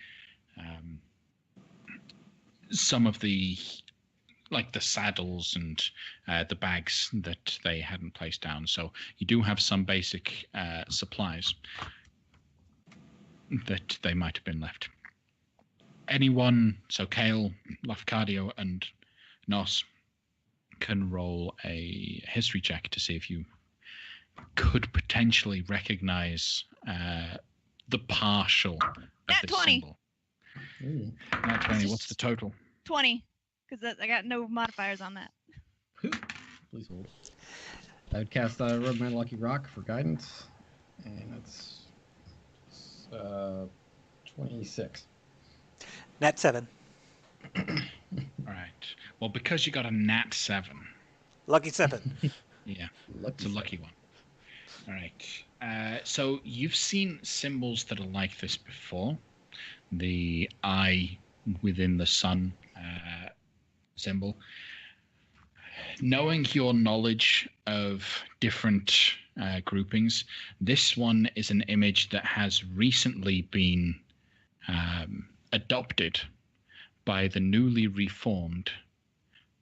like the saddles and the bags that they hadn't placed down. So you do have some basic supplies that they might have been left. Anyone, so Kale, Lafcadio, and Nos can roll a history check to see if you could potentially recognize the partial of Nat this 20. symbol. Nat 20. What's the total? 20, because I got no modifiers on that. Please hold. I would cast Rub My Lucky Rock for guidance, and that's 26. Nat 7. All right. Well, because you got a nat 7. Lucky 7. Yeah, it's a lucky one. All right. So you've seen symbols that are like this before. The eye within the sun symbol. Knowing your knowledge of different groupings, this one is an image that has recently been adopted by the newly reformed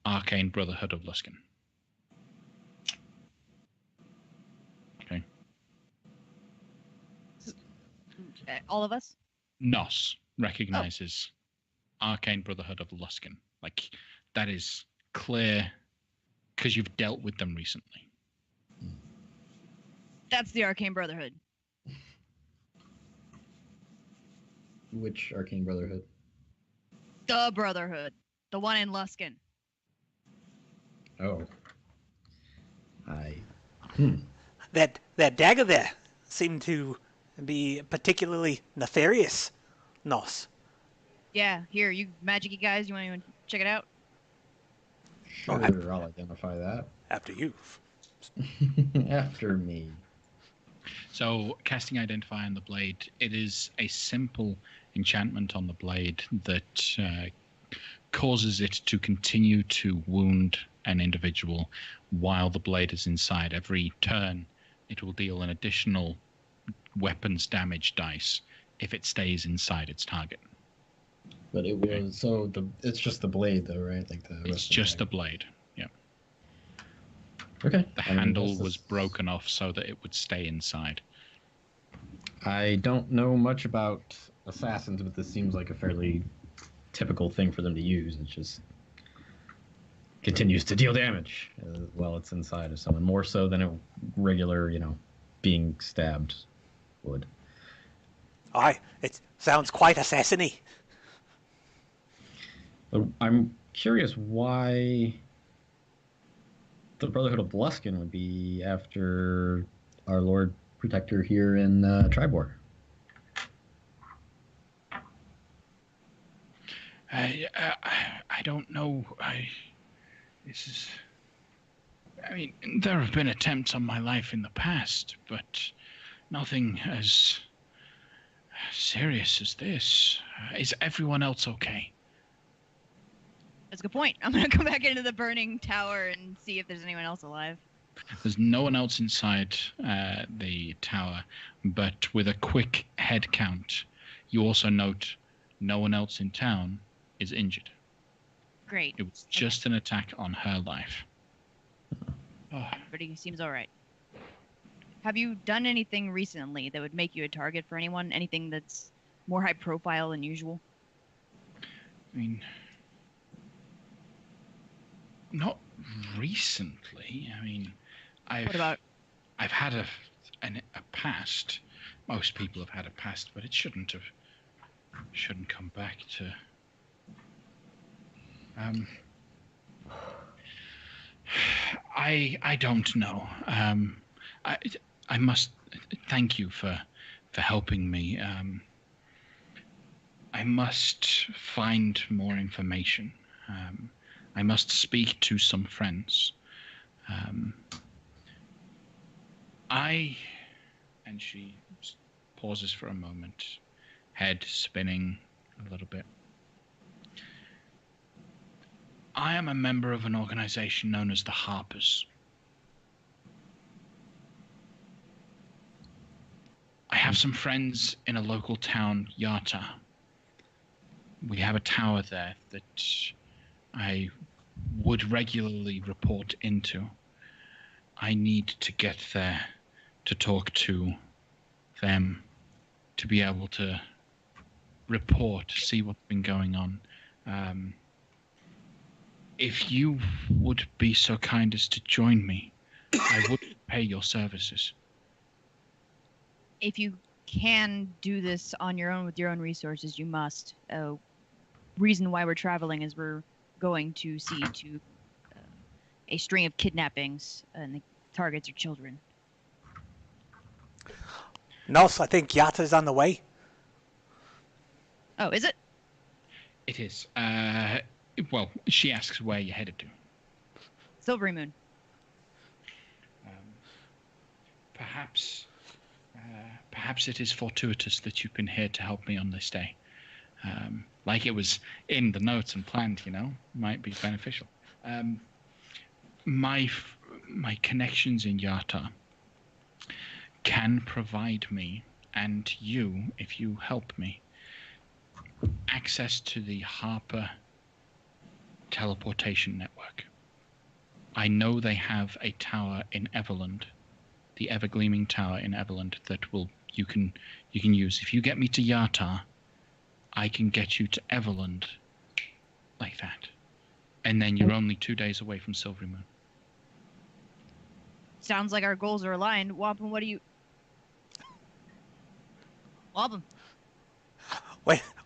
Arcane Brotherhood of Luskan. Okay. All of us? Nos recognizes Arcane Brotherhood of Luskan. Like, that is clear because you've dealt with them recently. That's the Arcane Brotherhood. Which Arcane Brotherhood? The Brotherhood. The one in Luskan. Oh. That dagger there seemed to be particularly nefarious, Nos. Yeah, here, you magic-y guys, you want to check it out? Sure, I'll identify that. After you. After me. So, casting Identify on the blade, it is a simple enchantment on the blade that causes it to continue to wound an individual while the blade is inside. Every turn, it will deal an additional weapons damage dice if it stays inside its target. But it was it's just the blade though, right? Like It's just a blade. Yeah. Okay. The handle was broken off so that it would stay inside. I don't know much about assassins, but this seems like a fairly typical thing for them to use. It just continues to deal damage while it's inside of someone, more so than a regular, being stabbed would. Aye, it sounds quite assassiny. But I'm curious why the Brotherhood of Bluskin would be after our Lord Protector here in Triboar. I don't know. There have been attempts on my life in the past, but nothing as serious as this. Is everyone else okay? That's a good point. I'm gonna go back into the burning tower and see if there's anyone else alive. There's no one else inside the tower, but with a quick head count, you also note no one else in town is injured. Great. It was just an attack on her life. Oh. Everybody seems all right. Have you done anything recently that would make you a target for anyone? Anything that's more high profile than usual? Not recently. What about? I've had a past. Most people have had a past, but it shouldn't come back to. I don't know. I must thank you for helping me. I must find more information. I must speak to some friends. And she pauses for a moment, head spinning a little bit. I am a member of an organization known as the Harpers. I have some friends in a local town, Yarta. We have a tower there that I would regularly report into. I need to get there to talk to them, to be able to report, see what's been going on. If you would be so kind as to join me, I would pay your services. If you can do this on your own with your own resources, you must. Reason why we're traveling is we're going to see to a string of kidnappings, and the targets are children. Nos, I think Yata's on the way. Oh, is it? It is. Well, she asks where you're headed to. Silvery Moon. Perhaps it is fortuitous that you've been here to help me on this day. Like it was in the notes and planned, might be beneficial. My connections in Yarta can provide me, and you, if you help me, access to the Harper teleportation network. I know they have a tower in Everland, the Evergleaming Tower in Everland, that you can use. If you get me to Yarta, I can get you to Everland like that. And then you're only 2 days away from Silvery Moon. Sounds like our goals are aligned. Wampum, what do you... Wampum.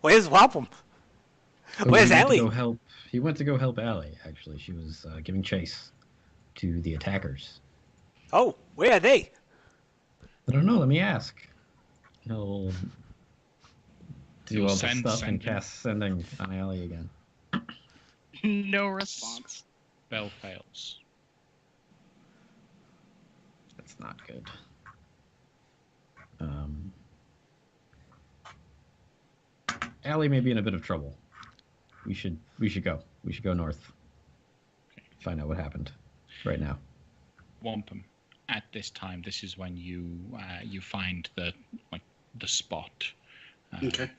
Where's Wampum? Where's Ellie? He went to go help Allie, actually. She was giving chase to the attackers. Oh, where are they? I don't know. Let me ask. He'll do all the stuff and sending. cast sending on Allie again. No response. Spell fails. That's not good. Allie may be in a bit of trouble. We should go. We should go north. Find out what happened right now. Wampum. At this time, this is when you find the spot. Okay.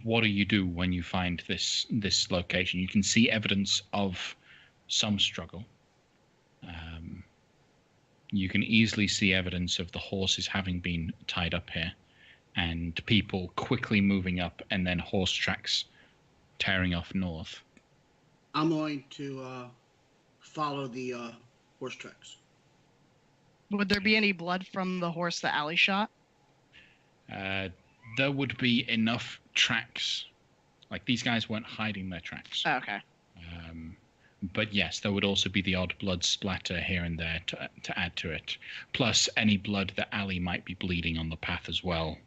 What do you do when you find this location? You can see evidence of some struggle. You can easily see evidence of the horses having been tied up here, and people quickly moving up, and then horse tracks tearing off north. I'm going to follow the horse tracks. Would there be any blood from the horse that Allie shot? There would be enough tracks. Like, these guys weren't hiding their tracks. Oh, okay. But yes, there would also be the odd blood splatter here and there to add to it. Plus any blood that Allie might be bleeding on the path as well.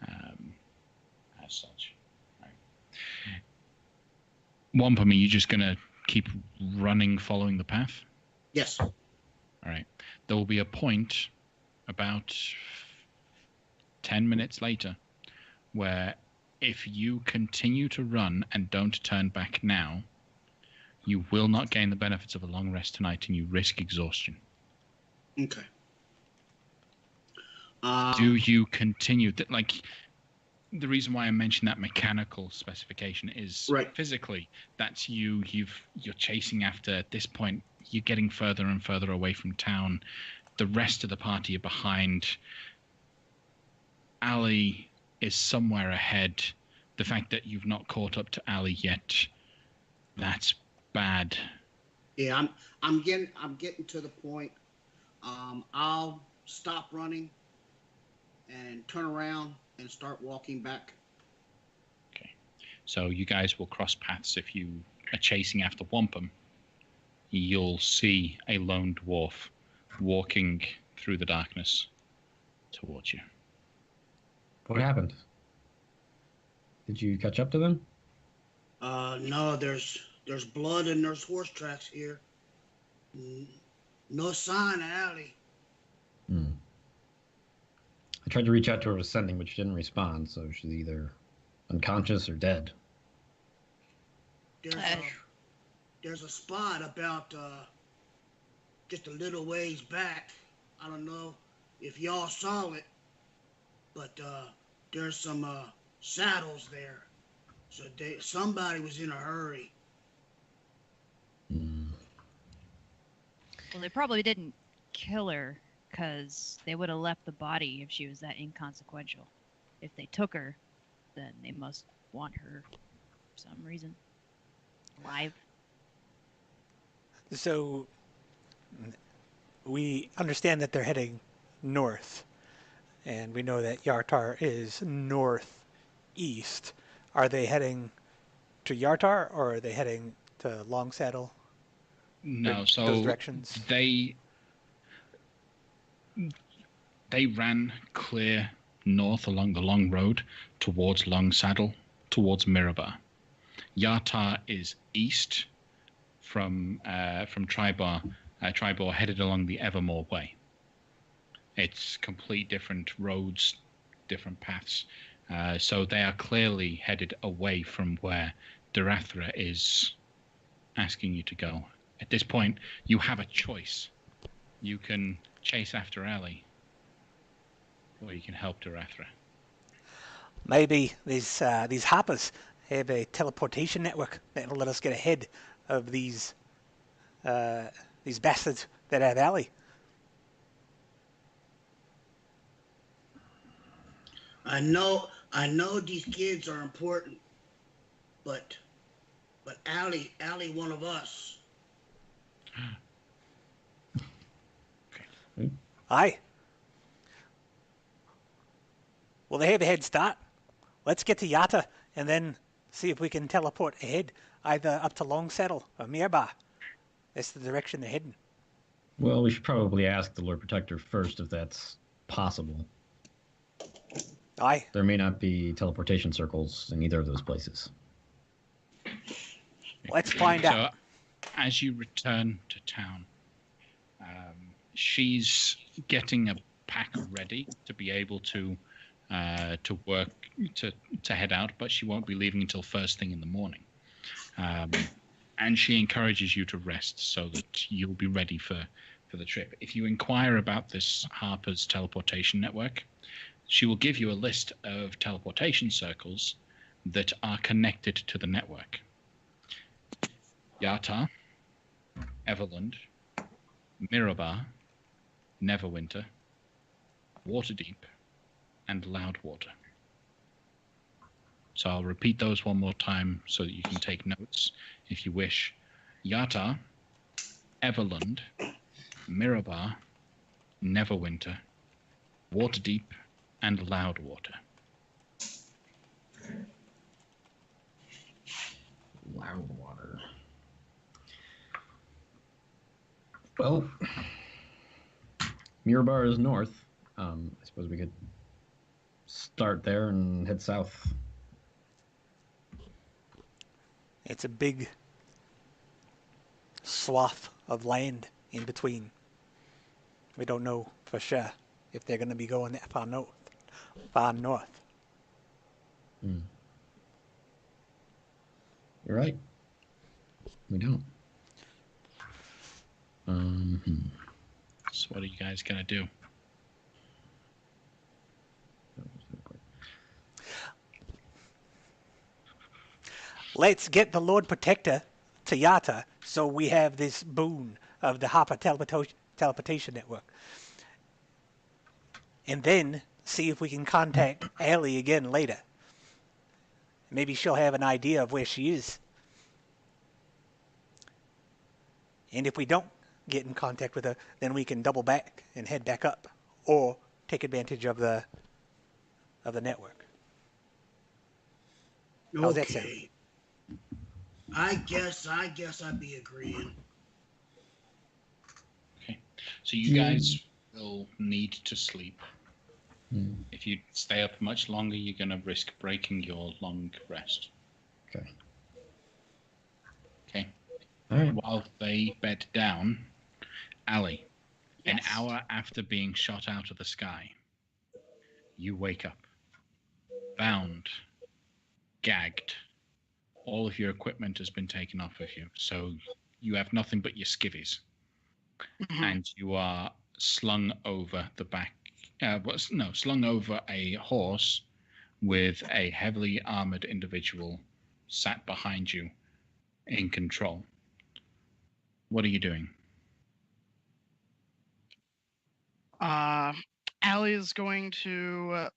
As such. Right. Wampum, are you just going to keep running following the path? Yes. All right. There will be a point about 10 minutes later where if you continue to run and don't turn back now, you will not gain the benefits of a long rest tonight and you risk exhaustion. Okay. Do you continue? The reason why I mentioned that mechanical specification is right. Physically, that's you're chasing after. At this point, you're getting further and further away from town. The rest of the party are behind. Allie is somewhere ahead. The fact that you've not caught up to Allie yet, that's bad. Yeah, I'm getting to the point. I'll stop running and turn around and start walking back. Okay. So you guys will cross paths. If you are chasing after Wampum, you'll see a lone dwarf walking through the darkness towards you. What happened? Did you catch up to them? No, there's blood and there's horse tracks here. No sign of Allie. I tried to reach out to her ascending, but she didn't respond, so she's either unconscious or dead. There's a spot about just a little ways back. I don't know if y'all saw it, but there's some saddles there. So somebody was in a hurry. Well, they probably didn't kill her because they would have left the body if she was that inconsequential. If they took her, then they must want her for some reason alive. So we understand that they're heading north, and we know that Yartar is northeast. Are they heading to Yartar, or are they heading to Long Saddle? No, so those directions. They ran clear north along the long road towards Long Saddle, towards Mirabar. Yartar is east from Triboar. Triboar headed along the Evermore Way. It's complete different roads, different paths. So they are clearly headed away from where Darathra is asking you to go. At this point, you have a choice. You can chase after Allie, or you can help Darathra. Maybe these hoppers have a teleportation network that will let us get ahead of these bastards that have Allie. I know these kids are important, but Allie one of us. Aye. Well, they have a head start. Let's get to Yata and then see if we can teleport ahead, either up to Long Saddle or Mirbar. That's the direction they're heading. Well, we should probably ask the Lord Protector first if that's possible. Aye. There may not be teleportation circles in either of those places. Let's find out. As you return to town, she's getting pack ready to be able to work to head out, but she won't be leaving until first thing in the morning. And she encourages you to rest so that you'll be ready for the trip. If you inquire about this Harper's teleportation network, she will give you a list of teleportation circles that are connected to the network. Yata, Everland, Mirabar, Neverwinter, Waterdeep, and Loudwater. So I'll repeat those one more time so that you can take notes if you wish. Yata, Everland, Mirabar, Neverwinter, Waterdeep, and Loudwater. Loudwater. Well, Mirabar is north. I suppose we could start there and head south. It's a big swath of land in between. We don't know for sure if they're going to be going that far north. You're right. We don't. So what are you guys going to do? Let's get the Lord Protector to Yata so we have this boon of the Harper teleportation network. And then see if we can contact Allie again later. Maybe she'll have an idea of where she is. And if we don't get in contact with her, then we can double back and head back up or take advantage of the network. How's that sound? Okay. I guess I'd be agreeing. Okay. So you guys will need to sleep. If you stay up much longer, you're going to risk breaking your long rest. Okay. Okay. All right. While they bed down, Allie, Yes. an hour after being shot out of the sky, you wake up, bound, gagged. All of your equipment has been taken off of you, so you have nothing but your skivvies, and you are slung over the back. Slung over a horse with a heavily armored individual sat behind you in control. What are you doing? Allie is going to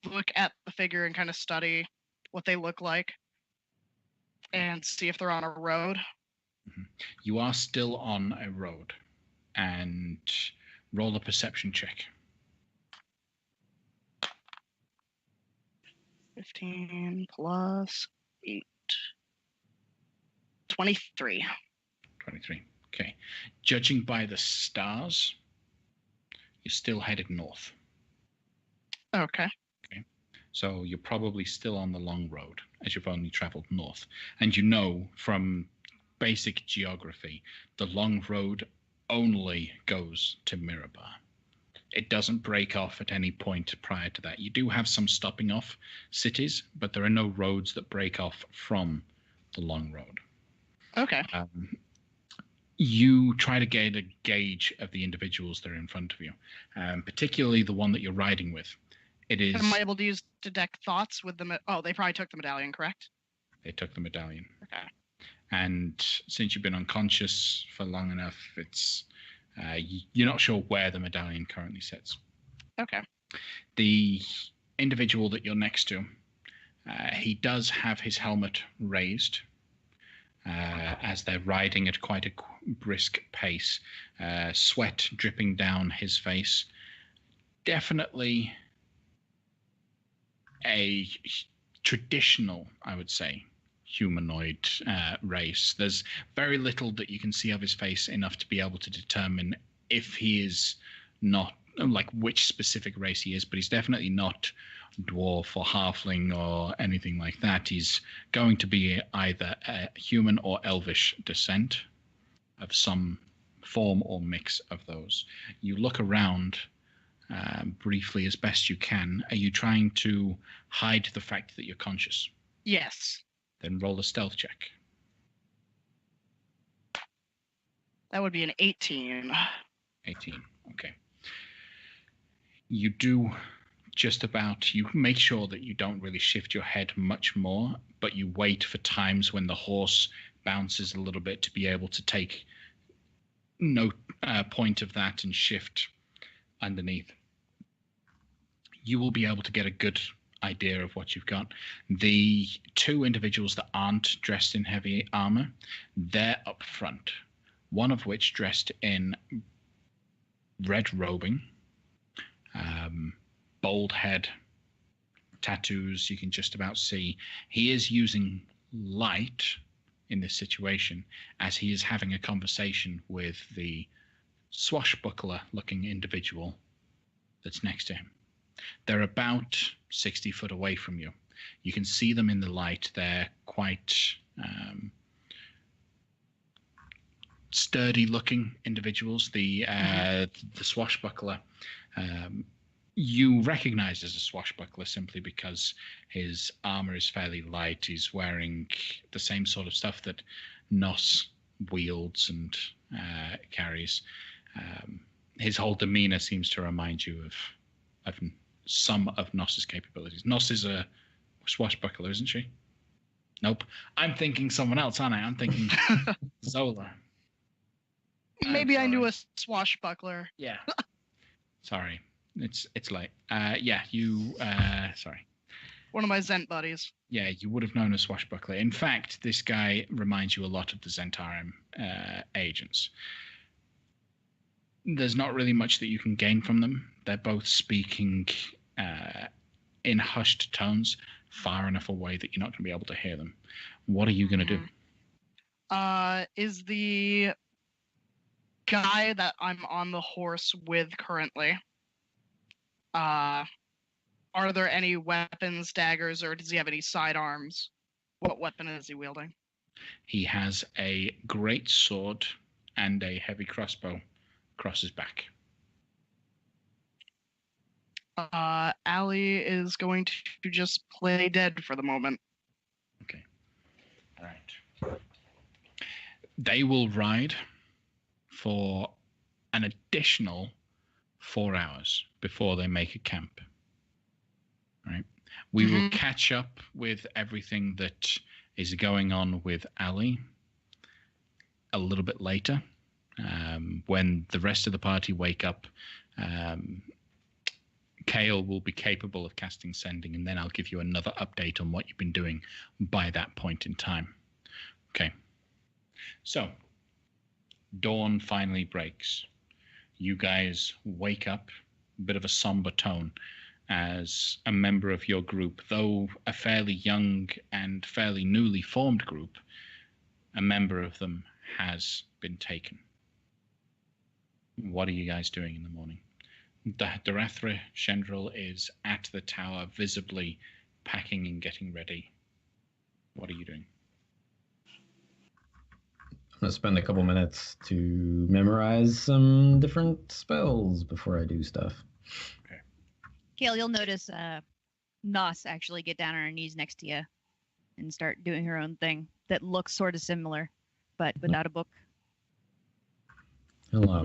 look at the figure and kind of study what they look like and see if they're on a road. You are still on a road, and roll a perception check. 15 plus 8. 23. 23. Okay. Judging by the stars, you're still headed north. Okay. So you're probably still on the long road, as you've only traveled north. And you know from basic geography, the long road only goes to Mirabar. It doesn't break off at any point prior to that. You do have some stopping off cities, but there are no roads that break off from the long road. Okay. You try to get a gauge of the individuals that are in front of you, particularly the one that you're riding with. It is. Am I able to use detect thoughts with them? Oh, they probably took the medallion, correct? They took the medallion. Okay. And since you've been unconscious for long enough, it's you're not sure where the medallion currently sits. Okay. The individual that you're next to, he does have his helmet raised as they're riding at quite a brisk pace, sweat dripping down his face. Definitely a traditional, I would say, humanoid race. There's very little that you can see of his face enough to be able to determine if he is not, like which specific race he is, but he's definitely not dwarf or halfling or anything like that. He's going to be either a human or elvish descent of some form or mix of those. You look around briefly as best you can. Are you trying to hide the fact that you're conscious? Yes. Then roll a stealth check. That would be an 18. 18. Okay. You do just about, you make sure that you don't really shift your head much more, but you wait for times when the horse bounces a little bit to be able to take no point of that and shift underneath. You will be able to get a good idea of what you've got. The two individuals that aren't dressed in heavy armor, they're up front. One of which dressed in red robing, bald head, tattoos you can just about see. He is using light in this situation as he is having a conversation with the swashbuckler-looking individual that's next to him. They're about 60 foot away from you. You can see them in the light. They're quite sturdy-looking individuals. The swashbuckler, you recognize as a swashbuckler simply because his armor is fairly light. He's wearing the same sort of stuff that Nos wields and carries. His whole demeanor seems to remind you of some of Nos's capabilities. Nos is a swashbuckler, isn't she? Nope. I'm thinking someone else, aren't I? I'm thinking Zola. Maybe I knew a swashbuckler. Yeah. Sorry. It's late. Sorry. One of my Zent buddies. Yeah, you would have known a swashbuckler. In fact, this guy reminds you a lot of the Zentarim agents. There's not really much that you can gain from them. They're both speaking in hushed tones, far enough away that you're not going to be able to hear them. What are you going to do? Is the guy that I'm on the horse with currently, are there any weapons, daggers, or does he have any sidearms? What weapon is he wielding? He has a great sword and a heavy crossbow across his back. Allie is going to just play dead for the moment. Okay. All right. They will ride for an additional 4 hours before they make a camp. All right. We will catch up with everything that is going on with Allie a little bit later. When the rest of the party wake up, Kale will be capable of casting Sending, and then I'll give you another update on what you've been doing by that point in time. Okay. So, dawn finally breaks. You guys wake up, a bit of a somber tone, as a member of your group, though a fairly young and fairly newly formed group, a member of them has been taken. What are you guys doing in the morning? Darathra Shendril is at the tower, visibly packing and getting ready. What are you doing? I'm going to spend a couple minutes to memorize some different spells before I do stuff. Okay. Kale, you'll notice Nos actually get down on her knees next to you and start doing her own thing that looks sort of similar, but without a book. Hello.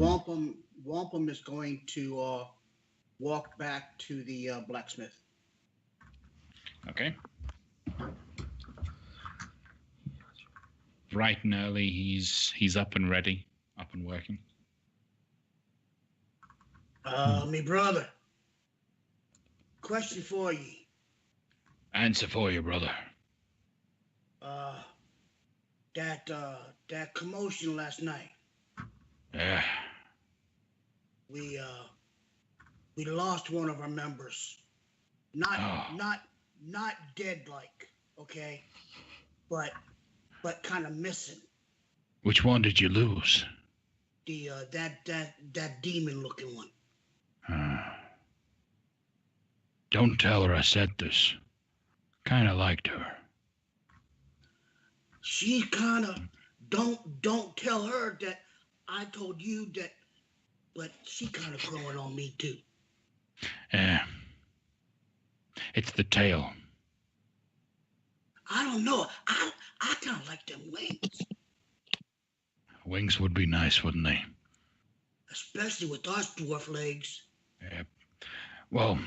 Wampum is going to walk back to the blacksmith. Okay. Bright and early, he's up and ready, up and working. Me brother. Question for ye. Answer for you, brother. That commotion last night. Yeah. We lost one of our members. Not dead like, okay? But kind of missing. Which one did you lose? The that demon looking one. Don't tell her I said this. Kinda liked her. She kinda don't tell her that I told you that, but she kinda growing on me too. It's the tail. I don't know. I kind of like them wings, Wings would be nice, wouldn't they? especially with our dwarf legs. Well,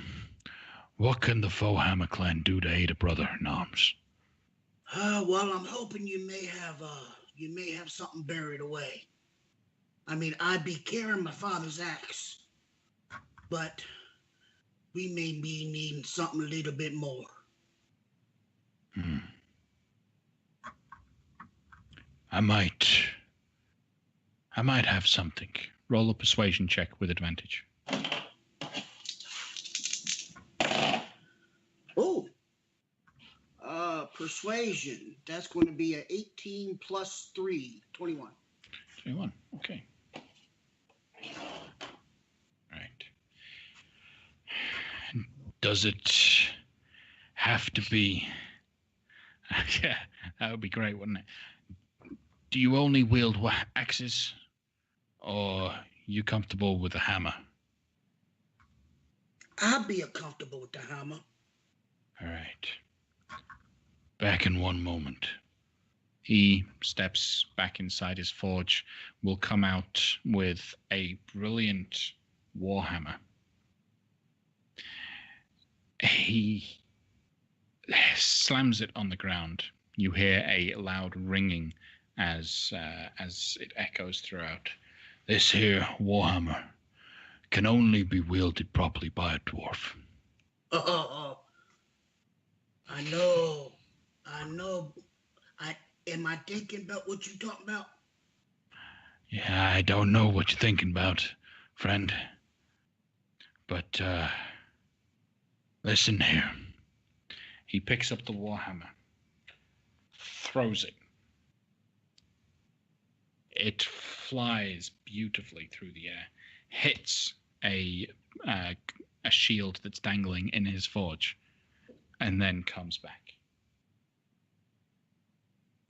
what can the Fohammer clan do to aid a brother in arms? Well, I'm hoping you may have something buried away. I mean, I'd be carrying my father's axe, but we may be needing something a little bit more. I might have something. Roll a persuasion check with advantage. Oh, persuasion. That's going to be a 18 plus 3, 21. 21. Okay. Right. Does it have to be? Yeah, that would be great, wouldn't it? Do you only wield axes, or you comfortable with a hammer? I'd be comfortable with the hammer. All right. Back in one moment. He steps back inside his forge, will come out with a brilliant warhammer. He slams it on the ground. You hear a loud ringing as it echoes throughout. This here warhammer can only be wielded properly by a dwarf. I know. Am I thinking about what you talking about? Yeah, I don't know what you're thinking about, friend. But, listen here. He picks up the warhammer, throws it. It flies beautifully through the air, hits a shield that's dangling in his forge, and then comes back.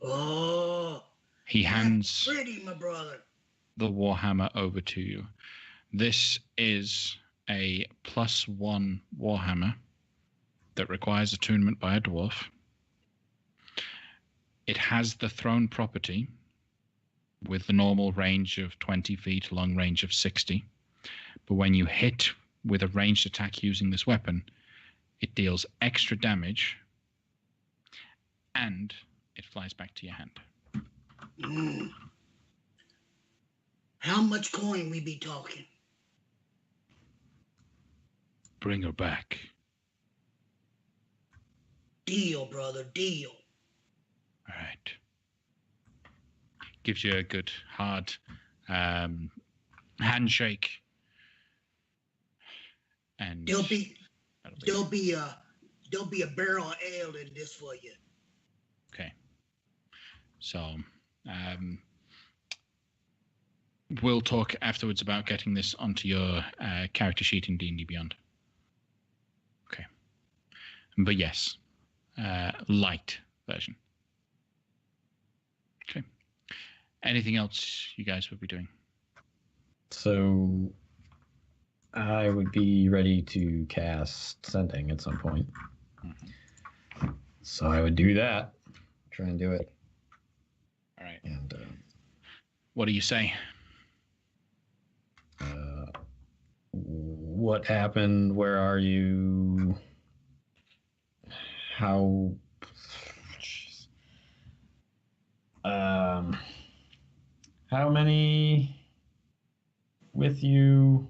Oh, He hands pretty, my brother. the warhammer over to you. This is a +1 warhammer that requires attunement by a dwarf. It has the thrown property with the normal range of 20 feet, long range of 60. But when you hit with a ranged attack using this weapon, it deals extra damage and it flies back to your hand. How much coin we be talking? Bring her back. Deal, brother, deal. All right. Gives you a good hard handshake. And There'll be a barrel of ale in this for you. Okay. So, we'll talk afterwards about getting this onto your character sheet in D&D Beyond. Okay. But yes, light version. Okay. Anything else you guys would be doing? So I would be ready to cast Sending at some point. Mm-hmm. So I would do that. Try and do it. All right. And what do you say? What happened? Where are you? How? How many with you?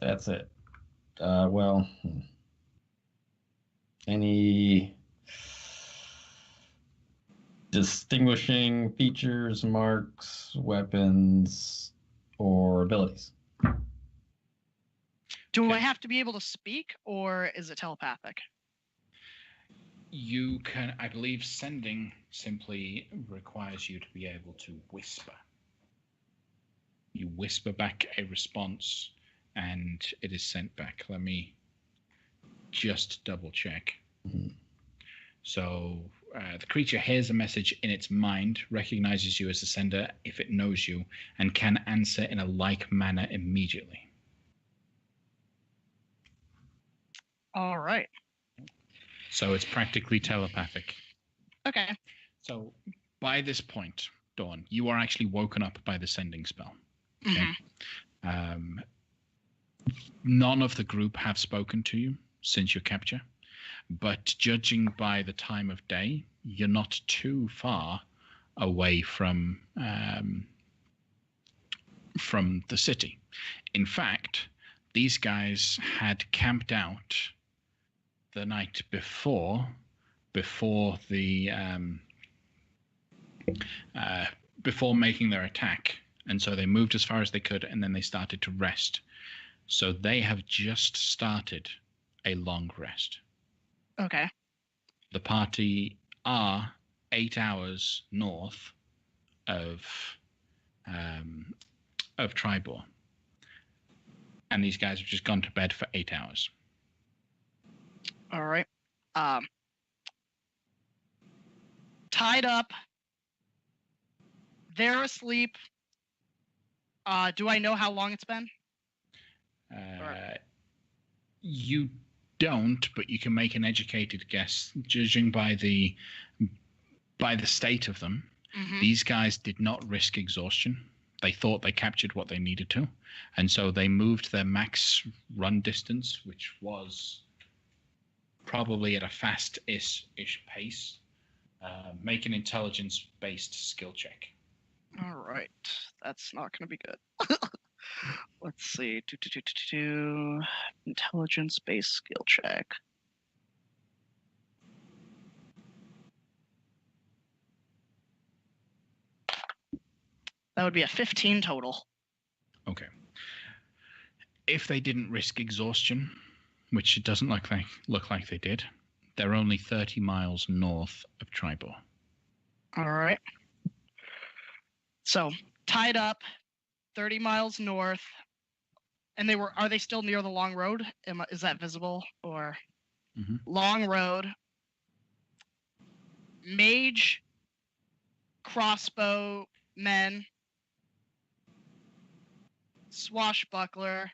That's it. Well, any distinguishing features, marks, weapons, or abilities? Do I have to be able to speak, or is it telepathic? You can, I believe, Sending simply requires you to be able to whisper. You whisper back a response, and it is sent back. Let me just double check. Mm-hmm. So, the creature hears a message in its mind, recognizes you as the sender if it knows you, and can answer in a like manner immediately. All right. So it's practically telepathic. Okay. So by this point, Dawn, you are actually woken up by the sending spell. Okay. None of the group have spoken to you since your capture, but judging by the time of day, you're not too far away from the city. In fact, these guys had camped out the night before the before making their attack, and so they moved as far as they could, and then they started to rest. So they have just started a long rest. Okay. The party are 8 hours north of Triboar, and these guys have just gone to bed for 8 hours. All right. Tied up. They're asleep. Do I know how long it's been? You don't, but you can make an educated guess, judging by the state of them. Mm-hmm. These guys did not risk exhaustion. They thought they captured what they needed to, and so they moved their max run distance, which was probably at a fast-ish pace. Make an intelligence-based skill check. All right. That's not going to be good. Let's see. Intelligence-based skill check. That would be a 15 total. Okay. If they didn't risk exhaustion, which it doesn't look like they did, they're only 30 miles north of Triboar. All right. So, tied up, 30 miles north, and are they still near the long road? Is that visible? Or long road, mage, crossbow men, swashbuckler,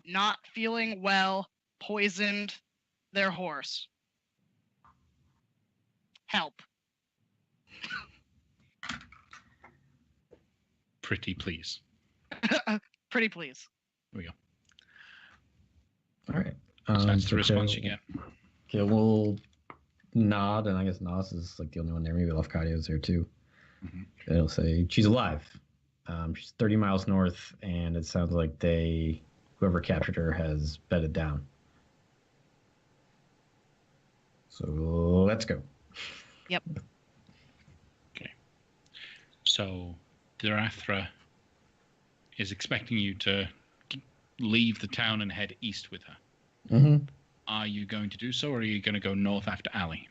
not feeling well, poisoned their horse. Help. Pretty please. Pretty please. There we go. All right. So that's the response you get. Okay, we'll nod, and I guess Nos is like the only one there. Maybe Lafcadio's there too. Mm-hmm. It'll say she's alive. She's 30 miles north, and it sounds like whoever captured her has bedded down. So let's go. Yep. Okay. So Darathra is expecting you to leave the town and head east with her. Mm-hmm. Are you going to do so, or are you going to go north after Ali?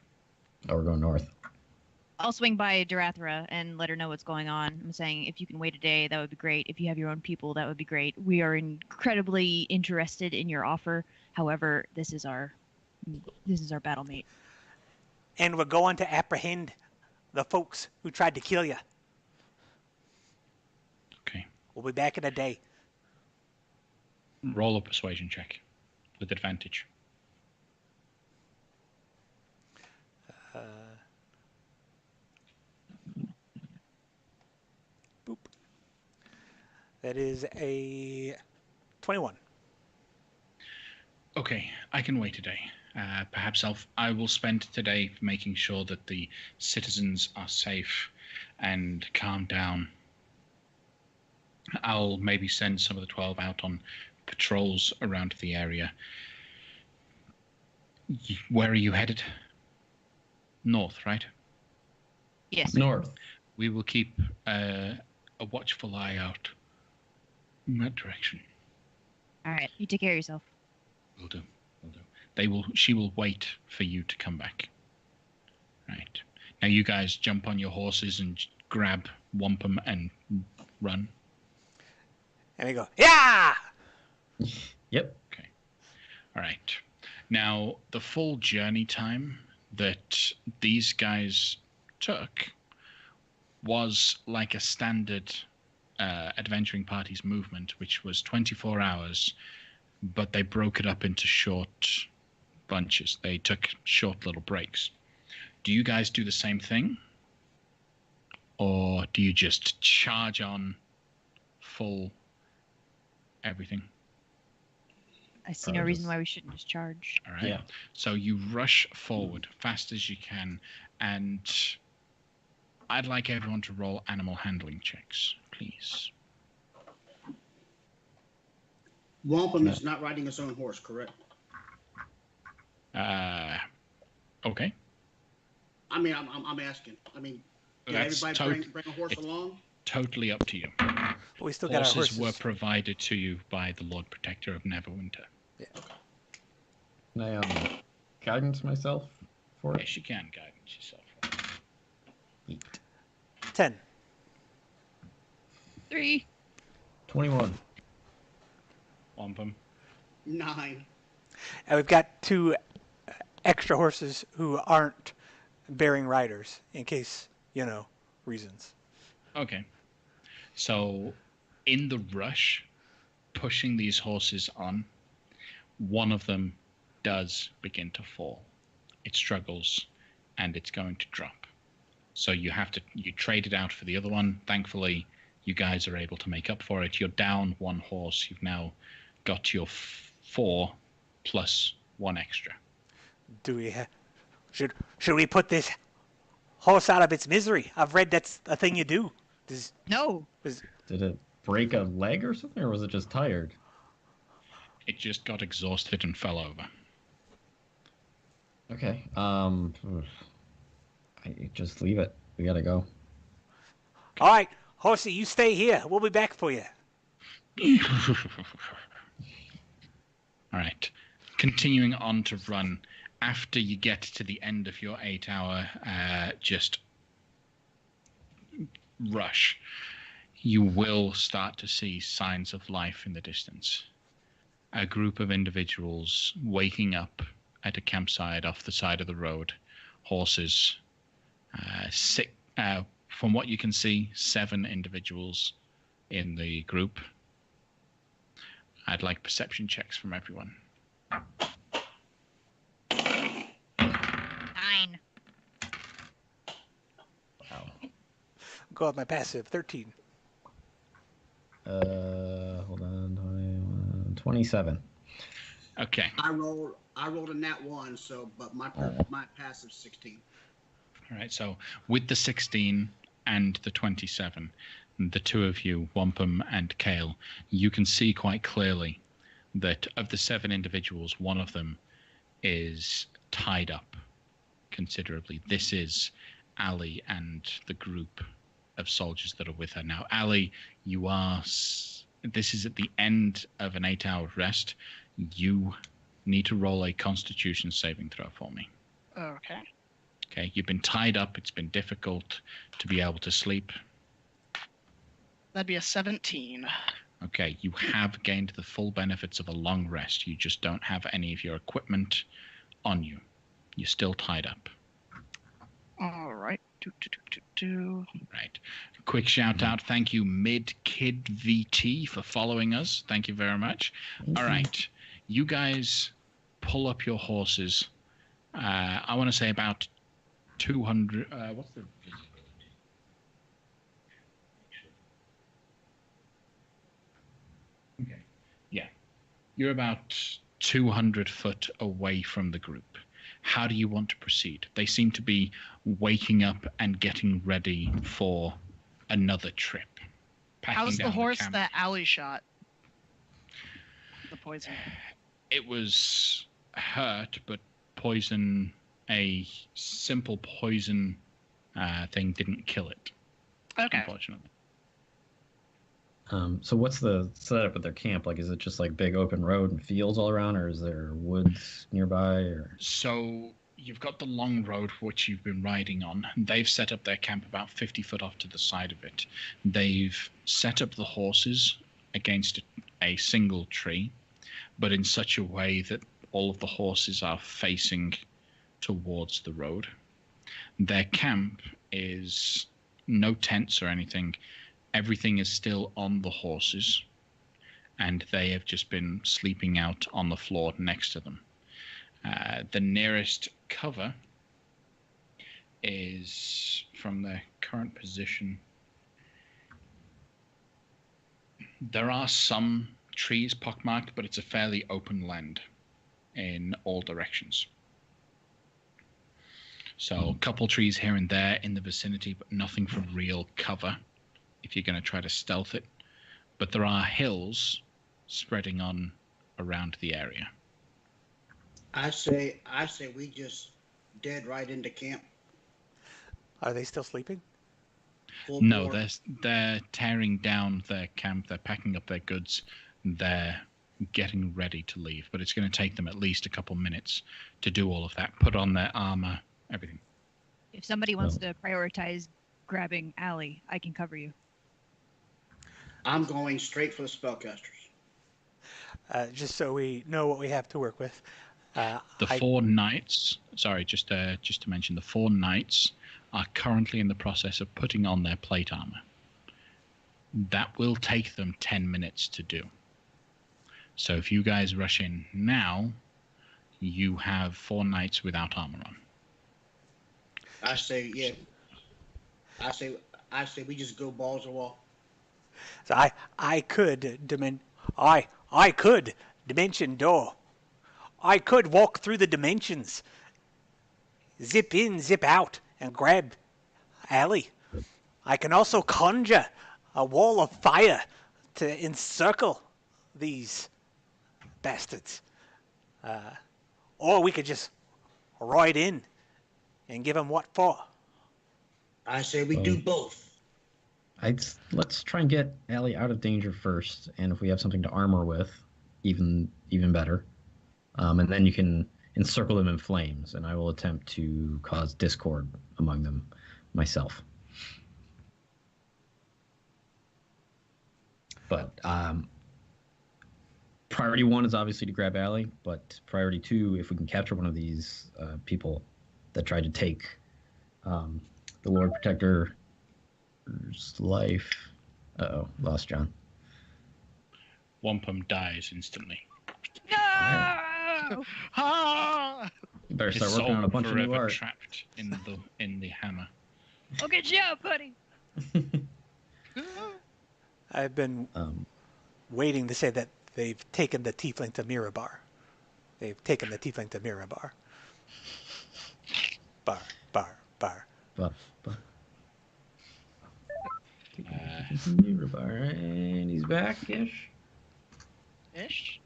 Oh, we're going north. I'll swing by Darathra and let her know what's going on. I'm saying if you can wait a day, that would be great. If you have your own people, that would be great. We are incredibly interested in your offer. However, this is our battle mate. And we're going to apprehend the folks who tried to kill you. Okay. We'll be back in a day. Roll a persuasion check with advantage. Boop. That is a 21. Okay, I can wait a day. Perhaps I will spend today making sure that the citizens are safe and calm down. I'll maybe send some of the 12 out on patrols around the area. Where are you headed? North, right? Yes. North. We will keep a watchful eye out in that direction. All right. You take care of yourself. Will do. She will wait for you to come back. Right. Now you guys jump on your horses and grab wampum and run. And we go, yeah! Yep. Okay. All right. Now, the full journey time, that these guys took was like a standard adventuring party's movement, which was 24 hours, but they broke it up into short bunches. They took short little breaks. Do you guys do the same thing? Or do you just charge on full everything? I see no reason why we shouldn't just charge. All right. Yeah. So you rush forward fast as you can, and I'd like everyone to roll animal handling checks, please. Wampum is not riding his own horse, correct? Okay. I mean, I'm asking. I mean, did That's everybody bring a horse along? Totally up to you. But we still got our Horses horses. were provided to you by the Lord Protector of Neverwinter. Can I guidance myself for it? Yes, you can guidance yourself. 10. 3. 21. Wampum. 9. And we've got 2 extra horses who aren't bearing riders, in case, reasons. Okay. So, in the rush, pushing these horses on, one of them does begin to fall. It struggles, and it's going to drop. So you trade it out for the other one. Thankfully, you guys are able to make up for it. You're down 1 horse. You've now got your 4 plus 1 extra. Do we should we put this horse out of its misery? I've read that's a thing you do. No. Did it break a leg or something, or was it just tired? It just got exhausted and fell over. Okay. I just leave it. We gotta go. All right, horsey, you stay here. We'll be back for you. All right. Continuing on to run. After you get to the end of your 8-hour just rush, you will start to see signs of life in the distance. A group of individuals waking up at a campsite off the side of the road. Horses. From what you can see, 7 individuals in the group. I'd like perception checks from everyone. 9. Wow. Go with my passive, 13. Hold on. 27. Okay. I rolled a nat 1, but my passive 16. All right. So with the 16 and the 27, the 2 of you, Wampum and Kale, you can see quite clearly that of the 7 individuals, one of them is tied up considerably. This is Ali and the group of soldiers that are with her. Now, Ali, this is at the end of an 8-hour rest. You need to roll a Constitution saving throw for me. Okay. Okay, you've been tied up. It's been difficult to be able to sleep. That'd be a 17. Okay, you have gained the full benefits of a long rest. You just don't have any of your equipment on you. You're still tied up. All right. Right. Quick shout out. Thank you, Mid-Kid VT, for following us. Thank you very much. All right. You guys pull up your horses. I want to say about 200. What's the visibility? Okay. Yeah. You're about 200 foot away from the group. How do you want to proceed? They seem to be waking up and getting ready for another trip. How's the down horse camp. that Allie shot? The poison. It was hurt, but a simple poison thing didn't kill it. Okay. Unfortunately. So what's the setup at their camp? Like, is it just like big open road and fields all around, or is there woods nearby? Or So you've got the long road which you've been riding on. They've set up their camp about 50 foot off to the side of it. They've set up the horses against a single tree, but in such a way that all of the horses are facing towards the road. Their camp is no tents or anything. Everything is still on the horses, and they have just been sleeping out on the floor next to them. The nearest cover is from their current position. There are some trees pockmarked, but it's a fairly open land in all directions. So a couple trees here and there in the vicinity, but nothing for real cover if you're going to try to stealth it. But there are hills spreading on around the area. I say we just dead right into camp. Are they still sleeping? Full No, bore. they're tearing down their camp. They're packing up their goods. They're getting ready to leave. But it's going to take them at least a couple minutes to do all of that. Put on their armor, everything. If somebody wants to prioritize grabbing Allie, I can cover you. I'm going straight for the spellcasters. Just so we know what we have to work with. The 4 knights, sorry, just to mention, the 4 knights are currently in the process of putting on their plate armor. That will take them 10 minutes to do. So if you guys rush in now, you have 4 knights without armor on. I say, yeah. I say we just go balls to wall. So I could dimension door. I could walk through the dimensions, zip in, zip out, and grab Allie. I can also conjure a wall of fire to encircle these bastards. Or we could just ride in and give them what for. I say we do both. Let's try and get Allie out of danger first, and if we have something to armor with, even better. And then you can encircle them in flames, and I will attempt to cause discord among them myself. But priority 1 is obviously to grab Allie, but priority 2, if we can capture one of these people that tried to take the Lord Protector's life. Uh-oh, lost John. Wampum dies instantly. No! Ah! You better His start working on a soul bunch of new forever art. trapped in the hammer. I'll get you out, buddy. I've been waiting to say that they've taken the tiefling to Mirabar. They've taken the tiefling to Mirabar. Bar. Buff. And he's back-ish. Ish.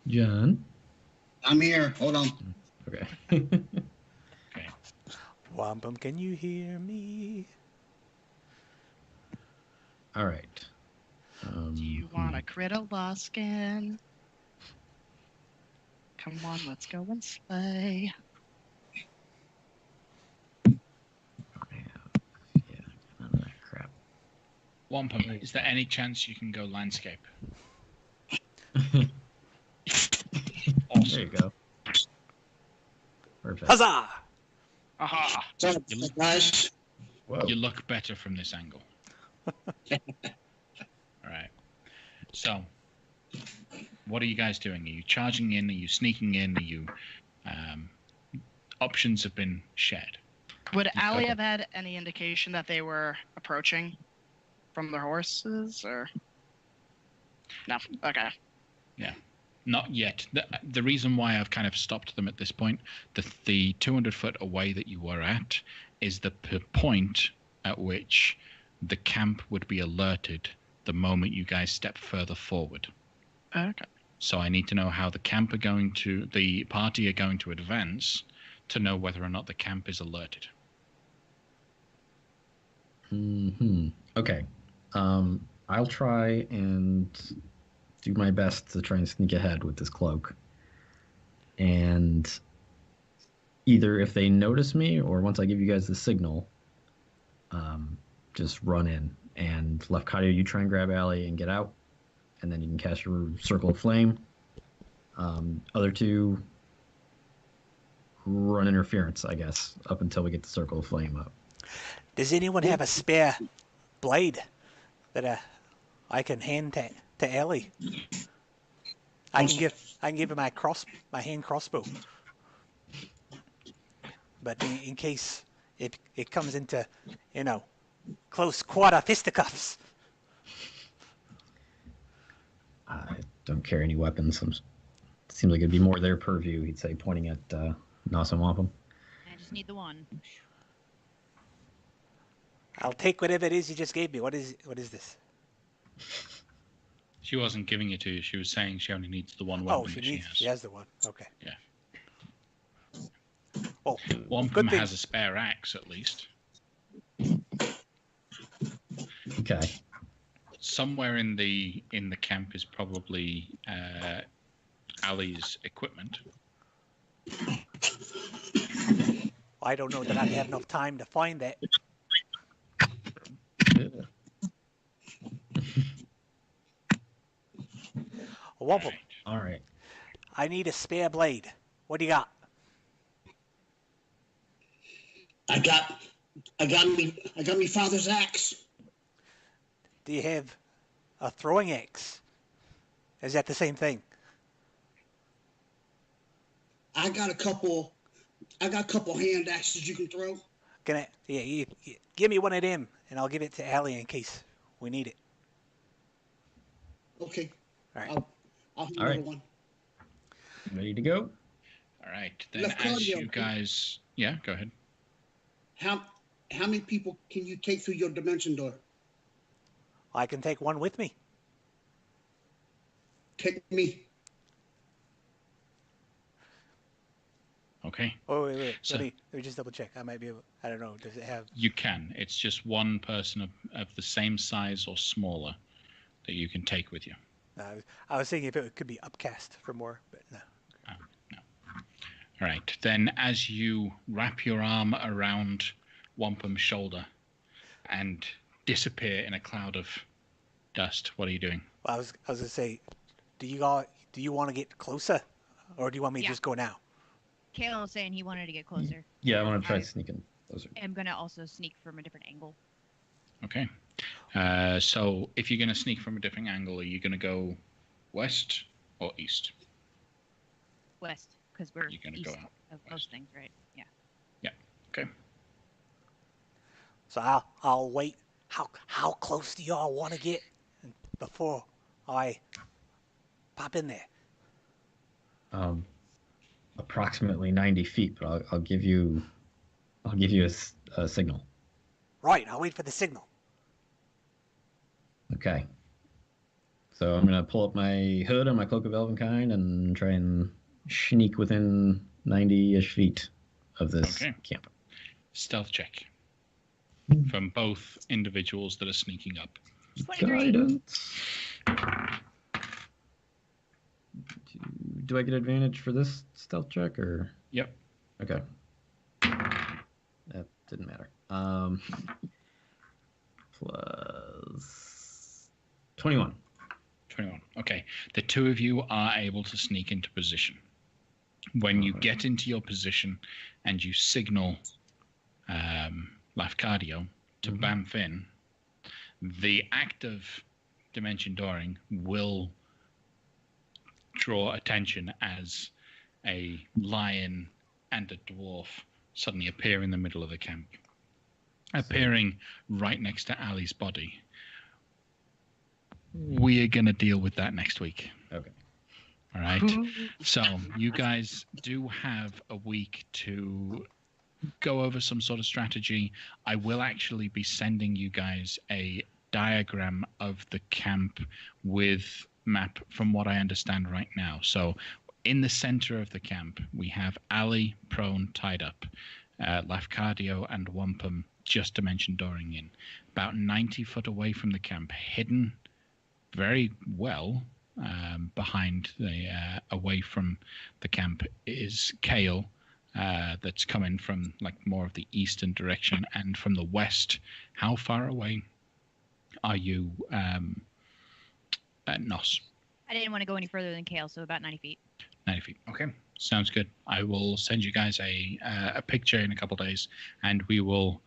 John. I'm here. Hold on. Okay. Okay. Wampum, can you hear me? All right. Do you want a Crituitous? Come on, let's go and slay. Yeah, none of that crap. Wampum, is there any chance you can go landscape? There Awesome. you go. Perfect. Huzzah! Aha! So, guys, Whoa. You look better from this angle. All right. So, what are you guys doing? Are you charging in? Are you sneaking in? Are you? Options have been shared. Would Allie Okay. have had any indication that they were approaching from their horses, or no? Okay. Not yet. The reason why I've kind of stopped them at this point, the 200 foot away that you were at, is the point at which the camp would be alerted the moment you guys step further forward. Okay. So I need to know how the party are going to advance to know whether or not the camp is alerted. Okay. I'll try and do my best to try and sneak ahead with this cloak. And either if they notice me or once I give you guys the signal, just run in. And Lefkadio, you try and grab Allie and get out. And then you can cast your circle of flame. Other two run interference, I guess, up until we get the circle of flame up. Does anyone have a spare blade that I can hand to Ellie? I can give her my hand crossbow. But in case it comes into, close quarter fisticuffs. I don't carry any weapons. Seems like it'd be more their purview, he'd say, pointing at Nos and Wampum. I just need the one. I'll take whatever it is you just gave me. What is this? She wasn't giving it to you. She was saying she only needs the one weapon. Oh, she has the one. Okay. Yeah. Oh, Wampum has a spare axe, at least. Okay. Somewhere in the camp is probably Ali's equipment. I don't know that I'd have enough time to find that. Wampum, All right. I need a spare blade. What do you got? I got me father's axe. Do you have a throwing axe? Is that the same thing? I got a couple hand axes you can throw. Give me one of them, and I'll give it to Allie in case we need it. Okay. All right. I'll have All right. one. Ready to go? All right. Then Left as cardio. you guys... Yeah, go ahead. How many people can you take through your dimension door? I can take one with me. Take me. Okay. Oh, wait. So- Let me just double check. I might be able... I don't know. Does it have... You can. It's just one person of the same size or smaller that you can take with you. I was thinking if it could be upcast for more, but no. No. All right. Then as you wrap your arm around Wampum's shoulder and disappear in a cloud of dust, what are you doing? Well, I was gonna say, do you want to get closer, or do you want me to Yeah. just go now? Kale was saying he wanted to get closer. Yeah, I want to try sneaking closer. I'm gonna also sneak from a different angle. Okay. So if you're going to sneak from a different angle, are you going to go west or east? West, because we're You're gonna east go out of west. most things, right? Yeah. Okay. So I'll wait. How close do y'all want to get before I pop in there? Approximately 90 feet, but I'll give you a signal. Right. I'll wait for the signal. Okay. So I'm gonna pull up my hood on my cloak of Elvenkind and try and sneak within 90-ish feet of this Okay. camp. Stealth check from both individuals that are sneaking up. 23. Guidance. Do I get advantage for this stealth check or? Yep. Okay. That didn't matter. Plus 21. 21. Okay. The two of you are able to sneak into position. When you get into your position and you signal Lafcadio to bamf in, the act of dimension dooring will draw attention as a lion and a dwarf suddenly appear in the middle of the camp, appearing right next to Ali's body. We are going to deal with that next week. Okay. All right. So you guys do have a week to go over some sort of strategy. I will actually be sending you guys a diagram of the camp with map from what I understand right now. So in the center of the camp, we have Ali prone tied up, Lafcadio and Wampum just dimension dooring in. About 90 foot away from the camp, hidden very well behind the away from the camp is Kale, that's coming from like more of the eastern direction, and from the west. How far away are you at Nos? I didn't want to go any further than Kale, so about 90 feet. 90 feet. Okay, sounds good. I will send you guys a picture in a couple of days, and we will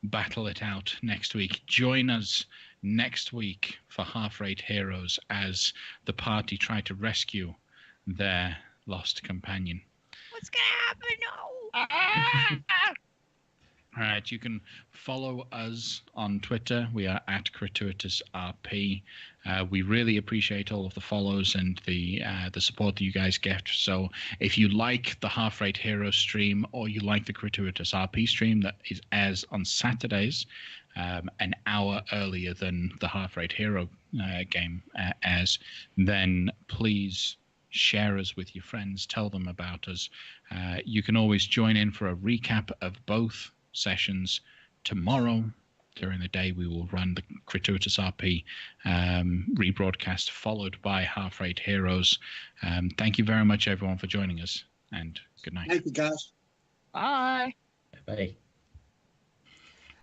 battle it out next week. Join us next week for Half-Rate Heroes as the party try to rescue their lost companion. What's gonna happen? No. All right, you can follow us on Twitter. We are at Crituitous RP. We really appreciate all of the follows and the support that you guys get. So if you like the Half-Rate Hero stream or you like the Crituitous RP stream that is airs on Saturdays, an hour earlier than the Half-Rate Hero game airs, then please share us with your friends. Tell them about us. You can always join in for a recap of both sessions tomorrow. During the day we will run the Crituitous RP rebroadcast, followed by Half-Rate Heroes. Thank you very much everyone for joining us, and good night. Thank you, guys. Bye. Bye.